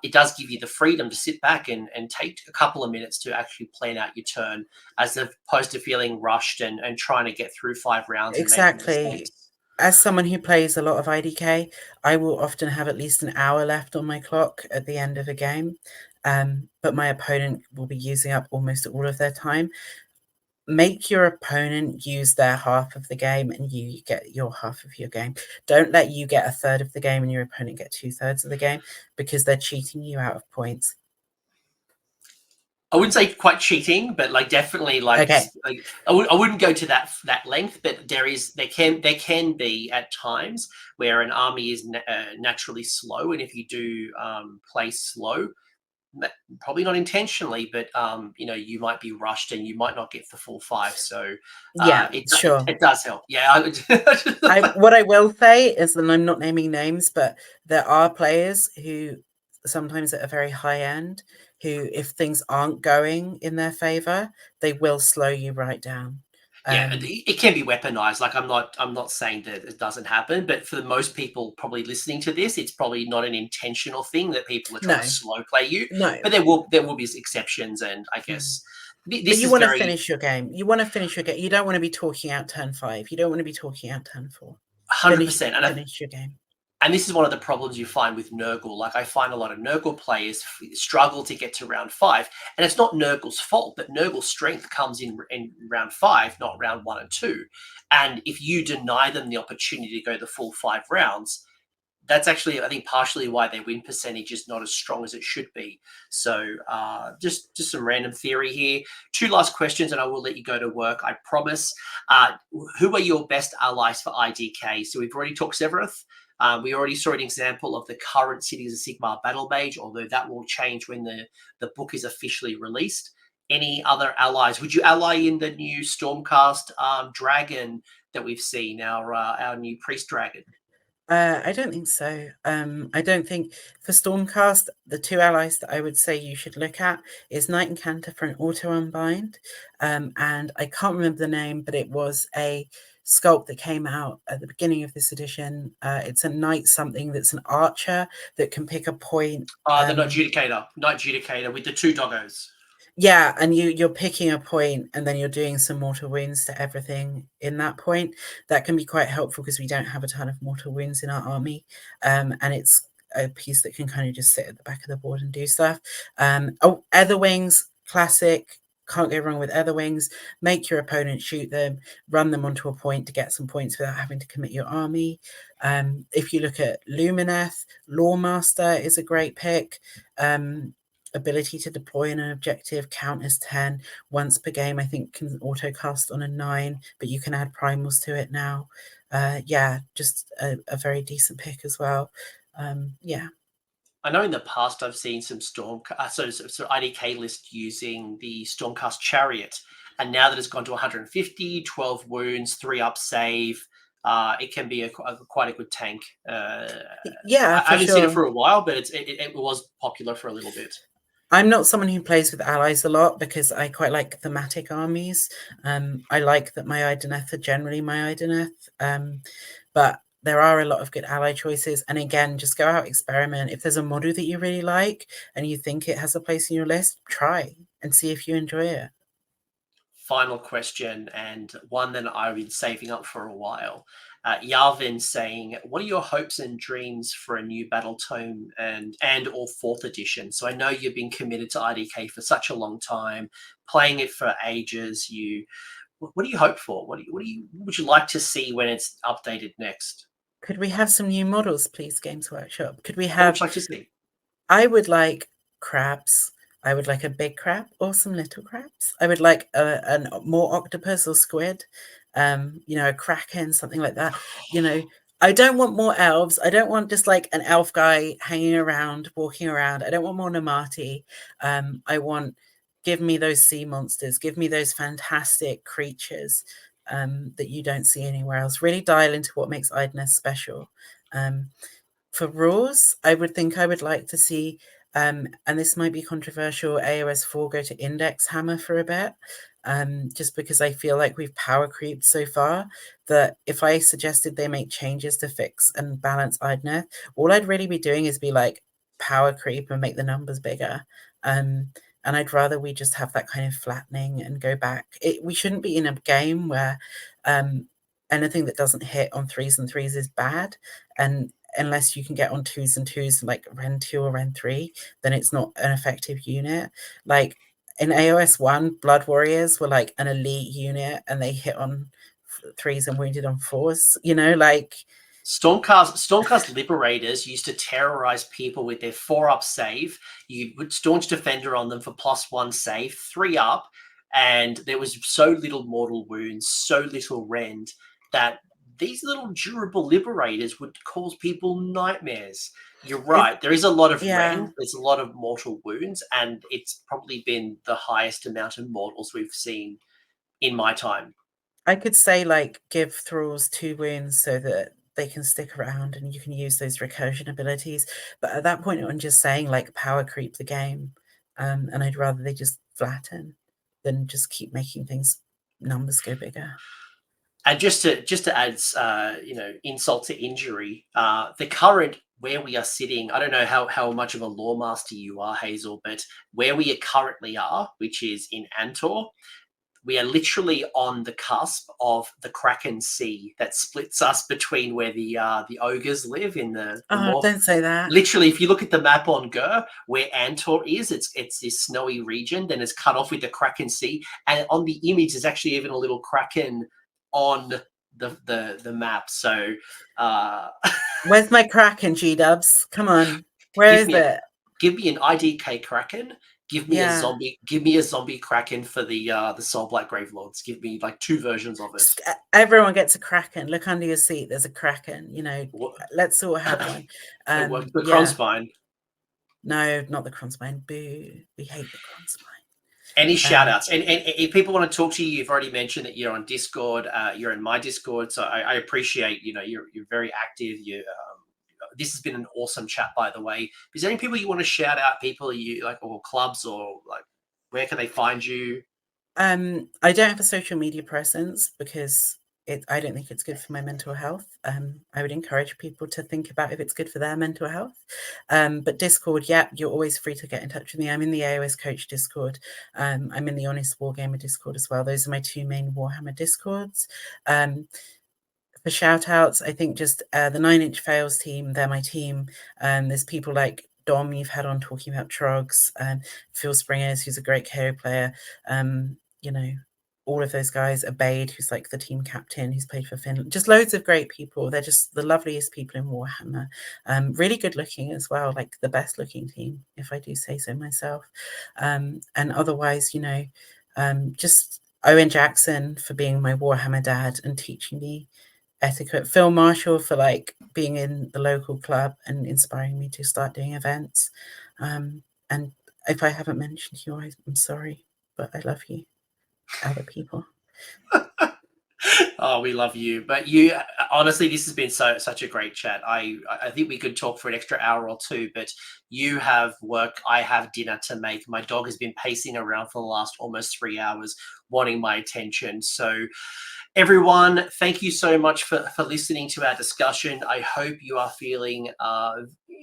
it does give you the freedom to sit back and take a couple of minutes to actually plan out your turn, as opposed to feeling rushed and trying to get through 5 rounds and making mistakes. As someone who plays a lot of IDK, I will often have at least an hour left on my clock at the end of a game, but my opponent will be using up almost all of their time. Make your opponent use their half of the game and you get your half of your game. Don't let you get a third of the game and your opponent get 2/3 of the game, because they're cheating you out of points. I wouldn't say quite cheating, but definitely Okay. I wouldn't go to that length. But there can be at times where an army is naturally slow, and if you do play slow, probably not intentionally, but you might be rushed and you might not get the full 5. So Yeah, sure. it does help. Yeah. What I will say is, and I'm not naming names, but there are players who sometimes at a very high end, who, if things aren't going in their favor, they will slow you right down. Yeah, it can be weaponized. I'm not saying that it doesn't happen, but for most people probably listening to this, it's probably not an intentional thing that people are trying to slow play you. No. But there will be exceptions, and I guess but you want to finish your game. You want to finish your game. You don't want to be talking out turn 5. You don't want to be talking out turn 4. 100%. Finish your game. And this is one of the problems you find with Nurgle. I find a lot of Nurgle players struggle to get to round 5. And it's not Nurgle's fault, but Nurgle's strength comes in round 5, not round 1 and 2. And if you deny them the opportunity to go the full 5 rounds, that's actually, I think, partially why their win percentage is not as strong as it should be. So just some random theory here. 2 last questions, and I will let you go to work, I promise. Who are your best allies for IDK? So we've already talked Severeth. We already saw an example of the current Cities of Sigmar Battle Mage, although that will change when the book is officially released. Any other allies? Would you ally in the new Stormcast dragon that we've seen, our new priest dragon? I don't think so. I don't think for Stormcast, the 2 allies that I would say you should look at is Knight and Cantor for an auto unbind. And I can't remember the name, but it was a sculpt that came out at the beginning of this edition. It's a knight something that's an archer that can pick a point. The Knight Judicator with the 2 doggos. Yeah, and you're picking a point and then you're doing some mortal wounds to everything in that point. That can be quite helpful because we don't have a ton of mortal wounds in our army. And it's a piece that can kind of just sit at the back of the board and do stuff. Etherwings, classic. Can't go wrong with Etherwings. Make your opponent shoot them, run them onto a point to get some points without having to commit your army. If you look at Lumineth, Lawmaster is a great pick. Ability to deploy in an objective, count as 10 once per game. I think can auto cast on a 9, but you can add primals to it now. Yeah, just a very decent pick as well. Yeah. I know in the past I've seen some IDK list using the Stormcast Chariot, and now that it's gone to 150, 12 wounds, 3 up save, it can be quite a good tank. Yeah, I haven't seen it for a while, but it was popular for a little bit. I'm not someone who plays with allies a lot because I quite like thematic armies. I like that my Idoneth are generally my Idoneth, but there are a lot of good ally choices. And again, just go out, experiment. If there's a model that you really like and you think it has a place in your list, try and see if you enjoy it. Final question, and one that I've been saving up for a while. Yarvin saying, what are your hopes and dreams for a new Battle Tome and or 4th edition? So I know you've been committed to IDK for such a long time, playing it for ages. What do you hope for? What would you like to see when it's updated next? Could we have some new models, please, Games Workshop? Could we have... What would you like to see? I would like crabs. I would like a big crab or some little crabs. I would like a more octopus or squid. you know, a kraken, something like that. You know, I don't want more elves. I don't want just like an elf guy hanging around, walking around. I don't want more Namati. I want, give me those sea monsters, give me those fantastic creatures that you don't see anywhere else. Really dial into what makes Idoneth special. For rules, I would think I would like to see, and this might be controversial, AOS 4 go to index hammer for a bit, just because I feel like we've power creeped so far that if I suggested they make changes to fix and balance Idoneth, all I'd really be doing is be like power creep and make the numbers bigger. And I'd rather we just have that kind of flattening and go back. We shouldn't be in a game where anything that doesn't hit on 3s and 3s is bad. And unless you can get on 2s and 2s like Ren 2 or Ren 3, then it's not an effective unit. Like in AOS 1, Blood Warriors were like an elite unit and they hit on 3s and wounded on 4s, you know, like Stormcast Liberators used to terrorize people with their 4-up save. You would Staunch Defender on them for +1 save, 3-up, and there was so little mortal wounds, so little rend, that these little durable Liberators would cause people nightmares. You're right. There is a lot of rend. There's a lot of mortal wounds, and it's probably been the highest amount of mortals we've seen in my time. I could say like give thralls 2 wounds so that they can stick around and you can use those recursion abilities. But at that point, I'm just saying like power creep the game. And I'd rather they just flatten than just keep making things numbers go bigger. And just to add, you know, insult to injury, the current where we are sitting, I don't know how much of a lore master you are, Hazel, but where we currently are, which is in Antor, we are literally on the cusp of the Kraken Sea that splits us between where the ogres live in the don't say that. Literally, if you look at the map on Gur, where Antor is, it's this snowy region, then it's cut off with the Kraken Sea, and on the image, there's actually even a little kraken on the map. So, where's my kraken, G-dubs? Come on, where is it? Give me an IDK kraken. Give me a zombie. Give me a zombie kraken for the Soul Black Gravelords. Give me like 2 versions of it. Just, everyone gets a kraken. Look under your seat. There's a kraken. You know, let's all have one. The Kronspine. No, not the Kronspine. Boo! We hate the Kronspine. Any shout outs? And if people want to talk to you, you've already mentioned that you're on Discord. You're in my Discord, so I appreciate, you know, you're very active. This has been an awesome chat, by the way. Is there any people you want to shout out? People you like, or clubs, or like, where can they find you? I don't have a social media presence because I don't think it's good for my mental health. I would encourage people to think about if it's good for their mental health. But Discord, yeah, you're always free to get in touch with me. I'm in the AOS Coach Discord. I'm in the Honest Wargamer Discord as well. Those are my 2 main Warhammer Discords. For shout outs, I think just the 9-inch Fails team, they're my team. There's people like Dom you've had on talking about Trogs, Phil Springers, who's a great KO player, you know, all of those guys, Abade, who's like the team captain, who's played for Finland, just loads of great people. They're just the loveliest people in Warhammer. Really good looking as well, like the best looking team, if I do say so myself. And otherwise, you know, just Owen Jackson for being my Warhammer dad and teaching me etiquette, Phil Marshall for like being in the local club and inspiring me to start doing events. And if I haven't mentioned you, I'm sorry, but I love you, other people. Oh, we love you. But you, honestly, this has been such a great chat. I think we could talk for an extra hour or 2, but you have work, I have dinner to make. My dog has been pacing around for the last almost 3 hours wanting my attention. So everyone, thank you so much for listening to our discussion. I hope you are feeling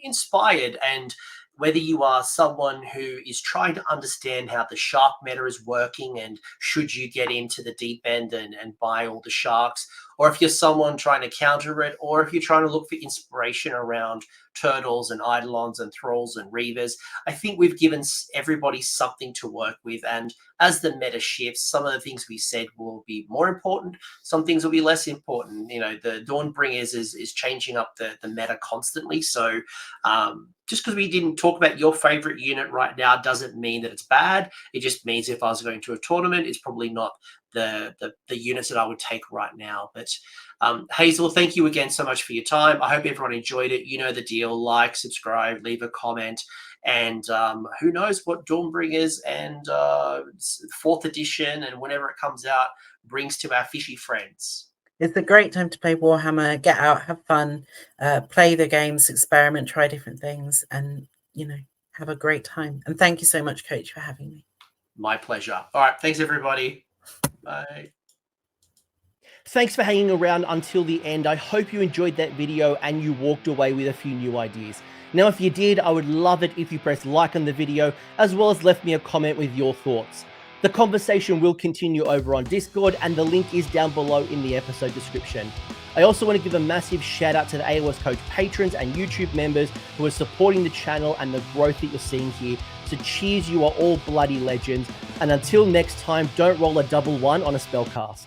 inspired, and whether you are someone who is trying to understand how the shark meta is working and should you get into the deep end and buy all the sharks, or if you're someone trying to counter it, or if you're trying to look for inspiration around turtles and eidolons and thralls and reavers, I think we've given everybody something to work with. And as the meta shifts, some of the things we said will be more important, some things will be less important. You know, the Dawnbringers is changing up the meta constantly. So just because we didn't talk about your favorite unit right now doesn't mean that it's bad. It just means if I was going to a tournament, it's probably not units that I would take right now. But Hazel, thank you again so much for your time. I hope everyone enjoyed it. You know the deal. Like, subscribe, leave a comment. And who knows what Dawnbringers and 4th edition and whenever it comes out brings to our fishy friends. It's a great time to play Warhammer, get out, have fun, play the games, experiment, try different things, and, you know, have a great time. And thank you so much, Coach, for having me. My pleasure. All right. Thanks, everybody. Bye. Thanks for hanging around until the end. I hope you enjoyed that video and you walked away with a few new ideas. Now, if you did, I would love it if you pressed like on the video, as well as left me a comment with your thoughts. The conversation will continue over on Discord, and the link is down below in the episode description. I also want to give a massive shout out to the AOS Coach patrons and YouTube members who are supporting the channel and the growth that you're seeing here. So cheers, you are all bloody legends. And until next time, don't roll a double one on a spellcast.